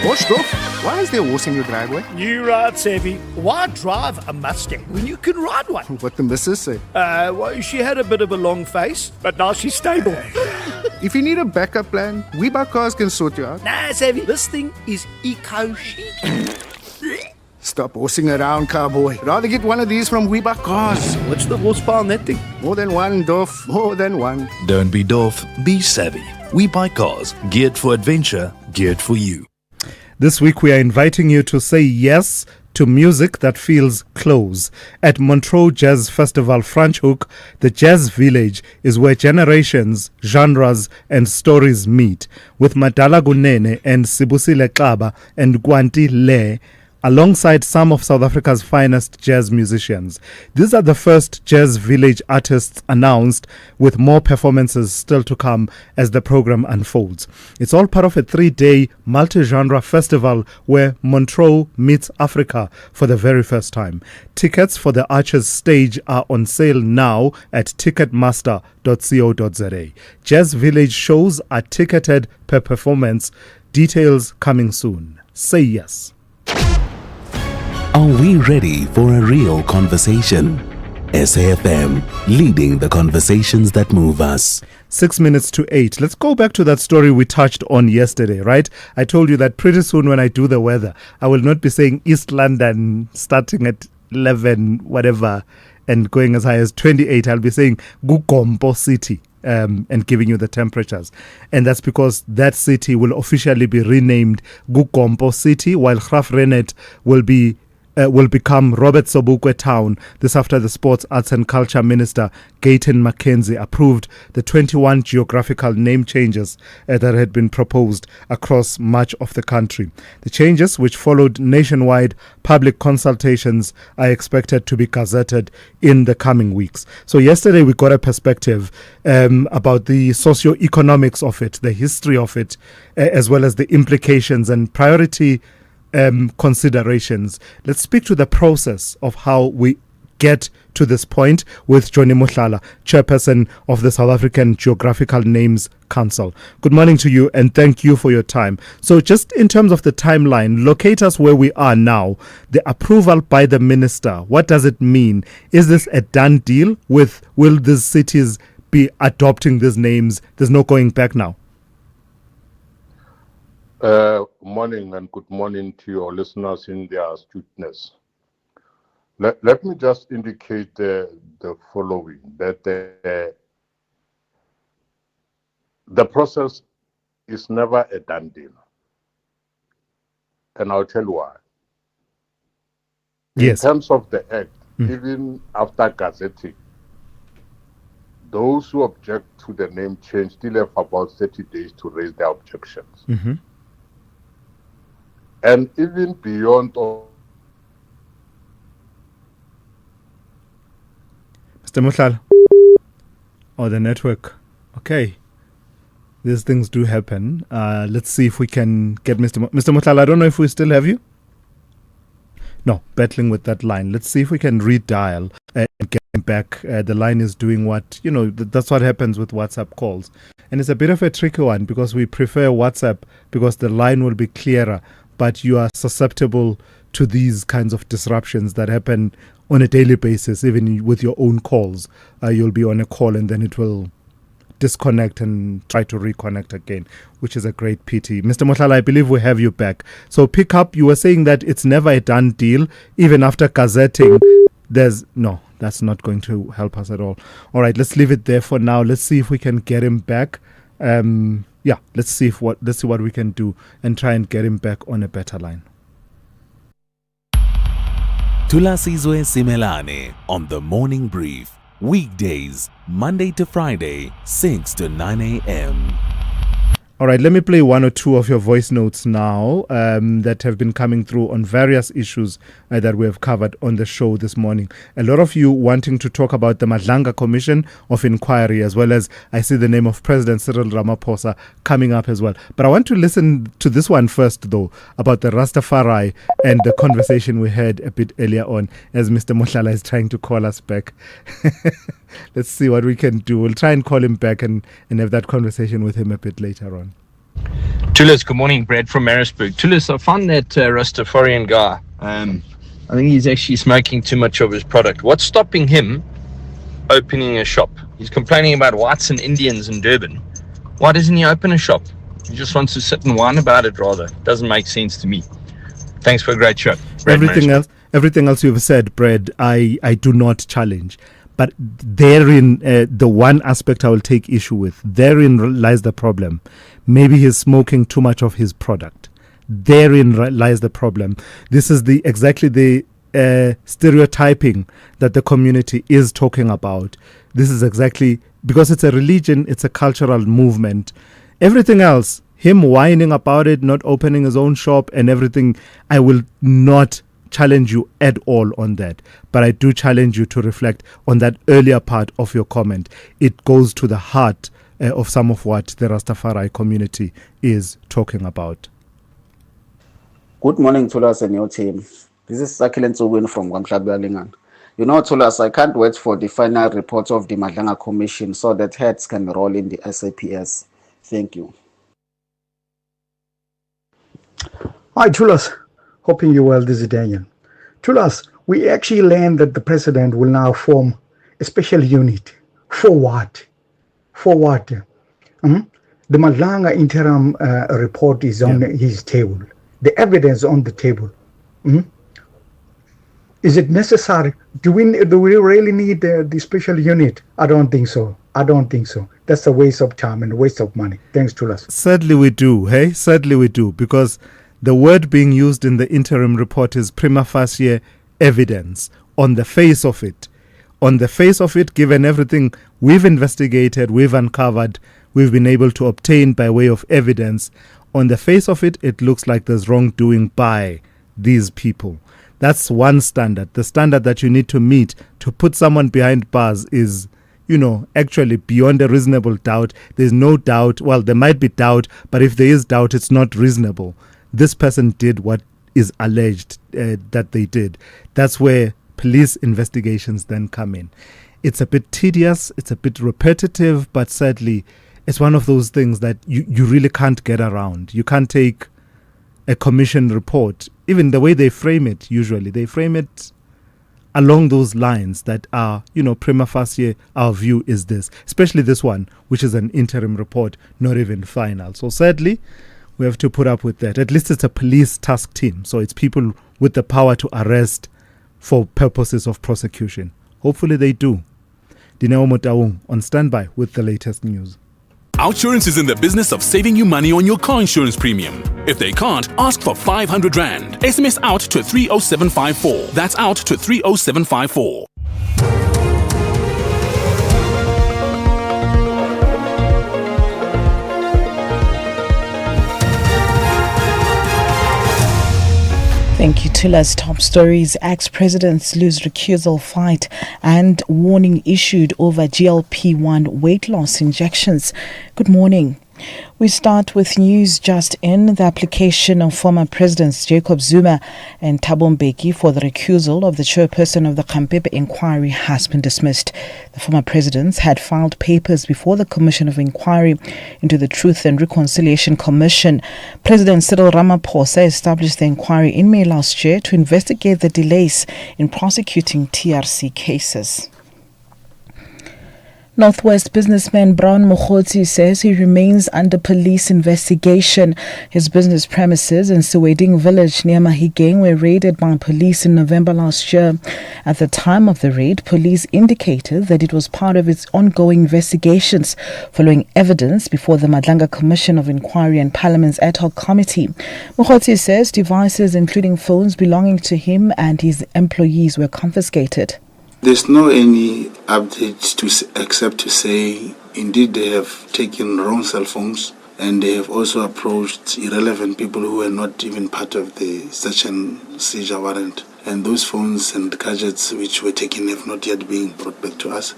What's up? Why is there a horse in your driveway? You right, Savvy. Why drive a Mustang when you can ride one? What the missus say? Well, she had a bit of a long face, but now she's stable. If you need a backup plan, We Buy Cars can sort you out. Nah, Savvy, this thing is eco-chic. Stop horsing around, cowboy. Rather get one of these from We Buy Cars. What's the horsepower on that thing? More than one, Doff. More than one. Don't be Doff, be savvy. We Buy Cars. Geared for adventure, geared for you. This week we are inviting you to say yes to music that feels close. At Montreux Jazz Festival Franschhoek, the Jazz Village is where generations, genres and stories meet. With Madala Gunene and Sibusile Xaba and Gwanti Le, alongside some of South Africa's finest jazz musicians. These are the first Jazz Village artists announced, with more performances still to come as the program unfolds. It's all part of a 3-day multi-genre festival where Montreux meets Africa for the very first time. Tickets for the Archers stage are on sale now at ticketmaster.co.za. Jazz Village shows are ticketed per performance. Details coming soon. Say yes. Are we ready for a real conversation? SAFM, leading the conversations that move us. 6 minutes to 8. Let's go back to that story we touched on yesterday, right? I told you that pretty soon when I do the weather, I will not be saying East London starting at 11, whatever, and going as high as 28. I'll be saying Gugompo City. And giving you the temperatures. And that's because that city will officially be renamed Gugompo City, while Graaff-Reinet will become Robert Sobukwe Town. This after the Sports, Arts and Culture Minister Gayton Mackenzie approved the 21 geographical name changes that had been proposed across much of the country. The changes, which followed nationwide public consultations, are expected to be gazetted in the coming weeks. So yesterday we got a perspective about the socio-economics of it, the history of it, as well as the implications and priority considerations. Let's speak to the process of how we get to this point with Johnny Mohlala, chairperson of the South African Geographical Names Council. Good morning to you and thank you for your time. So just in terms of the timeline, locate us where we are now. The approval by the minister, what does it mean? Is this a done deal? Will these cities be adopting these names? There's no going back now. Morning and good morning to your listeners in their astuteness. Let me just indicate the following, that the process is never a done deal. And I'll tell you why. Yes. In terms of the Act, even after gazetting, those who object to the name change still have about 30 days to raise their objections. Mm-hmm. And even beyond all, Mr. Mohlala. Oh, the network. Okay. These things do happen. Let's see if we can get Mr. Mohlala. I don't know if we still have you. No, battling with that line. Let's see if we can redial and get him back. The line is doing what, that's what happens with WhatsApp calls. And it's a bit of a tricky one because we prefer WhatsApp because the line will be clearer. But you are susceptible to these kinds of disruptions that happen on a daily basis, even with your own calls. You'll be on a call and then it will disconnect and try to reconnect again, which is a great pity. Mr. Mohlala, I believe we have you back. So pick up, you were saying that it's never a done deal, even after gazetting. That's not going to help us at all. All right, let's leave it there for now. Let's see if we can get him back. Let's see what we can do and try and get him back on a better line. Thulasizwe Simelane on the Morning Brief. Weekdays, Monday to Friday, 6 to 9 a.m. All right, let me play one or two of your voice notes now that have been coming through on various issues that we have covered on the show this morning. A lot of you wanting to talk about the Madlanga Commission of Inquiry, as well as I see the name of President Cyril Ramaphosa coming up as well. But I want to listen to this one first, though, about the Rastafari and the conversation we had a bit earlier on as Mr. Mohlala is trying to call us back. Let's see what we can do. We'll try and call him back and have that conversation with him a bit later on. Tulis, good morning. Brad from Marisburg. Tulis, I found that Rastafarian guy. I think he's actually smoking too much of his product. What's stopping him opening a shop? He's complaining about whites and Indians in Durban. Why doesn't he open a shop? He just wants to sit and whine about it, rather. Doesn't make sense to me. Thanks for a great show. Brad, everything else you've said, Brad, I do not challenge. But therein, the one aspect I will take issue with, therein lies the problem. Maybe he's smoking too much of his product. Therein lies the problem. This is exactly the stereotyping that the community is talking about. This is exactly because it's a religion, it's a cultural movement. Everything else, him whining about it, not opening his own shop and everything, I will not challenge you at all on that. But I do challenge you to reflect on that earlier part of your comment. It goes to the heart of some of what the Rastafari community is talking about. Good morning, Thulas and your team. This is Sakile Ntsugwini from Kwamhlabyalingan. You know, Thulas, I can't wait for the final report of the Madlanga Commission so that heads can roll in the SAPS. Thank you. Hi, Thulas. Hoping you're well. This is Daniel. Thulas, we actually learned that the president will now form a special unit. For what? For what? The Madlanga interim report is on his table. The evidence on the table. Is it necessary? Do we really need the special unit? I don't think so. That's a waste of time and a waste of money. Thanks, Thulas. Sadly we do, hey? Sadly we do, because the word being used in the interim report is prima facie evidence on the face of it. On the face of it, given everything we've investigated, we've uncovered, we've been able to obtain by way of evidence, on the face of it, it looks like there's wrongdoing by these people. That's one standard. The standard that you need to meet to put someone behind bars is, actually beyond a reasonable doubt. There's no doubt. Well, there might be doubt, but if there is doubt, it's not reasonable. This person did what is alleged that they did. That's where police investigations then come in. It's a bit tedious, it's a bit repetitive, but sadly, it's one of those things that you really can't get around. You can't take a commission report, even the way they frame it, usually. They frame it along those lines that are, prima facie, our view is this. Especially this one, which is an interim report, not even final. So sadly, we have to put up with that. At least it's a police task team. So it's people with the power to arrest for purposes of prosecution. Hopefully they do. Dineo Motawung on standby with the latest news. Outsurance is in the business of saving you money on your car insurance premium. If they can't, ask for 500 Rand. SMS out to 30754. That's out to 30754. Thank you, Thulas. Top stories: ex-presidents lose recusal fight and warning issued over GLP-1 weight loss injections. Good morning. We start with news just in. The application of former Presidents Jacob Zuma and Thabo Mbeki for the recusal of the chairperson of the Khampepe inquiry has been dismissed. The former presidents had filed papers before the Commission of Inquiry into the Truth and Reconciliation Commission. President Cyril Ramaphosa established the inquiry in May last year to investigate the delays in prosecuting TRC cases. Northwest businessman Brown Mokhotsi says he remains under police investigation. His business premises in Suweding village near Mahigeng were raided by police in November last year. At the time of the raid, police indicated that it was part of its ongoing investigations following evidence before the Madlanga Commission of Inquiry and Parliament's ad hoc committee. Mokhotsi says devices including phones belonging to him and his employees were confiscated. There's no any update except to say indeed they have taken wrong cell phones and they have also approached irrelevant people who were not even part of the search and seizure warrant. And those phones and gadgets which were taken have not yet been brought back to us.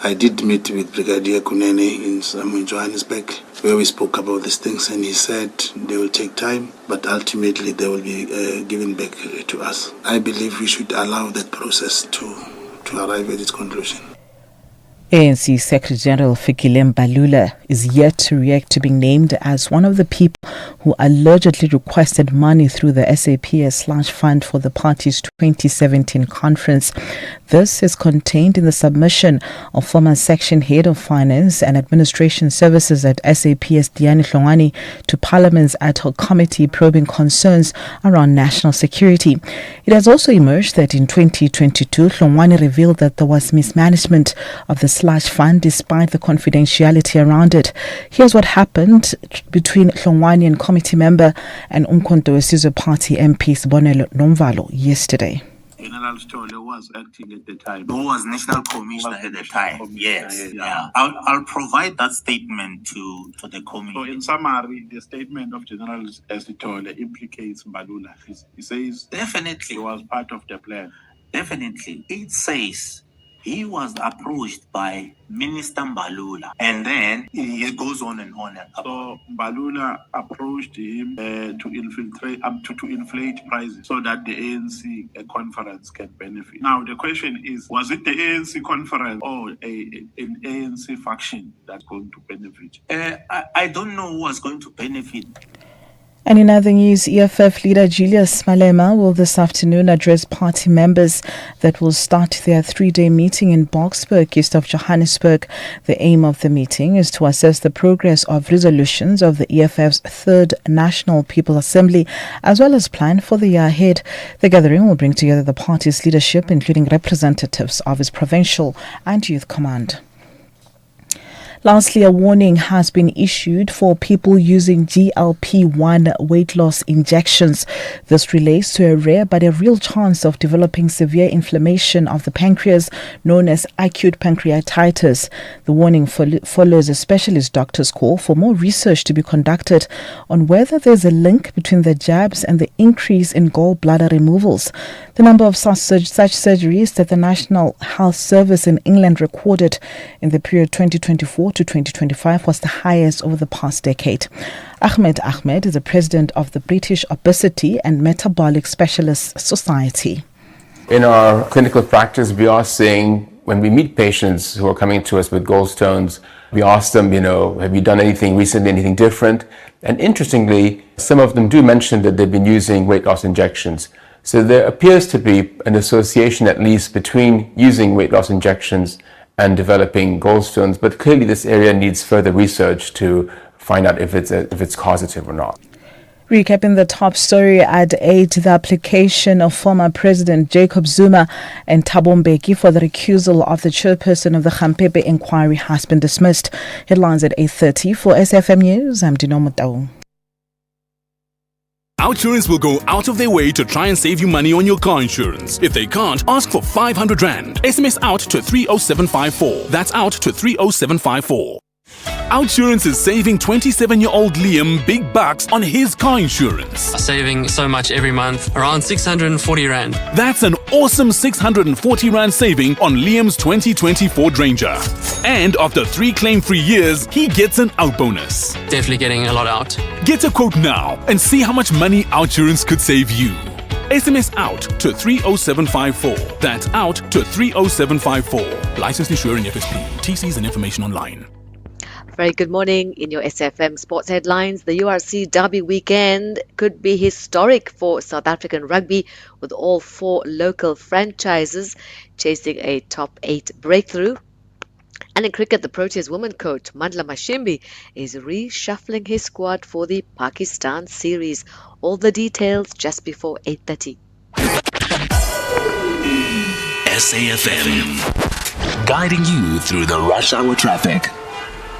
I did meet with Brigadier Kunene in Johannesburg where we spoke about these things, and he said they will take time, but ultimately they will be given back to us. I believe we should allow that process to arrive at its conclusion. ANC Secretary General Fikile Mbalula is yet to react to being named as one of the people who allegedly requested money through the SAPS/fund for the party's 2017 conference. This is contained in the submission of former Section Head of Finance and Administration Services at SAPS Diane Hlongwane to Parliament's ad hoc committee probing concerns around national security. It has also emerged that in 2022, Hlongwane revealed that there was mismanagement of the slush fund despite the confidentiality around it. Here's what happened between Hlongwane and committee member and Thulasizwe Party MP Sibonelo Nomvalo yesterday. General Stoller was acting at the time. Who was National Commissioner at the time? Yes. Yeah. I'll provide that statement to the committee. So in summary, the statement of General Stoller implicates Mbalula. He says definitely he was part of the plan. Definitely. It says he was approached by Minister Mbalula, and then it goes on and on. So Mbalula approached him to inflate prices so that the ANC conference can benefit. Now the question is, was it the ANC conference or an ANC faction that's going to benefit? I don't know who was going to benefit. And in other news, EFF leader Julius Malema will this afternoon address party members that will start their 3-day meeting in Boksburg, east of Johannesburg. The aim of the meeting is to assess the progress of resolutions of the EFF's 3rd National People's Assembly, as well as plan for the year ahead. The gathering will bring together the party's leadership, including representatives of its provincial and youth command. Lastly, a warning has been issued for people using GLP-1 weight loss injections. This relates to a rare but a real chance of developing severe inflammation of the pancreas, known as acute pancreatitis. The warning follows a specialist doctor's call for more research to be conducted on whether there's a link between the jabs and the increase in gallbladder removals. The number of such surgeries that the National Health Service in England recorded in the period 2024 to 2025 was the highest over the past decade. Ahmed is the president of the British Obesity and Metabolic Specialists Society. In our clinical practice, we are seeing when we meet patients who are coming to us with gallstones, we ask them, have you done anything recently, anything different? And interestingly, some of them do mention that they've been using weight loss injections. So there appears to be an association, at least, between using weight loss injections and developing gallstones, but clearly this area needs further research to find out if it's causative or not. Recapping the top story at 8, the application of former President Jacob Zuma and Thabo Mbeki for the recusal of the chairperson of the Khampepe inquiry has been dismissed. Headlines at 8:30 for SFM News. I'm Dino Mutau. Outsurance will go out of their way to try and save you money on your car insurance. If they can't, ask for 500 Rand. SMS out to 30754. That's out to 30754. Outsurance is saving 27-year-old Liam big bucks on his car insurance. Saving so much every month, around 640 Rand. That's an awesome 640 Rand saving on Liam's 2024 Ranger. And after 3 claim-free years, he gets an out bonus. Definitely getting a lot out. Get a quote now and see how much money Outsurance could save you. SMS out to 30754. That's out to 30754. Licensed insurer in FSP. TCs and information online. Very good morning. In your SFM sports headlines, the URC Derby weekend could be historic for South African rugby, with all 4 local franchises chasing a top 8 breakthrough. And in cricket, the Proteas women coach Mandla Mashimbi is reshuffling his squad for the Pakistan series. All the details just before 8:30. SAFM, guiding you through the rush hour traffic.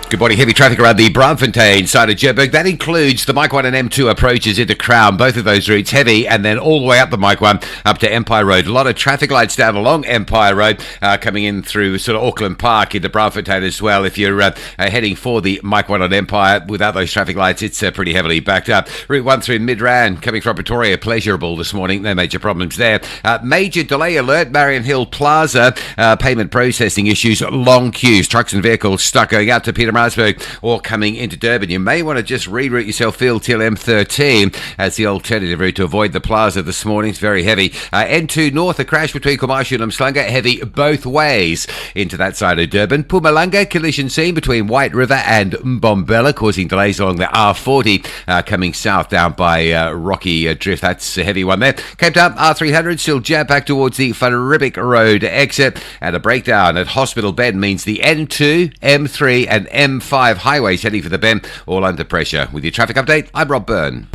Good morning. Heavy traffic around the Braamfontein side of Joburg. That includes the Mike 1 and M2 approaches into Crown. Both of those routes heavy, and then all the way up the Mike 1 up to Empire Road. A lot of traffic lights down along Empire Road coming in through sort of Auckland Park into Braamfontein as well. If you're heading for the Mike 1 on Empire without those traffic lights, it's pretty heavily backed up. Route 1 through Midrand coming from Pretoria, pleasurable this morning. No major problems there. Major delay alert, Marion Hill Plaza. Payment processing issues, long queues. Trucks and vehicles stuck going out to Peter Pietermaritzburg or coming into Durban. You may want to just reroute yourself field till M13 as the alternative route to avoid the plaza this morning. It's very heavy. N2 North, a crash between Komashu and Umhlanga, heavy both ways into that side of Durban. Mpumalanga, collision scene between White River and Mbombela, causing delays along the R40 coming south down by Rocky Drift. That's a heavy one there. Cape Town, R300, still jammed back towards the Van Riebeeck Road exit, and a breakdown at Hospital Bend means the N2, M3 and M5 highways heading for the bend, all under pressure. With your traffic update, I'm Rob Byrne.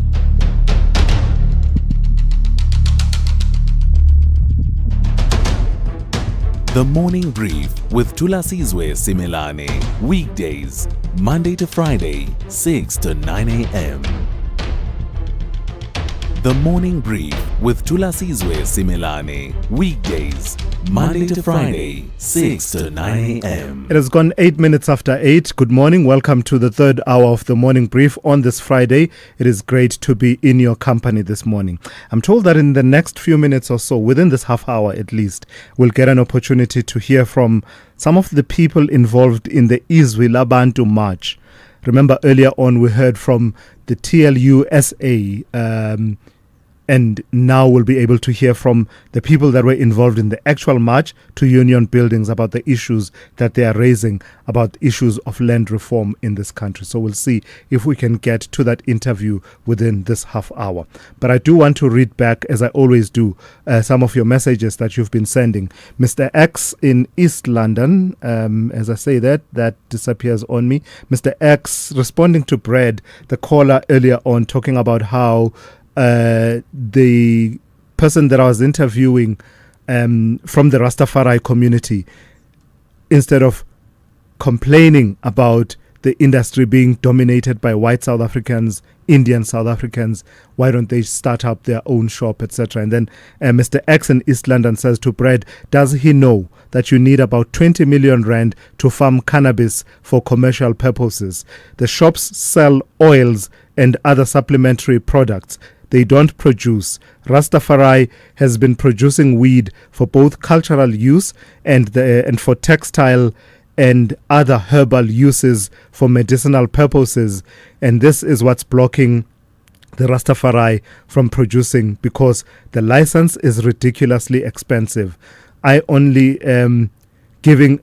The Morning Brief with Thulasizwe Simelane. Weekdays, Monday to Friday, 6 to 9 a.m. The Morning Brief with Thulasizwe Simelane. Weekdays, Monday to Friday, 6 to 9 a.m. It has gone 8 minutes after 8. Good morning. Welcome to the third hour of the Morning Brief on this Friday. It is great to be in your company this morning. I'm told that in the next few minutes or so, within this half hour at least, we'll get an opportunity to hear from some of the people involved in the Izwi Labantu March. Remember earlier on we heard from the TLUSA, and now we'll be able to hear from the people that were involved in the actual march to union buildings about the issues that they are raising, about issues of land reform in this country. So we'll see if we can get to that interview within this half hour. But I do want to read back, as I always do, some of your messages that you've been sending. Mr. X in East London, as I say that disappears on me. Mr. X responding to Brad, the caller earlier on, talking about how the person that I was interviewing from the Rastafari community, instead of complaining about the industry being dominated by white South Africans, Indian South Africans, why don't they start up their own shop, etc. And then Mr. X in East London says to Brad, does he know that you need about 20 million rand to farm cannabis for commercial purposes? The shops sell oils and other supplementary products. They don't produce. Rastafari has been producing weed for both cultural use and for textile and other herbal uses for medicinal purposes. And this is what's blocking the Rastafari from producing, because the license is ridiculously expensive. I only giving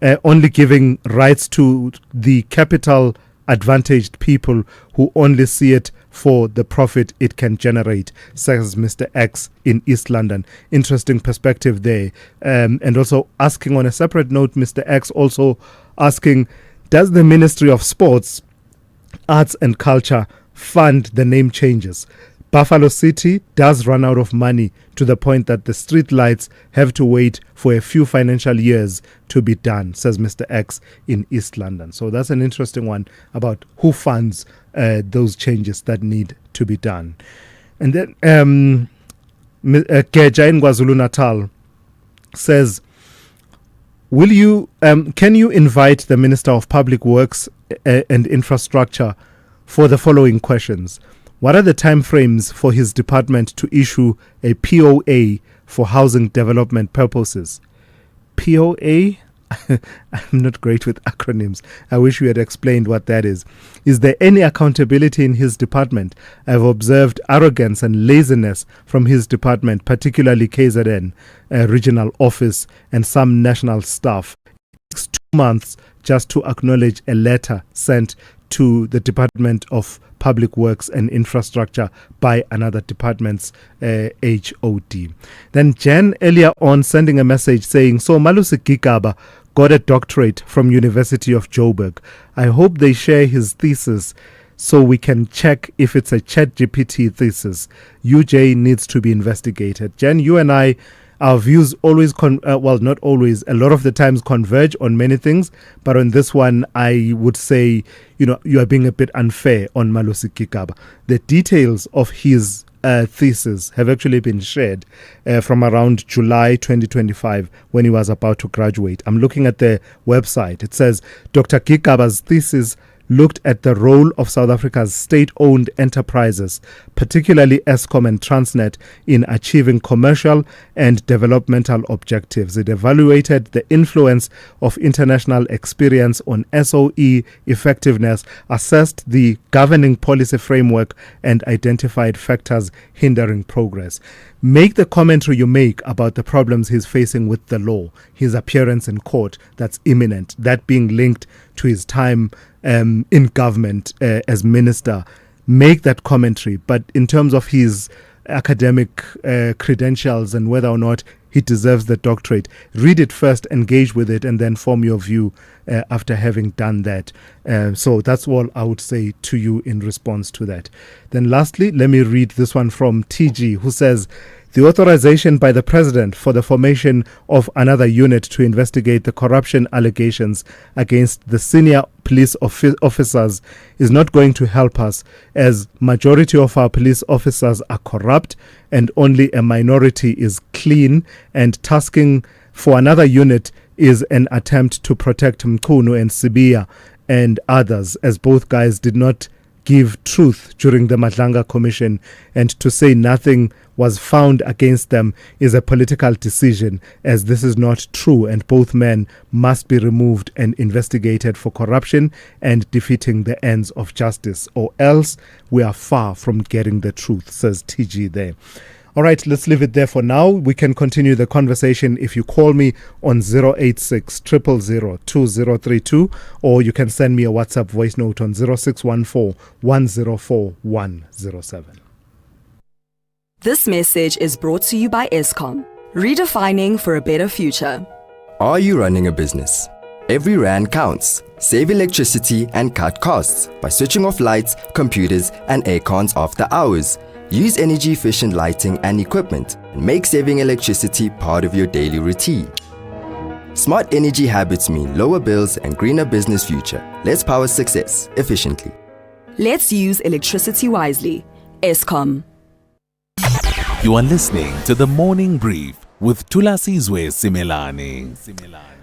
rights to the capital advantaged people who only see it for the profit it can generate, says Mr. X in East London. Interesting perspective there. And also asking on a separate note, Mr. X also asking, does the Ministry of Sports, Arts and Culture fund the name changes? Buffalo City does run out of money to the point that the street lights have to wait for a few financial years to be done, says Mr. X in East London. So that's an interesting one about who funds those changes that need to be done. And then Geja in KwaZulu-Natal says, can you invite the Minister of Public Works and Infrastructure for the following questions? What are the timeframes for his department to issue a POA for housing development purposes? POA? I'm not great with acronyms. I wish you had explained what that is. Is there any accountability in his department? I've observed arrogance and laziness from his department, particularly KZN, regional office, and some national staff. It takes 2 months just to acknowledge a letter sent to the Department of Public Works and Infrastructure by another department's HOD. Then Jen earlier on sending a message saying, so Malusi Gigaba got a doctorate from University of Joburg. I hope they share his thesis so we can check if it's a ChatGPT thesis. UJ needs to be investigated. Jen, you and I, our views always, not always, a lot of the times converge on many things. But on this one, I would say, you are being a bit unfair on Malusi Gigaba. The details of his thesis have actually been shared from around July 2025 when he was about to graduate. I'm looking at the website. It says, Dr. Gigaba's thesis looked at the role of South Africa's state-owned enterprises, particularly Eskom and Transnet, in achieving commercial and developmental objectives. It evaluated the influence of international experience on SOE effectiveness, assessed the governing policy framework, and identified factors hindering progress. Make the commentary you make about the problems he's facing with the law, his appearance in court that's imminent, that being linked to his time in government as minister. Make that commentary. But in terms of his academic credentials and whether or not he deserves the doctorate, read it first, engage with it, and then form your view after having done that. So that's all I would say to you in response to that. Then lastly, let me read this one from TG, who says, the authorization by the President for the formation of another unit to investigate the corruption allegations against the senior police officers is not going to help us, as majority of our police officers are corrupt and only a minority is clean, and tasking for another unit is an attempt to protect Mkhunu and Sibiya and others, as both guys did not give truth during the Madlanga Commission, and to say nothing was found against them is a political decision, as this is not true, and both men must be removed and investigated for corruption and defeating the ends of justice, or else we are far from getting the truth, says TG there. All right, let's leave it there for now. We can continue the conversation if you call me on 086 000 2032, or you can send me a WhatsApp voice note on 0614 104 107. This message is brought to you by Eskom, redefining for a better future. Are you running a business? Every rand counts. Save electricity and cut costs by switching off lights, computers, and air cons after hours. Use energy-efficient lighting and equipment and make saving electricity part of your daily routine. Smart energy habits mean lower bills and greener business future. Let's power success efficiently. Let's use electricity wisely. Eskom. You are listening to the Morning Brief with Thulasizwe Simelane.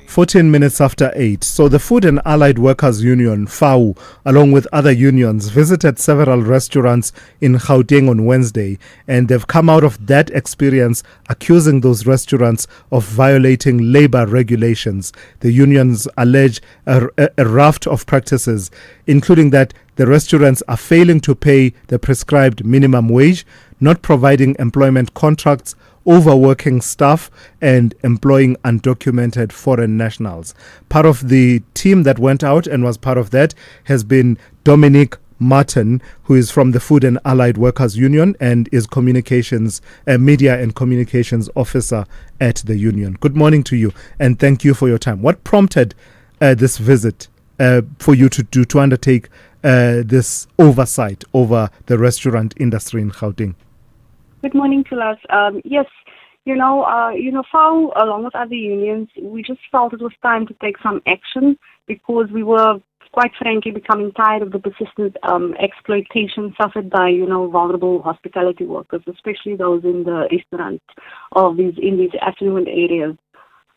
14 minutes after 8. So the Food and Allied Workers Union, FAU, along with other unions, visited several restaurants in Gauteng on Wednesday, and they've come out of that experience accusing those restaurants of violating labor regulations. The unions allege a raft of practices, including that the restaurants are failing to pay the prescribed minimum wage, not providing employment contracts, overworking staff, and employing undocumented foreign nationals. Part of the team that went out and was part of that has been Dominic Martin, who is from the Food and Allied Workers Union and is media and communications officer at the union. Good morning to you, and thank you for your time. What prompted this visit for you to undertake this oversight over the restaurant industry in Gauteng? Good morning, Thulas. Yes, FAU, along with other unions, we just felt it was time to take some action because we were, quite frankly, becoming tired of the persistent exploitation suffered by, vulnerable hospitality workers, especially those in the restaurants in these affluent areas.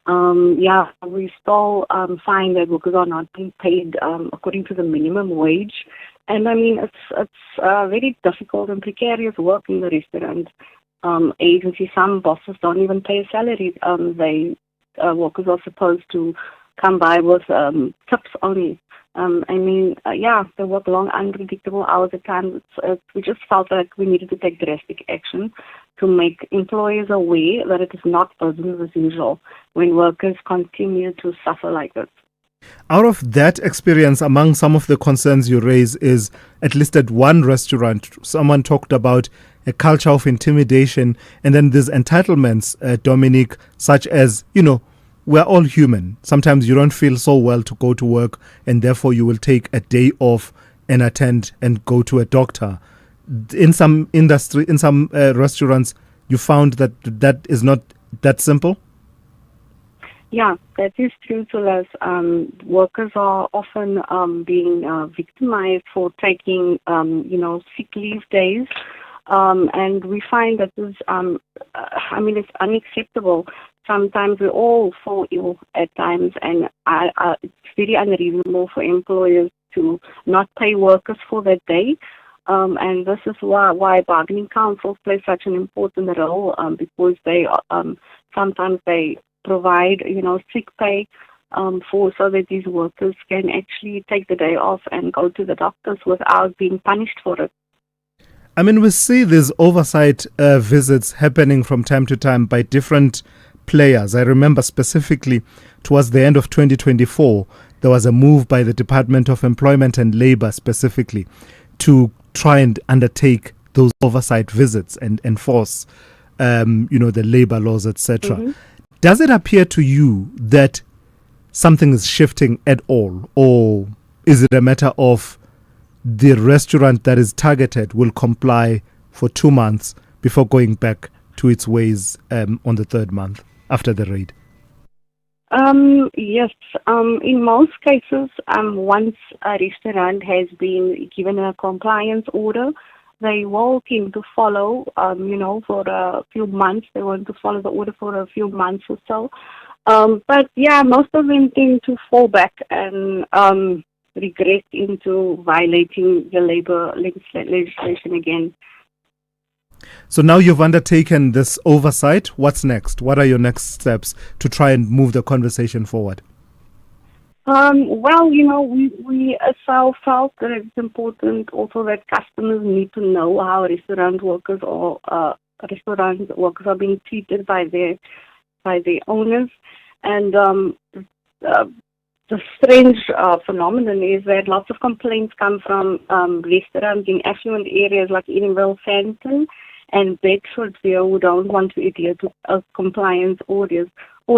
We still find that workers are not being paid according to the minimum wage. And I mean, it's very difficult and precarious work in the restaurant agency. Some bosses don't even pay a salary. Workers are supposed to come by with tips only. They work long, unpredictable hours at times. We just felt like we needed to take drastic action to make employers aware that it is not business as usual when workers continue to suffer like this. Out of that experience, among some of the concerns you raise is, at least at one restaurant, someone talked about a culture of intimidation, and then there's entitlements, Dominic, such as, we're all human. Sometimes you don't feel so well to go to work, and therefore you will take a day off and attend and go to a doctor. In some restaurants, you found that is not that simple? Yeah, that is true, Thulas. Workers are often being victimized for taking, sick leave days. And we find that this, it's unacceptable. Sometimes we all fall ill at times, and it's very unreasonable for employers to not pay workers for that day. And this is why bargaining councils play such an important role, because they sometimes they provide, sick pay so that these workers can actually take the day off and go to the doctors without being punished for it. I mean, we see these oversight visits happening from time to time by different players. I remember specifically towards the end of 2024, there was a move by the Department of Employment and Labour specifically to try and undertake those oversight visits and enforce, the labour laws, etc. Mm-hmm. Does it appear to you that something is shifting at all, or is it a matter of the restaurant that is targeted will comply for 2 months before going back to its ways on the third month after the raid? Yes. In most cases, once a restaurant has been given a compliance order, they will tend to follow, for a few months. They want to follow the order for a few months or so. But yeah, most of them tend to fall back and regress into violating the labor legislation again. So now you've undertaken this oversight. What's next? What are your next steps to try and move the conversation forward? Well, we ourselves felt that it's important also that customers need to know how restaurant workers are being treated by their owners. And the strange phenomenon is that lots of complaints come from restaurants in affluent areas like Edenville, Sandton, and Bedford who don't want to adhere to compliance orders. So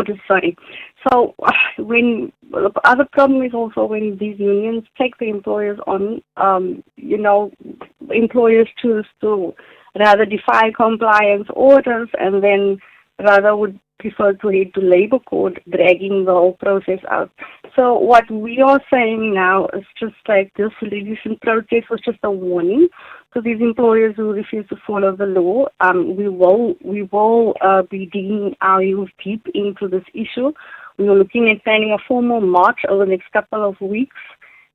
when the other problem is also when these unions take the employers on, employers choose to rather defy compliance orders and then rather would prefer to head to labor court, dragging the whole process out. So what we are saying now is just like this legislation protest was just a warning to these employers who refuse to follow the law. We will be digging our heels deep into this issue. We are looking at planning a formal march over the next couple of weeks.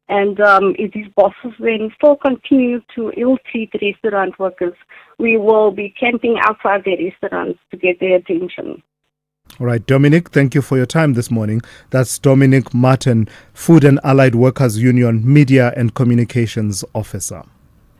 And if these bosses then still continue to ill-treat restaurant workers, we will be camping outside their restaurants to get their attention. All right, Dominic, thank you for your time this morning. That's Dominic Martin, Food and Allied Workers Union Media and Communications Officer.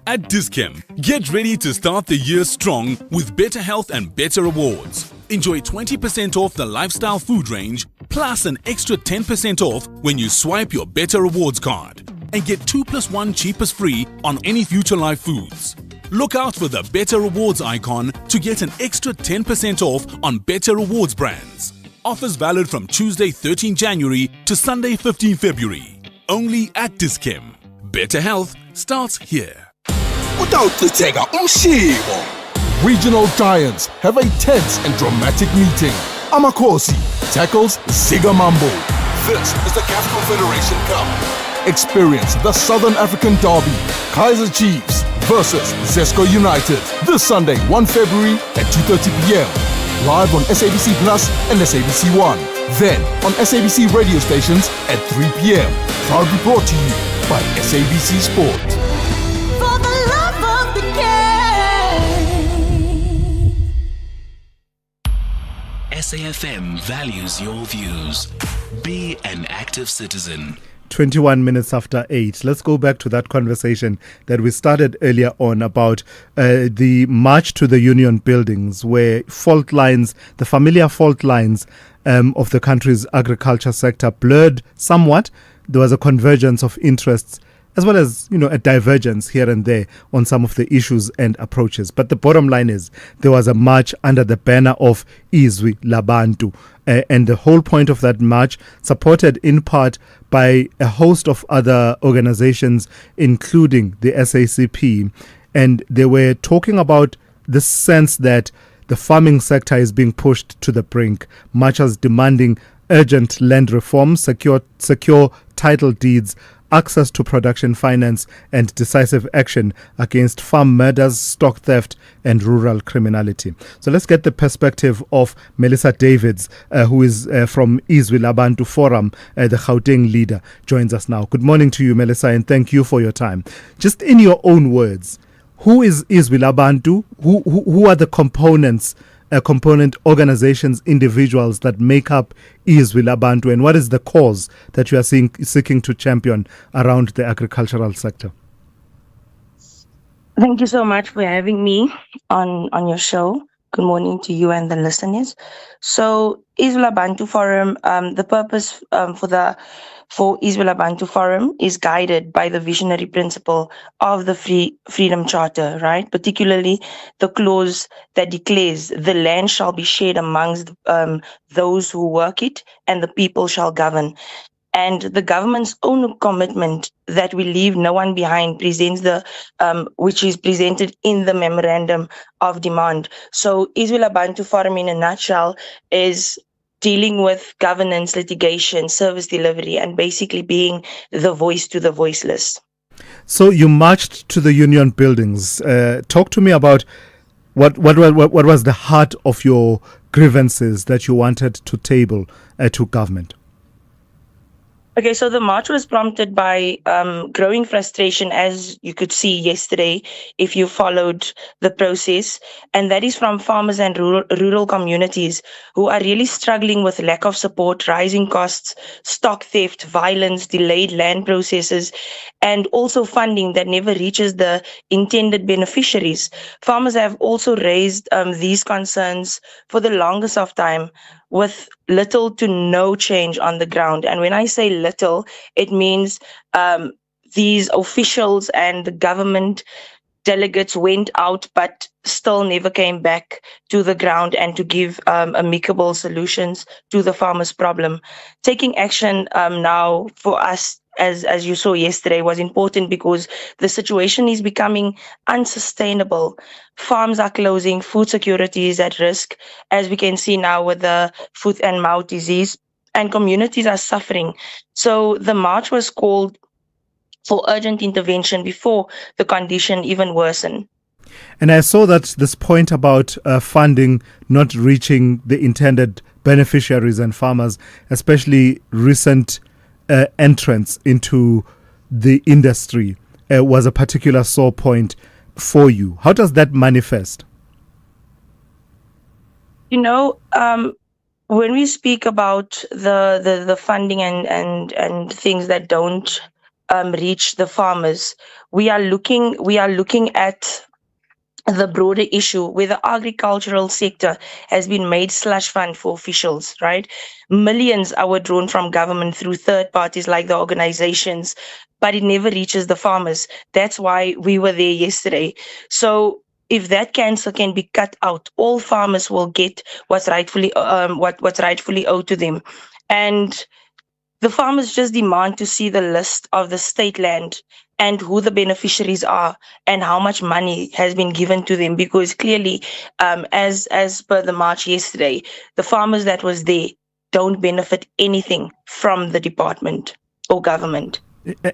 At Dis-Chem, get ready to start the year strong with better health and better rewards. Enjoy 20% off the lifestyle food range, plus an extra 10% off when you swipe your Better Rewards card. And get 2+1 cheapest free on any Future Life foods. Look out for the Better Rewards icon to get an extra 10% off on Better Rewards brands. Offers valid from Tuesday 13 January to Sunday 15 February. Only at Dis-Chem. Better health starts here. Regional giants have a tense and dramatic meeting. Amakosi tackles Zigamambo. This is the CAF Confederation Cup. Experience the Southern African Derby, Kaizer Chiefs versus Zesco United, this Sunday, 1 February at 2:30 p.m. Live on SABC Plus and SABC One. Then on SABC radio stations at 3 p.m. Proudly brought to you by SABC Sport. For the love of the game. SAFM values your views. Be an active citizen. 21 minutes after 8. Let's go back to that conversation that we started earlier on about the march to the union buildings, where fault lines, the familiar fault lines of the country's agriculture sector blurred somewhat. There was a convergence of interests as well as, a divergence here and there on some of the issues and approaches. But the bottom line is there was a march under the banner of Izwi Labantu. And the whole point of that march, supported in part by a host of other organizations, including the SACP, and they were talking about the sense that the farming sector is being pushed to the brink, much as demanding urgent land reforms, secure title deeds access to production finance, and decisive action against farm murders, stock theft, and rural criminality. So let's get the perspective of Melissa Davids, who is from Izwi Labantu Forum, the Gauteng leader, joins us now. Good morning to you, Melissa, and thank you for your time. Just in your own words, who is Izwi Labantu? Who are the component organizations, individuals that make up Izwi Labantu, and what is the cause that you are seeking to champion around the agricultural sector? Thank you so much for having me on your show. Good morning to you and the listeners. So, Izwi Labantu Forum, the purpose for Izwi Labantu Forum is guided by the visionary principle of the Freedom Charter, right? Particularly the clause that declares the land shall be shared amongst those who work it, and the people shall govern. And the government's own commitment that we leave no one behind presents which is presented in the memorandum of demand. So Izwi Labantu Forum in a nutshell is dealing with governance, litigation, service delivery, and basically being the voice to the voiceless. So you marched to the union buildings. Talk to me about what was the heart of your grievances that you wanted to table to government. Okay, so the march was prompted by growing frustration, as you could see yesterday, if you followed the process, and that is from farmers and rural communities who are really struggling with lack of support, rising costs, stock theft, violence, delayed land processes, and also funding that never reaches the intended beneficiaries. Farmers have also raised these concerns for the longest of time, with little to no change on the ground. And when I say little, it means these officials and the government delegates went out but still never came back to the ground and to give amicable solutions to the farmers' problem. Taking action now for us, as you saw yesterday, was important because the situation is becoming unsustainable. Farms are closing, food security is at risk, as we can see now with the foot and mouth disease, and communities are suffering. So the march was called for urgent intervention before the condition even worsened. And I saw that this point about funding not reaching the intended beneficiaries and farmers, especially recent entrance into the industry, was a particular sore point for you. How does that manifest? You know, when we speak about the funding and things that don't reach the farmers, we are looking at the broader issue where the agricultural sector has been made slush fund for officials, right? Millions are withdrawn from government through third parties like the organizations, but it never reaches the farmers. That's why we were there yesterday. So if that cancer can be cut out, all farmers will get what's rightfully owed to them. And the farmers just demand to see the list of the state land and who the beneficiaries are and how much money has been given to them, because clearly, as per the march yesterday, the farmers that was there don't benefit anything from the department or government.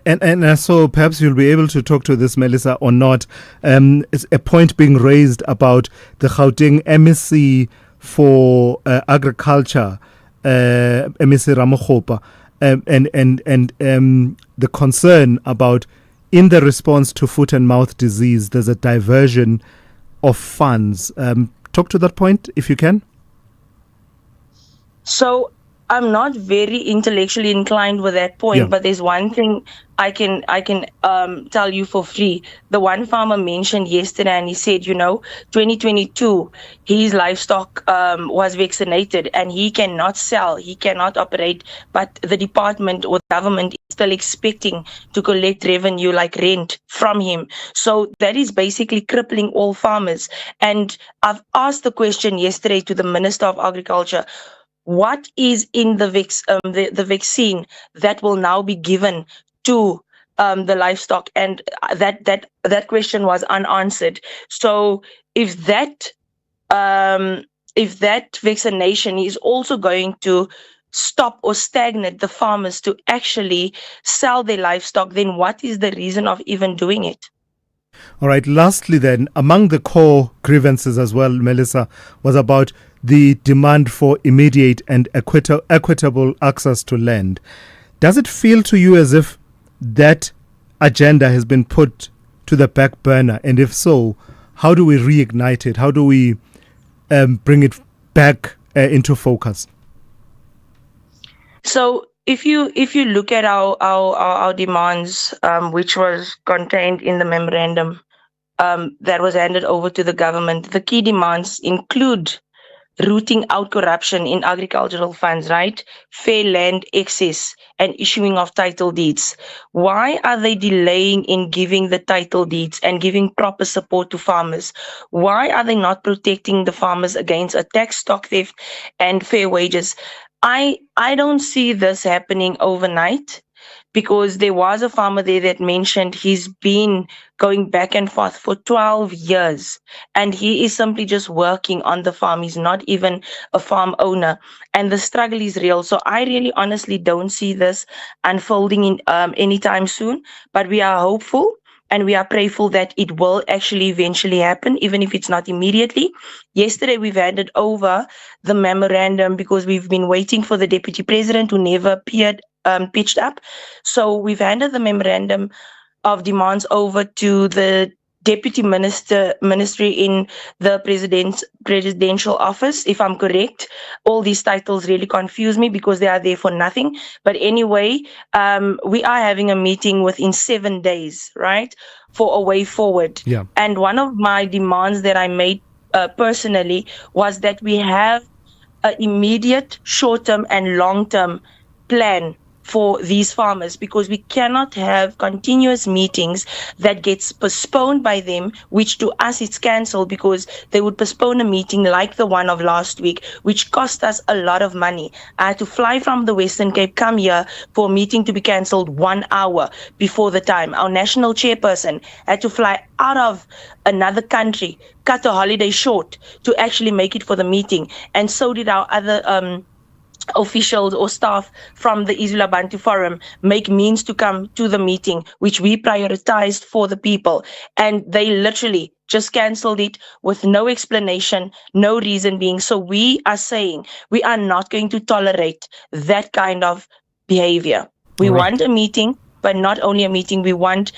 And so perhaps you'll be able to talk to this, Melissa, or not. It's a point being raised about the Gauteng MEC for agriculture, MEC Ramokgopa, and the concern about, in the response to foot and mouth disease, there's a diversion of funds. Talk to that point, if you can. So I'm not very intellectually inclined with that point, but there's one thing I can tell you for free. The one farmer mentioned yesterday, and he said, 2022, his livestock was vaccinated and he cannot sell, he cannot operate, but the department or government is still expecting to collect revenue like rent from him. So that is basically crippling all farmers. And I've asked the question yesterday to the Minister of Agriculture, what is in the vaccine that will now be given to the livestock? And that question was unanswered. So if that vaccination is also going to stop or stagnate the farmers to actually sell their livestock, then what is the reason of even doing it? All right. Lastly, then, among the core grievances as well, Melissa, was about the demand for immediate and equitable access to land. Does it feel to you as if that agenda has been put to the back burner? And if so, how do we reignite it? How do we bring it back into focus? So if you look at our demands, which was contained in the memorandum that was handed over to the government, the key demands include rooting out corruption in agricultural funds, right? Fair land access and issuing of title deeds. Why are they delaying in giving the title deeds and giving proper support to farmers? Why are they not protecting the farmers against attack, stock theft, and fair wages? I don't see this happening overnight, because there was a farmer there that mentioned he's been going back and forth for 12 years and he is simply just working on the farm. He's not even a farm owner, and the struggle is real. So I really honestly don't see this unfolding in anytime soon, but we are hopeful and we are prayerful that it will actually eventually happen, even if it's not immediately. Yesterday, we've handed over the memorandum because we've been waiting for the deputy president who never pitched up. So we've handed the memorandum of demands over to the deputy ministry in the presidential office, if I'm correct. All these titles really confuse me because they are there for nothing. But anyway, we are having a meeting within 7 days, right, for a way forward. Yeah. And one of my demands that I made personally was that we have an immediate, short-term and long-term plan for these farmers, because we cannot have continuous meetings that gets postponed by them, which to us it's cancelled because they would postpone a meeting like the one of last week, which cost us a lot of money. I had to fly from the Western Cape, come here for a meeting to be cancelled 1 hour before the time. Our national chairperson had to fly out of another country, cut a holiday short to actually make it for the meeting. And so did our other officials or staff from the Izula Bantu Forum make means to come to the meeting, which we prioritized for the people. And they literally just cancelled it with no explanation, no reason being. So we are saying we are not going to tolerate that kind of behavior. We want a meeting, but not only a meeting, we want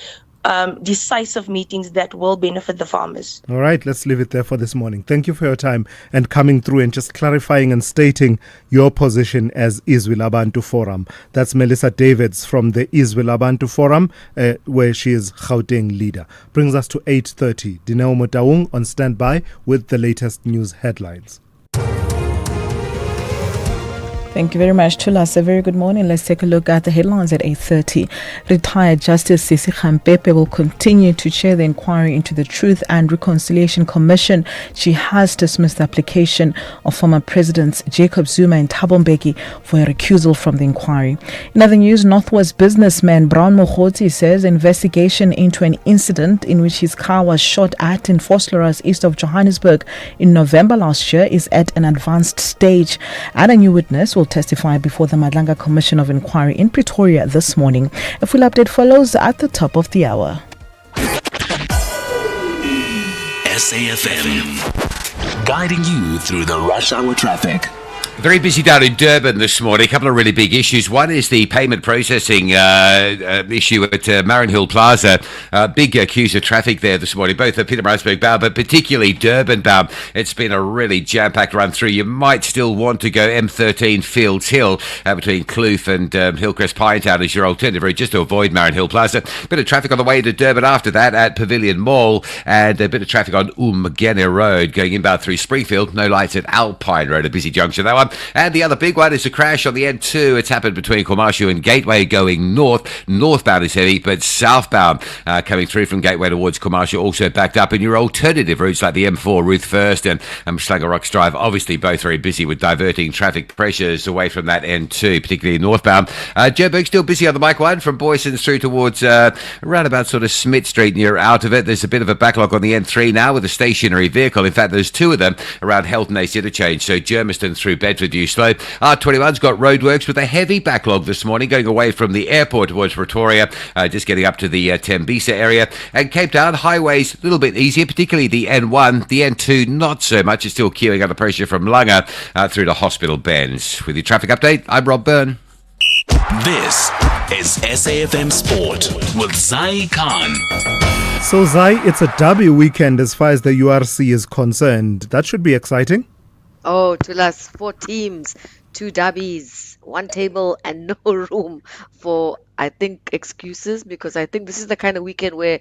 decisive meetings that will benefit the farmers. All right, let's leave it there for this morning. Thank you for your time and coming through and just clarifying and stating your position as Izwila Bantu Forum. That's Melissa Davids from the Izwila Bantu Forum, where she is Gauteng leader. Brings us to 8:30. Dineo Motaung on standby with the latest news headlines. Thank you very much, Thulas. A very good morning. Let's take a look at the headlines at 8:30. Retired Justice Sisi Khampepe will continue to chair the inquiry into the Truth and Reconciliation Commission. She has dismissed the application of former Presidents Jacob Zuma and Thabo Mbeki for a recusal from the inquiry. In other news, Northwest businessman Brown Mogoti says investigation into an incident in which his car was shot at in Vosloorus, east of Johannesburg in November last year is at an advanced stage. And a new witness will testify before the Madlanga Commission of Inquiry in Pretoria this morning. A full update follows at the top of the hour. SAFM, guiding you through the rush hour traffic. Very busy down in Durban this morning. A couple of really big issues. One is the payment processing issue at Marienhill Plaza. Big queues of traffic there this morning, both at Pietermaritzburg bound, but particularly Durban bound. It's been a really jam-packed run through. You might still want to go M13 Fields Hill between Kloof and Hillcrest Pinetown as your alternative route, just to avoid Marienhill Plaza. Bit of traffic on the way to Durban after that at Pavilion Mall, and a bit of traffic on Umgene Road going inbound through Springfield. No lights at Alpine Road, a busy junction that one. And the other big one is a crash on the N2. It's happened between Komashu and Gateway going north. Northbound is heavy, but southbound coming through from Gateway towards Komashu also backed up. And your alternative routes like the M4 Ruth First and Mhlanga Rocks Drive, obviously both very busy with diverting traffic pressures away from that N2, particularly northbound. Joburg still busy on the Mike 1 from Boysons through towards around about sort of Smith Street near out of it. There's a bit of a backlog on the N3 now with a stationary vehicle. In fact, there's two of them around Helton Ace Interchange. So Germiston through Bedford Bedford you slow. R21's got roadworks with a heavy backlog this morning going away from the airport towards Pretoria, just getting up to the Tembisa area. And Cape Town, highways a little bit easier, particularly the N1. The N2 not so much. It's still queuing under pressure from Langa through to Hospital Bends. With your traffic update, I'm Rob Byrne. This is SAFM Sport with Zai Khan. So, Zai, it's a derby weekend as far as the URC is concerned. That should be exciting. Oh, Thulas, 4 teams, 2 derbies, 1 table, and no room for, I think, excuses, because I think this is the kind of weekend where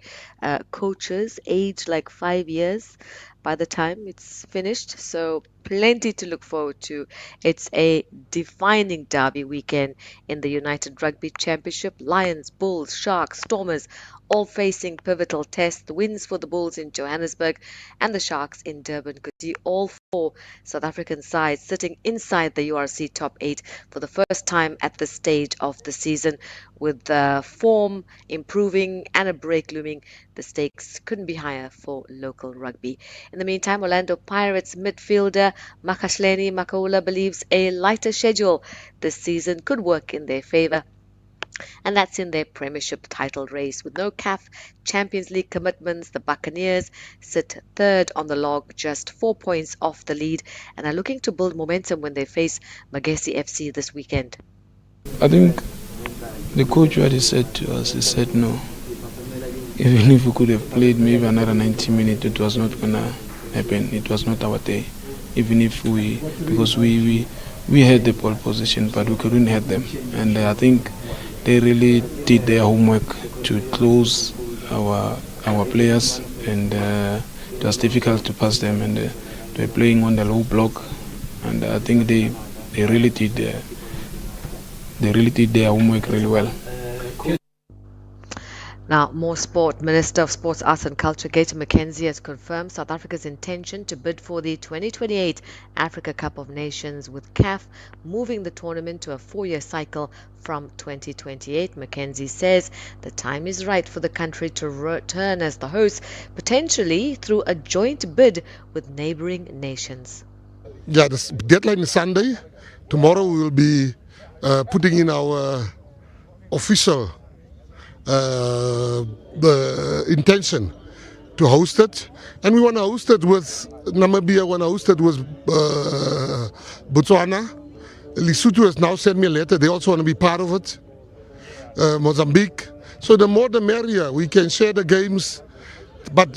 coaches age like 5 years by the time it's finished. So plenty to look forward to. It's a defining derby weekend in the United Rugby Championship. Lions, Bulls, Sharks, Stormers all facing pivotal tests. The wins for the Bulls in Johannesburg and the Sharks in Durban could see all 4 South African sides sitting inside the URC top 8 for the first time at this stage of the season. With the form improving and a break looming, the stakes couldn't be higher for local rugby. In the meantime, Orlando Pirates midfielder Makashleni Makaula believes a lighter schedule this season could work in their favour, and that's in their premiership title race. With no CAF Champions League commitments, the Buccaneers sit 3rd on the log, just 4 points off the lead, and are looking to build momentum when they face Magesi FC this weekend. I think the coach, what he said to us, he said no. Even if we could have played maybe another 90 minutes, it was not going to happen. It was not our day. Even if because we had the pole position, but we couldn't hit them. And I think they really did their homework to close our players, and it was difficult to pass them, and they were playing on the low block, and I think they really did their homework really well. Now, more sport. Minister of Sports, Arts and Culture, Gator McKenzie, has confirmed South Africa's intention to bid for the 2028 Africa Cup of Nations, with CAF moving the tournament to a 4-year cycle from 2028. McKenzie says the time is right for the country to return as the host, potentially through a joint bid with neighbouring nations. Yeah, the deadline is Sunday. Tomorrow we will be putting in our official the intention to host it, and we want to host it with Namibia, want to host it with Botswana. Lesotho has now sent me a letter, they also want to be part of it. Mozambique. So the more the merrier, we can share the games. But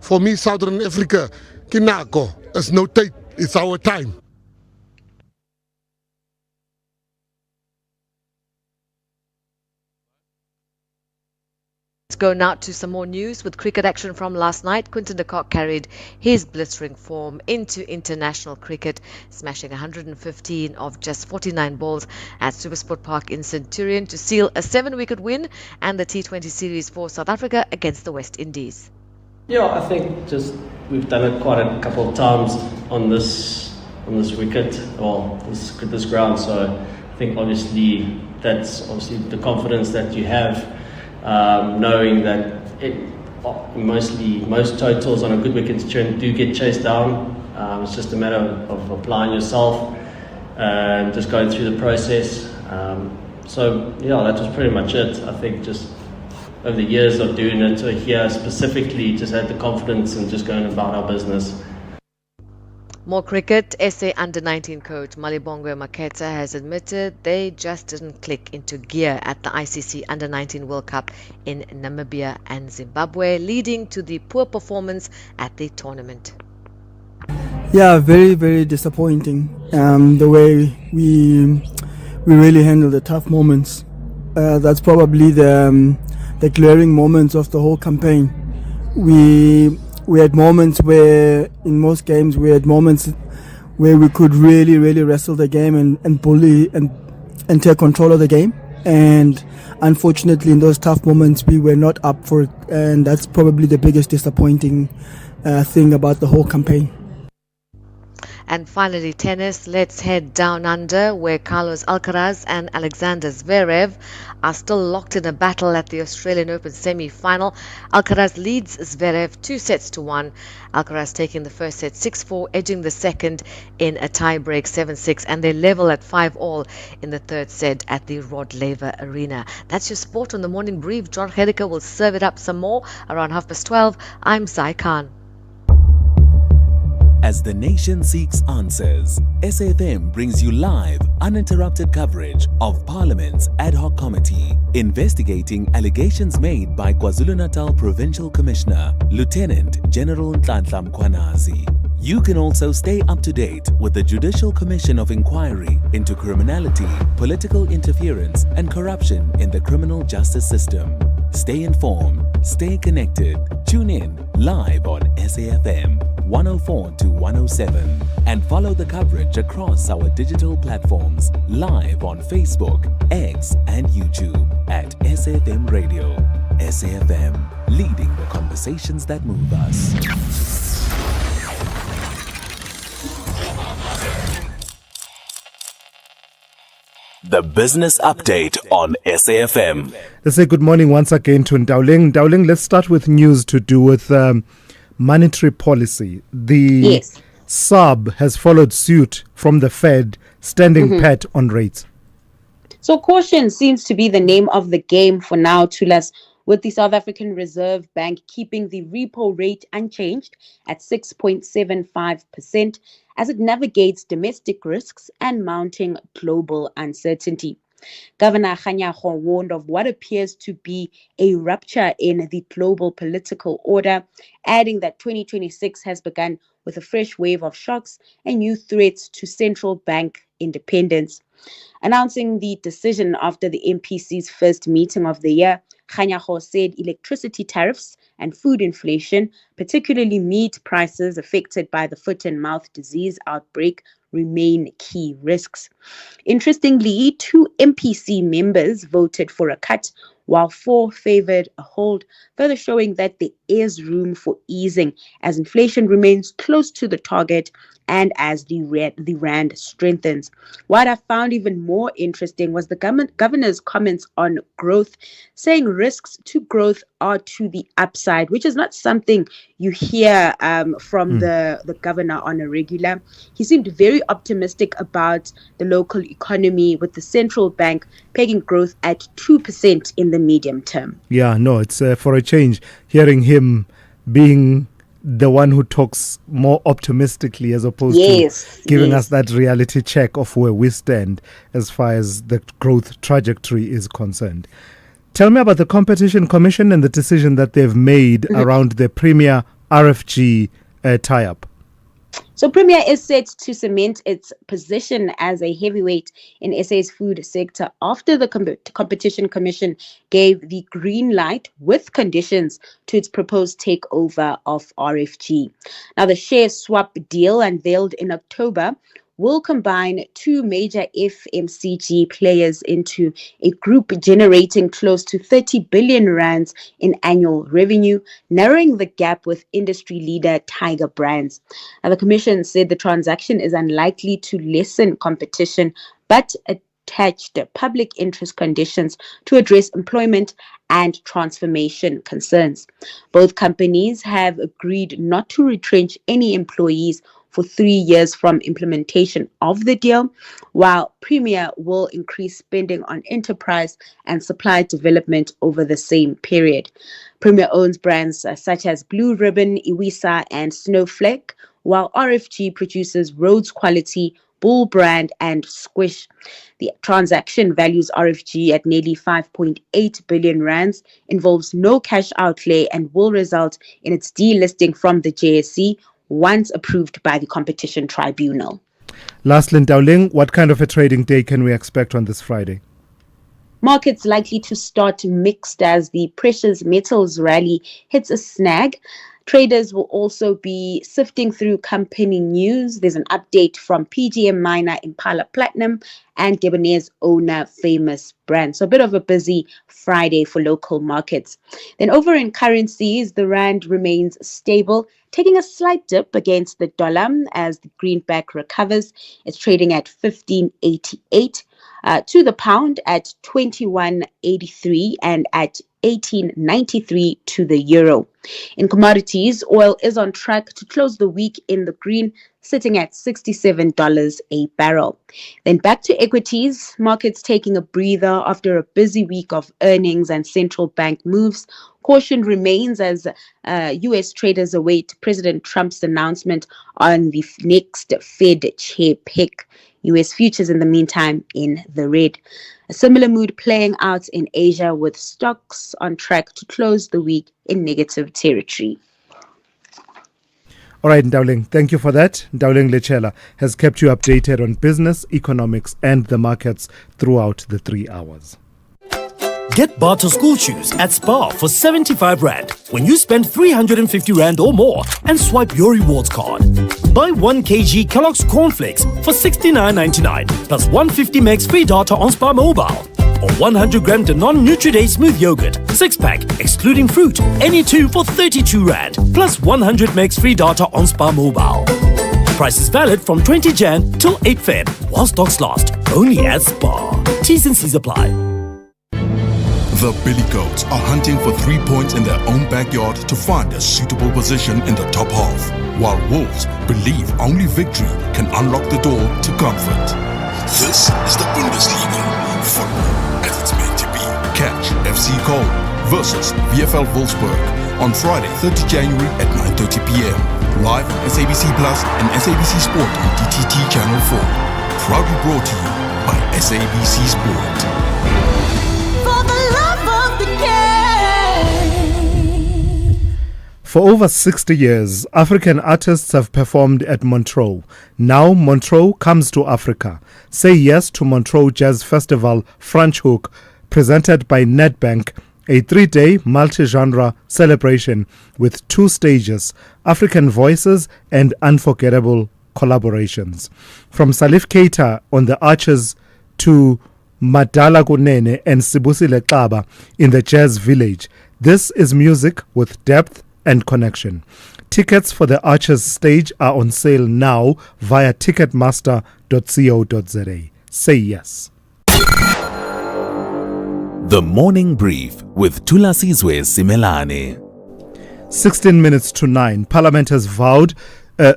for me, Southern Africa, Kinako, it's no tape, it's our time. Let's go now to some more news with cricket action from last night. Quinton de Kock carried his blistering form into international cricket, smashing 115 of just 49 balls at Supersport Park in Centurion to seal a 7-wicket win and the T20 series for South Africa against the West Indies. Yeah, I think just we've done it quite a couple of times on this wicket, or this ground. So I think obviously that's obviously the confidence that you have. Knowing that most totals on a good wicket do get chased down. It's just a matter of applying yourself and just going through the process. So yeah, that was pretty much it. I think just over the years of doing it here specifically, just had the confidence and just going about our business. More cricket. SA Under-19 coach Malibongwe Maketa has admitted they just didn't click into gear at the ICC Under-19 World Cup in Namibia and Zimbabwe, leading to the poor performance at the tournament. Yeah, very, very disappointing. The way we really handled the tough moments. That's probably the glaring moments of the whole campaign. We had moments where, in most games, we had moments where we could really, really wrestle the game and bully and take control of the game. And unfortunately, in those tough moments, we were not up for it. And that's probably the biggest disappointing thing about the whole campaign. And finally, tennis. Let's head down under, where Carlos Alcaraz and Alexander Zverev are still locked in a battle at the Australian Open semi-final. Alcaraz leads Zverev 2-1. Alcaraz taking the first set 6-4, edging the second in a tie-break 7-6, and they level at 5-all in the third set at the Rod Laver Arena. That's your sport on the morning brief. John Hedeka will serve it up some more around 12:30. I'm Zai Khan. As the nation seeks answers, SAFM brings you live, uninterrupted coverage of Parliament's Ad Hoc Committee investigating allegations made by KwaZulu-Natal Provincial Commissioner, Lieutenant General Nhlanhla Mkhwanazi. You can also stay up to date with the Judicial Commission of Inquiry into criminality, political interference, and corruption in the criminal justice system. Stay informed, stay connected. Tune in live on SAFM 104 to 107 and follow the coverage across our digital platforms live on Facebook, X, and YouTube at SAFM Radio. SAFM, leading the conversations that move us. The Business Update on SAFM. Let's say good morning once again to Ndauling. Ndauling, let's start with news to do with monetary policy. The SARB has followed suit from the Fed, standing pat on rates. So caution seems to be the name of the game for now, Thulas, with the South African Reserve Bank keeping the repo rate unchanged at 6.75% as it navigates domestic risks and mounting global uncertainty. Governor Kganyago warned of what appears to be a rupture in the global political order, adding that 2026 has begun with a fresh wave of shocks and new threats to central bank independence. Announcing the decision after the MPC's first meeting of the year, Kganyago said electricity tariffs and food inflation, particularly meat prices affected by the foot and mouth disease outbreak, remain key risks. Interestingly, 2 MPC members voted for a cut, while 4 favored a hold, further showing that there is room for easing as inflation remains close to the target and as the rand strengthens. What I found even more interesting was the governor's comments on growth, saying risks to growth are to the upside, which is not something you hear from the governor on a regular. He seemed very optimistic about the local economy, with the central bank pegging growth at 2% in the medium term. Yeah, no, it's for a change, hearing him being the one who talks more optimistically as opposed to giving us that reality check of where we stand as far as the growth trajectory is concerned. Tell me about the Competition Commission and the decision that they've made around the Premier RFG tie-up. So Premier is set to cement its position as a heavyweight in SA's food sector after the Competition Commission gave the green light with conditions to its proposed takeover of RFG. Now, the share swap deal unveiled in October will combine 2 major FMCG players into a group generating close to 30 billion rands in annual revenue, narrowing the gap with industry leader Tiger Brands. Now, the Commission said the transaction is unlikely to lessen competition, but attached public interest conditions to address employment and transformation concerns. Both companies have agreed not to retrench any employees for 3 years from implementation of the deal, while Premier will increase spending on enterprise and supply development over the same period. Premier owns brands such as Blue Ribbon, Iwisa, and Snowflake, while RFG produces Rhodes Quality, Bull Brand, and Squish. The transaction values RFG at nearly 5.8 billion rands, involves no cash outlay, and will result in its delisting from the JSE once approved by the Competition Tribunal. Lastly, Ndauling, what kind of a trading day can we expect on this Friday? Markets likely to start mixed as the precious metals rally hits a snag. Traders will also be sifting through company news. There's an update from PGM miner Impala Platinum and Debonair's owner Famous Brand. So a bit of a busy Friday for local markets. Then over in currencies, the rand remains stable, taking a slight dip against the dollar as the greenback recovers. It's trading at 15.88. To the pound at 21.83 and at 18.93 to the euro. In commodities, oil is on track to close the week in the green, sitting at $67 a barrel. Then back to equities, markets taking a breather after a busy week of earnings and central bank moves. Caution remains as U.S. traders await President Trump's announcement on the next Fed chair pick. U.S. futures in the meantime in the red. A similar mood playing out in Asia with stocks on track to close the week in negative territory. All right, Ndauling, thank you for that. Ndauling Lechela has kept you updated on business, economics, and the markets throughout the 3 hours. Get Barter school shoes at Spar for 75 Rand when you spend 350 Rand or more and swipe your rewards card. Buy 1 kg Kellogg's cornflakes for 69.99 plus 150 megs free data on Spar Mobile. Or 100 gram Danone Nutri-Day smooth yogurt, 6-pack, excluding fruit, any 2 for 32 Rand plus 100 megs free data on Spar Mobile. Price is valid from 20 Jan till 8 Feb while stocks last. Only at Spar. T's and C's apply. The Billy Goats are hunting for 3 points in their own backyard to find a suitable position in the top half, while Wolves believe only victory can unlock the door to comfort. This is the Bundesliga, football as it's meant to be. Catch FC Köln versus VfL Wolfsburg on Friday, 30 January at 9:30 p.m. Live on SABC Plus and SABC Sport on DTT Channel 4. Proudly brought to you by SABC Sport. For over 60 years, African artists have performed at Montreux. Now Montreux comes to Africa. Say yes to Montreux Jazz Festival French Hook, presented by Nedbank, a 3-day multi-genre celebration with 2 stages, African voices and unforgettable collaborations. From Salif Keita on the Arches to Madala Kunene and Sibusile Xaba in the Jazz Village, this is music with depth and connection. Tickets for the Archers stage are on sale now via ticketmaster.co.za. Say yes. The Morning Brief with Thulasizwe Simelane. 16 minutes to 9. Parliament has vowed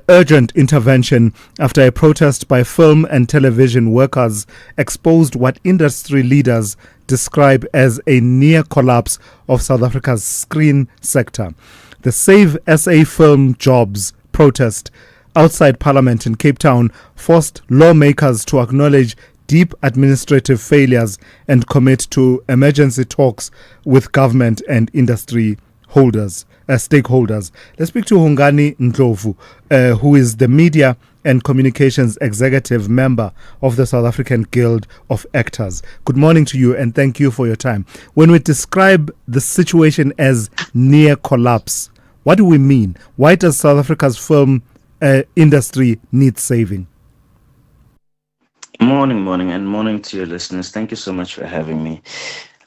urgent intervention after a protest by film and television workers exposed what industry leaders describe as a near collapse of South Africa's screen sector. The Save SA Film Jobs protest outside Parliament in Cape Town forced lawmakers to acknowledge deep administrative failures and commit to emergency talks with government and industry stakeholders. Let's speak to Hungani Ndlovu, who is the Media and Communications Executive Member of the South African Guild of Actors. Good morning to you and thank you for your time. When we describe the situation as near collapse, what do we mean? Why does South Africa's film industry need saving? Morning, and morning to your listeners. Thank you so much for having me.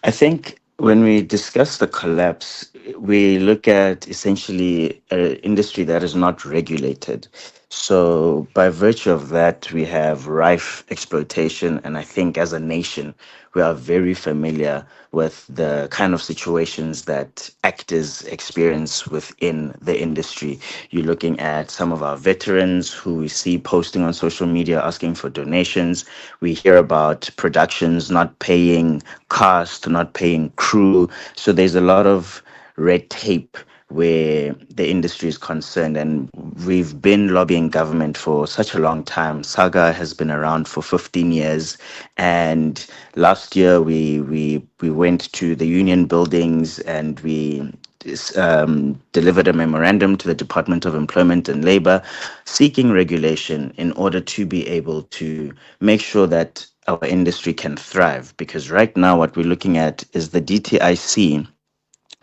I think when we discuss the collapse, we look at essentially an industry that is not regulated. So by virtue of that, we have rife exploitation. And I think as a nation, we are very familiar with the kind of situations that actors experience within the industry. You're looking at some of our veterans who we see posting on social media asking for donations. We hear about productions not paying cast, not paying crew. So there's a lot of red tape where the industry is concerned, and we've been lobbying government for such a long time. SAGA has been around for 15 years, and last year we went to the union buildings and we delivered a memorandum to the Department of Employment and Labor seeking regulation in order to be able to make sure that our industry can thrive. Because right now what we're looking at is the DTIC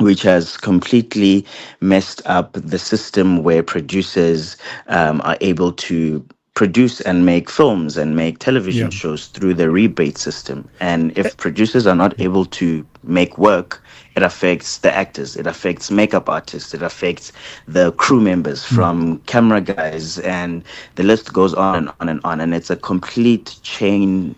which has completely messed up the system where producers are able to produce and make films and make television shows through the rebate system. And if producers are not able to make work, it affects the actors, it affects makeup artists, it affects the crew members from camera guys, and the list goes on and on and on. And it's a complete chain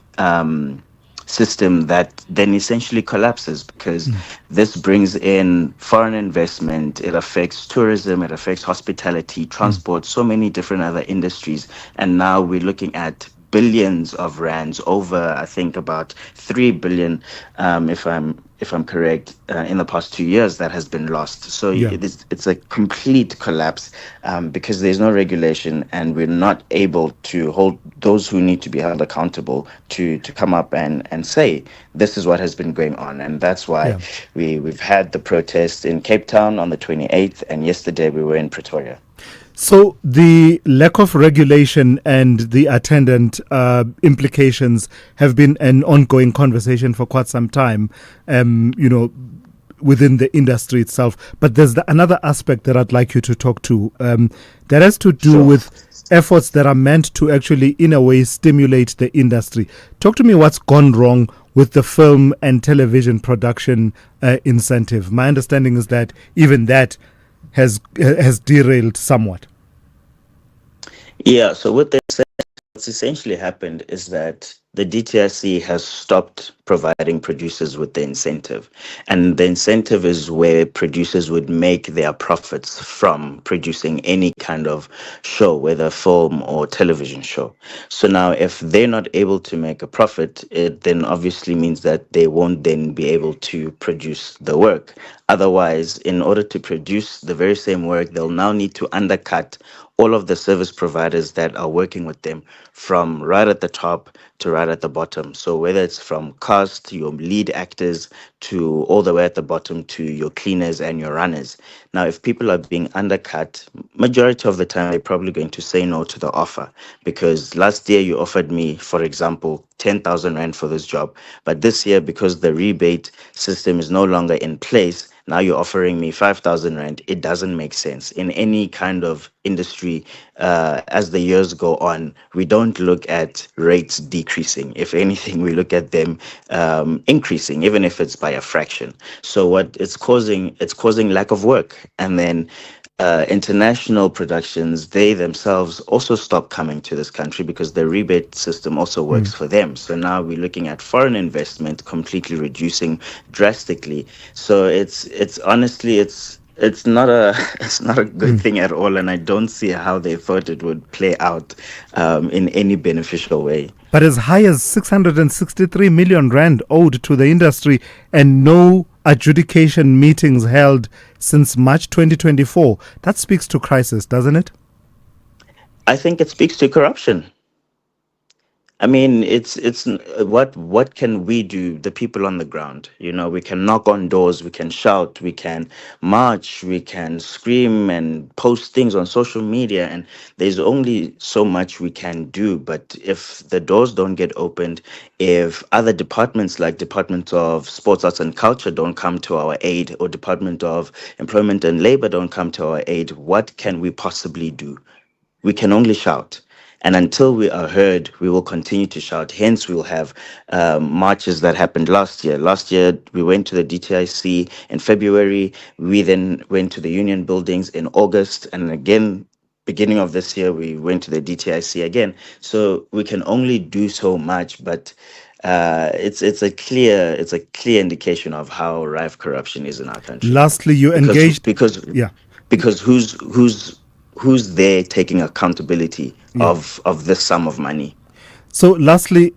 system that then essentially collapses, because this brings in foreign investment, it affects tourism, it affects hospitality, transport, so many different other industries. And now we're looking at billions of rands, over I think about 3 billion, if I'm correct, in the past 2 years that has been lost. So it's a complete collapse, because there's no regulation, and we're not able to hold those who need to be held accountable to come up and say this is what has been going on. And that's why we've had the protest in Cape Town on the 28th, and yesterday we were in Pretoria. So the lack of regulation and the attendant implications have been an ongoing conversation for quite some time, within the industry itself. But there's another aspect that I'd like you to talk to that has to do with efforts that are meant to actually, in a way, stimulate the industry. Talk to me what's gone wrong with the film and television production incentive. My understanding is that even that has derailed somewhat. Yeah, so what's essentially happened is that the DTIC has stopped providing producers with the incentive. And the incentive is where producers would make their profits from producing any kind of show, whether film or television show. So now if they're not able to make a profit, it then obviously means that they won't then be able to produce the work. Otherwise, in order to produce the very same work, they'll now need to undercut all of the service providers that are working with them, from right at the top to right at the bottom. So whether it's from cast, your lead actors, to all the way at the bottom to your cleaners and your runners. Now, if people are being undercut, majority of the time they're probably going to say no to the offer, because last year you offered me, for example, 10,000 Rand for this job. But this year, because the rebate system is no longer in place, now you're offering me 5,000 Rand. It doesn't make sense. In any kind of industry, as the years go on, we don't look at rates decreasing. If anything, we look at them increasing, even if it's by a fraction. So what it's causing lack of work. And then international productions, they themselves also stop coming to this country because the rebate system also works for them. So now we're looking at foreign investment completely reducing drastically. So it's honestly it's not a good thing at all, and I don't see how they thought it would play out in any beneficial way. But as high as 663 million Rand owed to the industry, and no adjudication meetings held since March 2024. That speaks to crisis, doesn't it? I think it speaks to corruption. I mean, it's what can we do, the people on the ground? You know, we can knock on doors, we can shout, we can march, we can scream and post things on social media, and there's only so much we can do. But if the doors don't get opened, if other departments like Department of Sports, Arts and Culture don't come to our aid, or Department of Employment and Labor don't come to our aid, what can we possibly do? We can only shout. And until we are heard, we will continue to shout. Hence, we will have marches that happened last year. Last year, we went to the DTIC in February. We then went to the union buildings in August. And again, beginning of this year, we went to the DTIC again. So we can only do so much, but it's a clear indication of how rife corruption is in our country. Lastly, you engaged because who's there taking accountability of this sum of money? So lastly,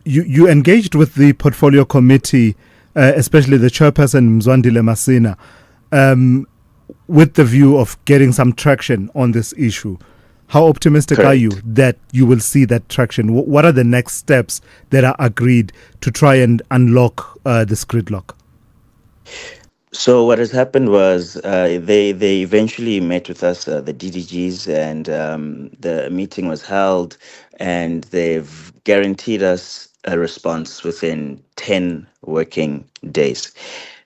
you engaged with the portfolio committee, especially the chairperson Mzwandile Masina, with the view of getting some traction on this issue. How optimistic are you that you will see that traction? What are the next steps that are agreed to try and unlock this gridlock? So what has happened was they eventually met with us, the DDGs, and the meeting was held, and they've guaranteed us a response within 10 working days.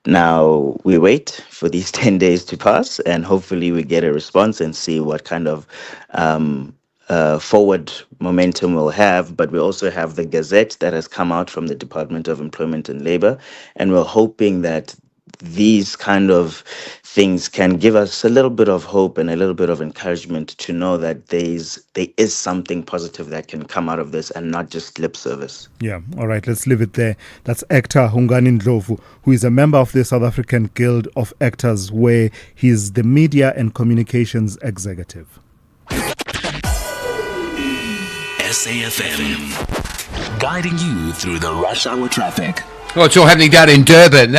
Now we wait for these 10 days to pass, and hopefully we get a response and see what kind of forward momentum we'll have. But we also have the Gazette that has come out from the Department of Employment and Labor, and we're hoping that these kind of things can give us a little bit of hope and a little bit of encouragement to know that there is something positive that can come out of this and not just lip service. Yeah, all right, let's leave it there. That's actor Hungani Ndlovu, who is a member of the South African Guild of Actors, where he is the media and communications executive. SAFM, guiding you through the rush hour traffic. Well, it's all happening down in Durban.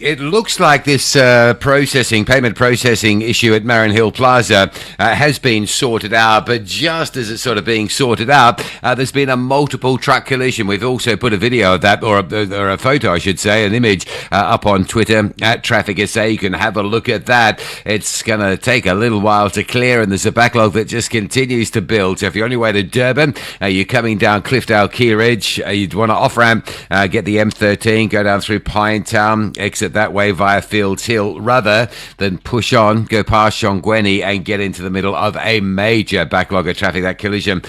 It looks like this payment processing issue at Marion Hill Plaza has been sorted out, but just as it's sort of being sorted out, there's been a multiple truck collision. We've also put a video of that, or a photo, I should say, an image up on Twitter at Traffic SA. You can have a look at that. It's going to take a little while to clear, and there's a backlog that just continues to build. So if you're on your way to Durban, you're coming down Cliffdale Key Ridge, you'd want to off-ramp, get the M13, go down through Pinetown, exit that way via Fields Hill, rather than push on, go past Shongweni and get into the middle of a major backlog of traffic. That collision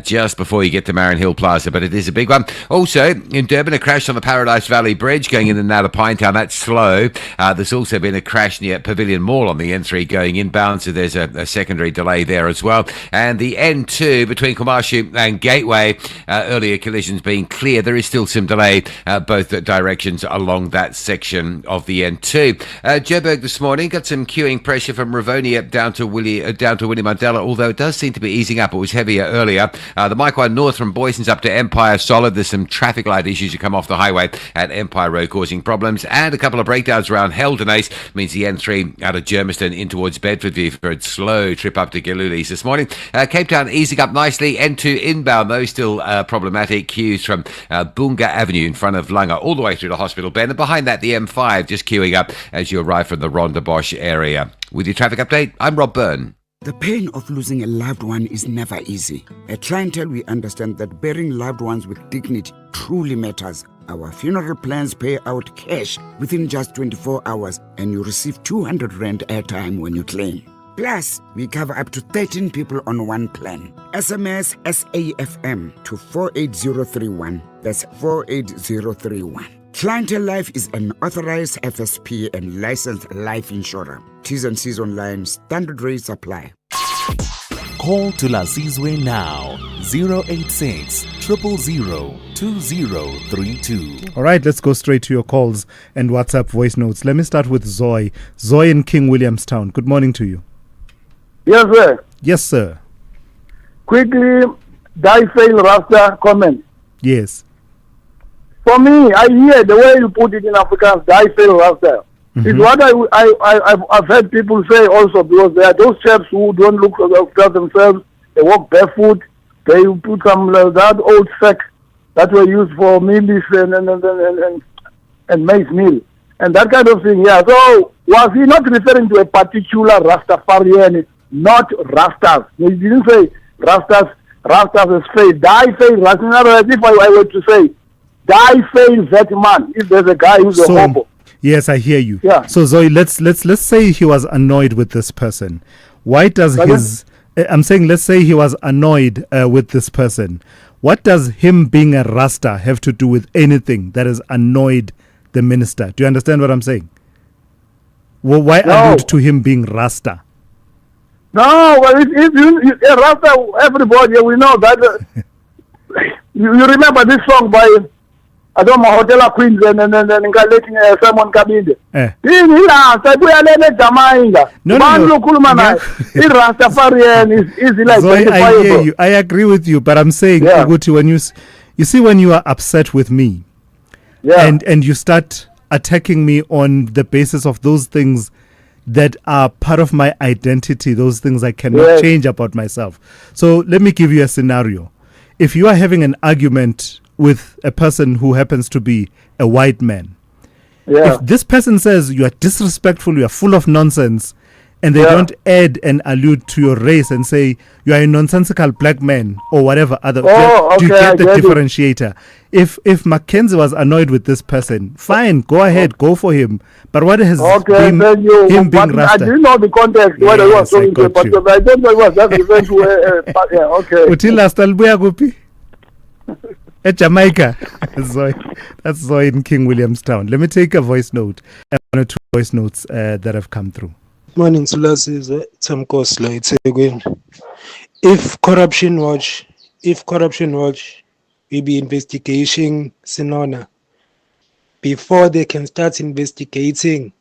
just before you get to Marion Hill Plaza, but it is a big one. Also, in Durban, a crash on the Paradise Valley Bridge going in and out of Pinetown. That's slow. There's also been a crash near Pavilion Mall on the N3 going inbound, so there's a secondary delay there as well. And the N2 between Kwamashu and Gateway, earlier collisions being clear. There is still some delay, both directions along that section of the N2. Joburg this morning got some queuing pressure from Rivonia down to Willie Mandela, although it does seem to be easing up. It was heavier earlier. The Mike 1 North from Boyson's up to Empire solid. There's some traffic light issues that come off the highway at Empire Road causing problems, and a couple of breakdowns around Heldenace means the N3 out of Germiston in towards Bedfordview for a slow trip up to Gilulis this morning. Cape Town easing up nicely. N2 inbound though still problematic. Queues from Bunga Avenue in front of Langa all the way through the Hospital Bend, and behind that the M5 just queuing up as you arrive from the Rondebosch area. With your traffic update, I'm Rob Byrne. The pain of losing a loved one is never easy. At Clientele, we understand that burying loved ones with dignity truly matters. Our funeral plans pay out cash within just 24 hours, and you receive 200 Rand airtime when you claim. Plus, we cover up to 13 people on one plan. SMS SAFM to 48031. That's 48031. Clientele Life is an authorized FSP and licensed life insurer. T's and C's online. Standard rates apply. Call Thulasizwe now. 086 000 2032. All right, let's go straight to your calls and WhatsApp voice notes. Let me start with Zoe. Zoe in King Williamstown. Good morning to you. Yes, sir. Yes, sir. Quickly, die fail Rasta comment. Yes. For me, I hear the way you put it in Afrikaans, die fail Rasta. It's what I've heard people say also, because there are those chaps who don't look after themselves. They walk barefoot. They put some that old sack that were used for mealies and maize meal and that kind of thing. Yeah. So was he not referring to a particular Rastafarian, not Rastas? He didn't say Rastas. Rastas is fail. Die fail Rasta. In other words, if I were to say die fail that man, if there's a guy who's a hobo. Yes, I hear you. Yeah. So Zoe, let's say he was annoyed with this person. Why does I'm saying let's say he was annoyed with this person. What does him being a Rasta have to do with anything that has annoyed the minister? Do you understand what I'm saying? Well, why allude to him being Rasta? No, well, if you Rasta, everybody, we know that. You remember this song by I don't know, Hotel Queens and letting Simon Kabinde. No. Rastafarian is easy like Zoe, I hear you. I agree with you, but I'm saying, Uguti, when you see when you are upset with me, and you start attacking me on the basis of those things that are part of my identity, those things I cannot change about myself. So let me give you a scenario. If you are having an argument with a person who happens to be a white man, if this person says you are disrespectful, you are full of nonsense, and they don't add and allude to your race and say you are a nonsensical black man or whatever other. Do you get the differentiator? If Mackenzie was annoyed with this person, fine, go ahead, go for him. But what has been him being Rasta? I didn't know the context what I was talking to, but I don't know what that's referring to. Okay. Utila stalbuya kupi? Jamaica. That's Zoe in King Williamstown. Let me take a voice note. One or two voice notes that have come through. Morning, Thulasizwe Simelane. If Corruption Watch will be investigating Sinona, before they can start investigating,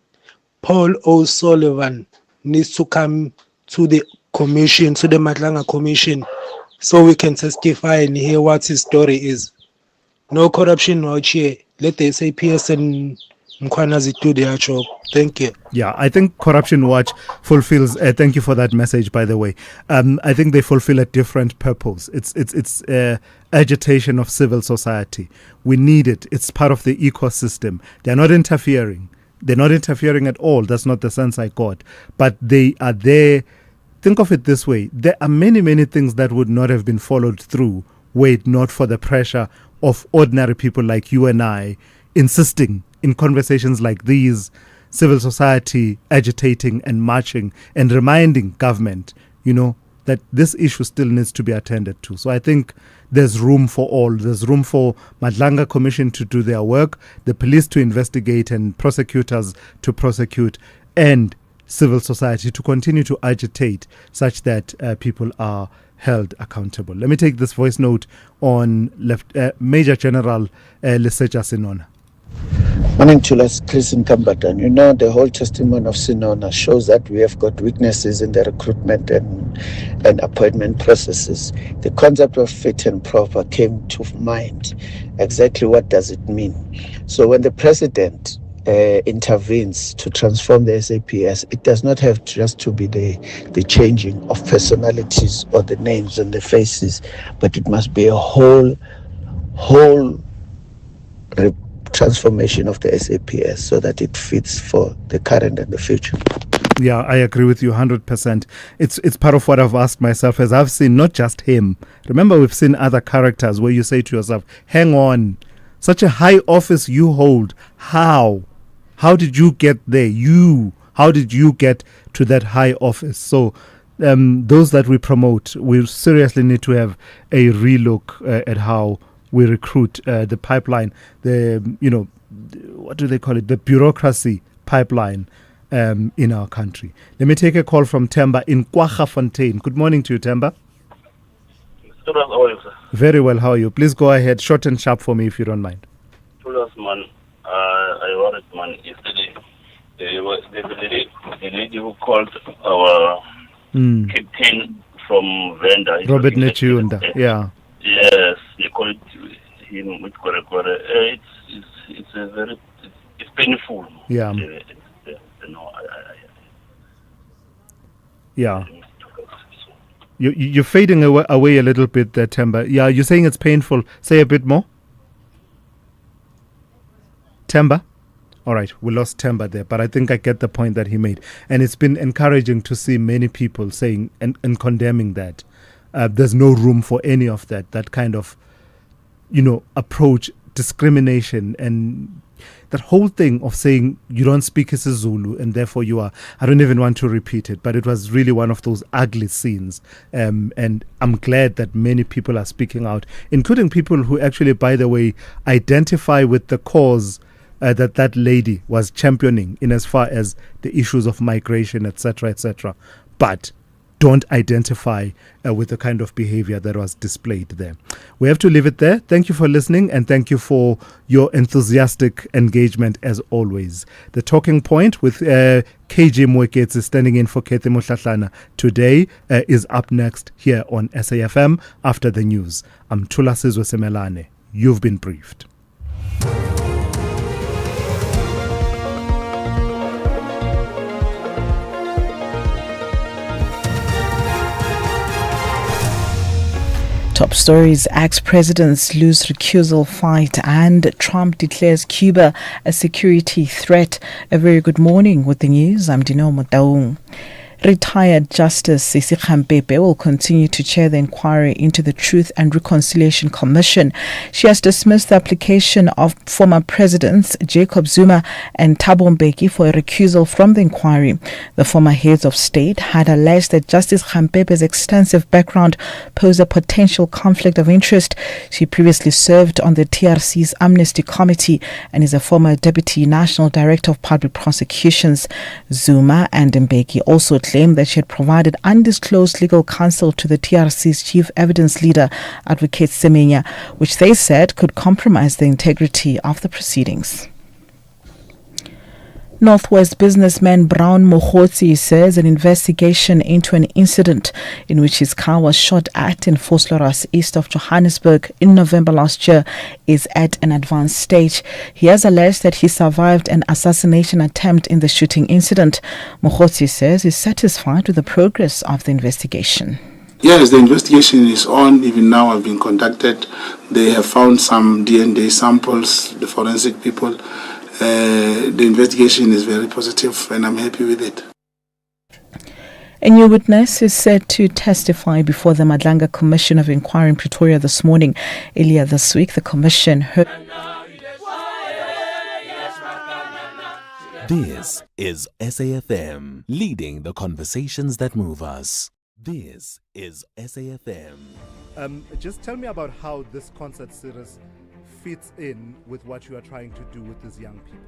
Paul O'Sullivan needs to come to the commission, to the Matlanga Commission, so we can testify and hear what his story is. No Corruption Watch here. Let the SAPS and Mkwanazi do their job. Thank you. Yeah, I think Corruption Watch fulfills. Thank you for that message, by the way. I think they fulfill a different purpose. It's agitation of civil society. We need it. It's part of the ecosystem. They're not interfering. They're not interfering at all. That's not the sense I got. But they are there. Think of it this way. There are many things that would not have been followed through were it not for the pressure of ordinary people like you and I insisting in conversations like these, civil society agitating and marching and reminding government, that this issue still needs to be attended to. So I think there's room for all. There's room for Madlanga Commission to do their work, the police to investigate and prosecutors to prosecute, and civil society to continue to agitate such that people are held accountable. Let me take this voice note on Major General Leseja Sinona. Morning, Chulas, Chris in Kambatan. The whole testimony of Sinona shows that we have got weaknesses in the recruitment and appointment processes. The concept of fit and proper came to mind. Exactly what does it mean? So when the president intervenes to transform the SAPS, it does not have just to be the changing of personalities or the names and the faces, but it must be a whole transformation of the SAPS so that it fits for the current and the future. Yeah, I agree with you 100%. It's part of what I've asked myself as I've seen not just him. Remember, we've seen other characters where you say to yourself, hang on, such a high office you hold, how did you get there? How did you get to that high office? So those that we promote, we seriously need to have a relook at how we recruit the pipeline, what do they call it? The bureaucracy pipeline in our country. Let me take a call from Temba in Kwaggafontein. Good morning to you, Temba. How are you, sir? Very well, how are you? Please go ahead, short and sharp for me if you don't mind. Man, I worried, man, yesterday. The lady who called our captain from Venda. Robert Nechiunda, yeah. Yes, they called him with Kore. It's painful. Yeah. Yeah. You're fading away a little bit there, Temba. Yeah, you're saying it's painful. Say a bit more. Temba? All right, we lost Temba there, but I think I get the point that he made. And it's been encouraging to see many people saying and condemning that. There's no room for any of that kind of, approach, discrimination, and that whole thing of saying you don't speak isiZulu and therefore you are. I don't even want to repeat it, but it was really one of those ugly scenes. And I'm glad that many people are speaking out, including people who actually, by the way, identify with the cause that lady was championing in as far as the issues of migration, etc., but don't identify with the kind of behavior that was displayed there. We have to leave it there. Thank you for listening and thank you for your enthusiastic engagement as always. The Talking Point with KG Mweketsi standing in for Kathy Moshlahlana today is up next here on SAFM after the news. I'm Thulasizwe Simelane. You've been briefed. Top stories: ex-presidents lose recusal fight and Trump declares Cuba a security threat. A very good morning with the news. I'm Dino Motaung. Retired Justice Sisi Khampepe will continue to chair the inquiry into the Truth and Reconciliation Commission. She has dismissed the application of former presidents Jacob Zuma and Thabo Mbeki for a recusal from the inquiry. The former heads of state had alleged that Justice Khampepe's extensive background posed a potential conflict of interest. She previously served on the TRC's Amnesty Committee and is a former Deputy National Director of Public Prosecutions. Zuma and Mbeki also claimed that she had provided undisclosed legal counsel to the TRC's chief evidence leader, Advocate Semenya, which they said could compromise the integrity of the proceedings. Northwest businessman Brown Mogotsi says an investigation into an incident in which his car was shot at in Vosloorus, east of Johannesburg, in November last year is at an advanced stage. He has alleged that he survived an assassination attempt in the shooting incident. Mogotsi says he's satisfied with the progress of the investigation. Yes, the investigation is on. Even now have been conducted. They have found some DNA samples, the forensic people. The investigation is very positive and I'm happy with it. A new witness is set to testify before the Madlanga Commission of Inquiry in Pretoria this morning. Earlier this week, the commission heard... This is SAFM, leading the conversations that move us. This is SAFM. Just tell me about how this concert series fits in with what you are trying to do with these young people.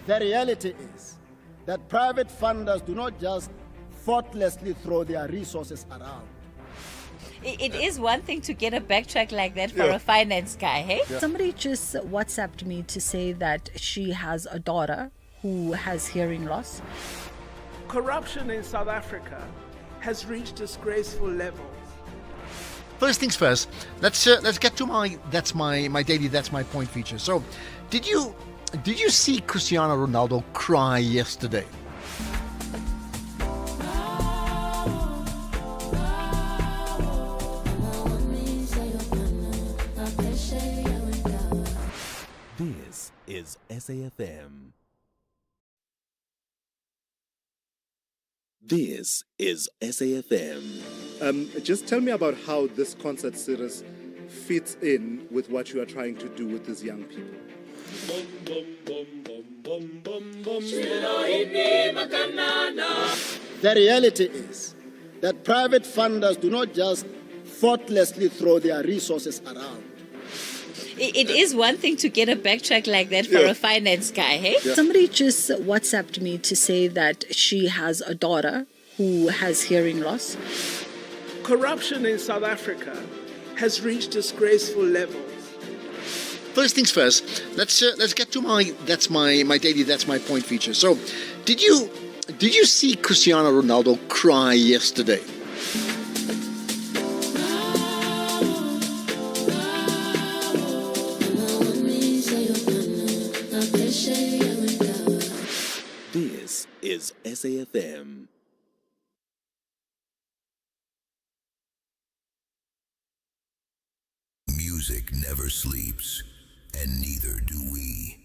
The reality is that private funders do not just thoughtlessly throw their resources around. It is one thing to get a backtrack like that for a finance guy, hey? Somebody just WhatsApped me to say that she has a daughter who has hearing loss. Corruption in South Africa has reached disgraceful levels. First things first, let's get to my daily that's my point feature. So, did you see Cristiano Ronaldo cry yesterday? This is SAFM. This is SAFM. Just tell me about how this concert series fits in with what you are trying to do with these young people. The reality is that private funders do not just thoughtlessly throw their resources around. It is one thing to get a backtrack like that for a finance guy, hey? Somebody just WhatsApped me to say that she has a daughter who has hearing loss. Corruption in South Africa has reached disgraceful levels. First things first, let's get to my daily that's my point feature. So, did you see Cristiano Ronaldo cry yesterday? This is SAFM. Music never sleeps, and neither do we.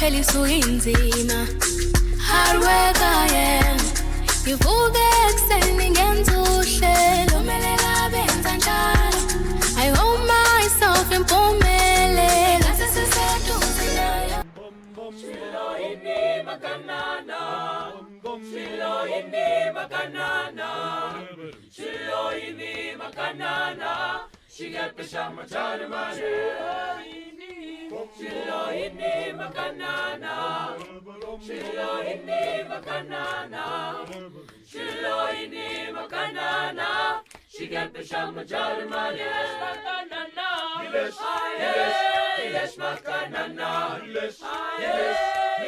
phela isuyinzima. Hard work I am. Ngivuke ekuseni ngenza uhlelo, kumele ngabenza njalo. I hold myself impumelelo. Sesiseduze nayo. Shilo ini makanana. Shilo ini makanana. Shilo ini makanana. She got the shamatana man. Shilo ini makanana. Shilo ini makanana. Shilo ini makanana. She got the shamatana man. Yes, makanana. Yes, yes, makanana. Yes,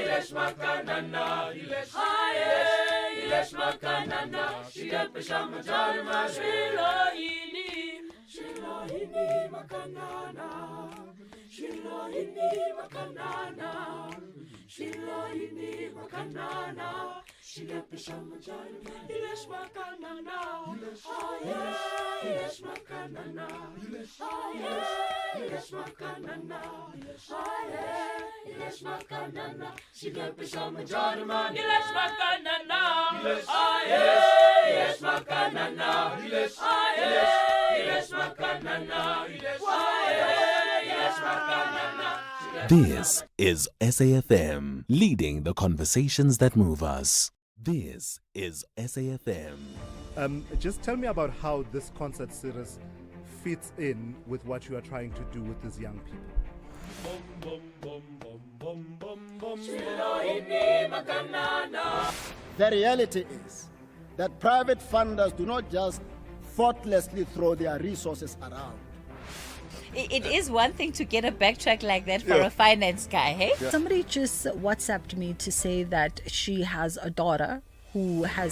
yes, makanana. Yes, yes, makanana. She got the shamatana man. Shilo ini. Shilo ini makanana. Shilo ini makanana. Shilo ini makanana. She got the shamatana. Yes, makanana. Yes, makanana. Yes, makanana. Yes, makanana. She got the shamatana. Yes, makanana. Yes, makanana. Yes, makanana. Yes, makanana. This is SAFM, leading the conversations that move us. This is SAFM. Just tell me about how this concert series fits in with what you are trying to do with these young people. The reality is that private funders do not just thoughtlessly throw their resources around. It is one thing to get a backtrack like that for a finance guy, hey? Somebody just WhatsApped me to say that she has a daughter who has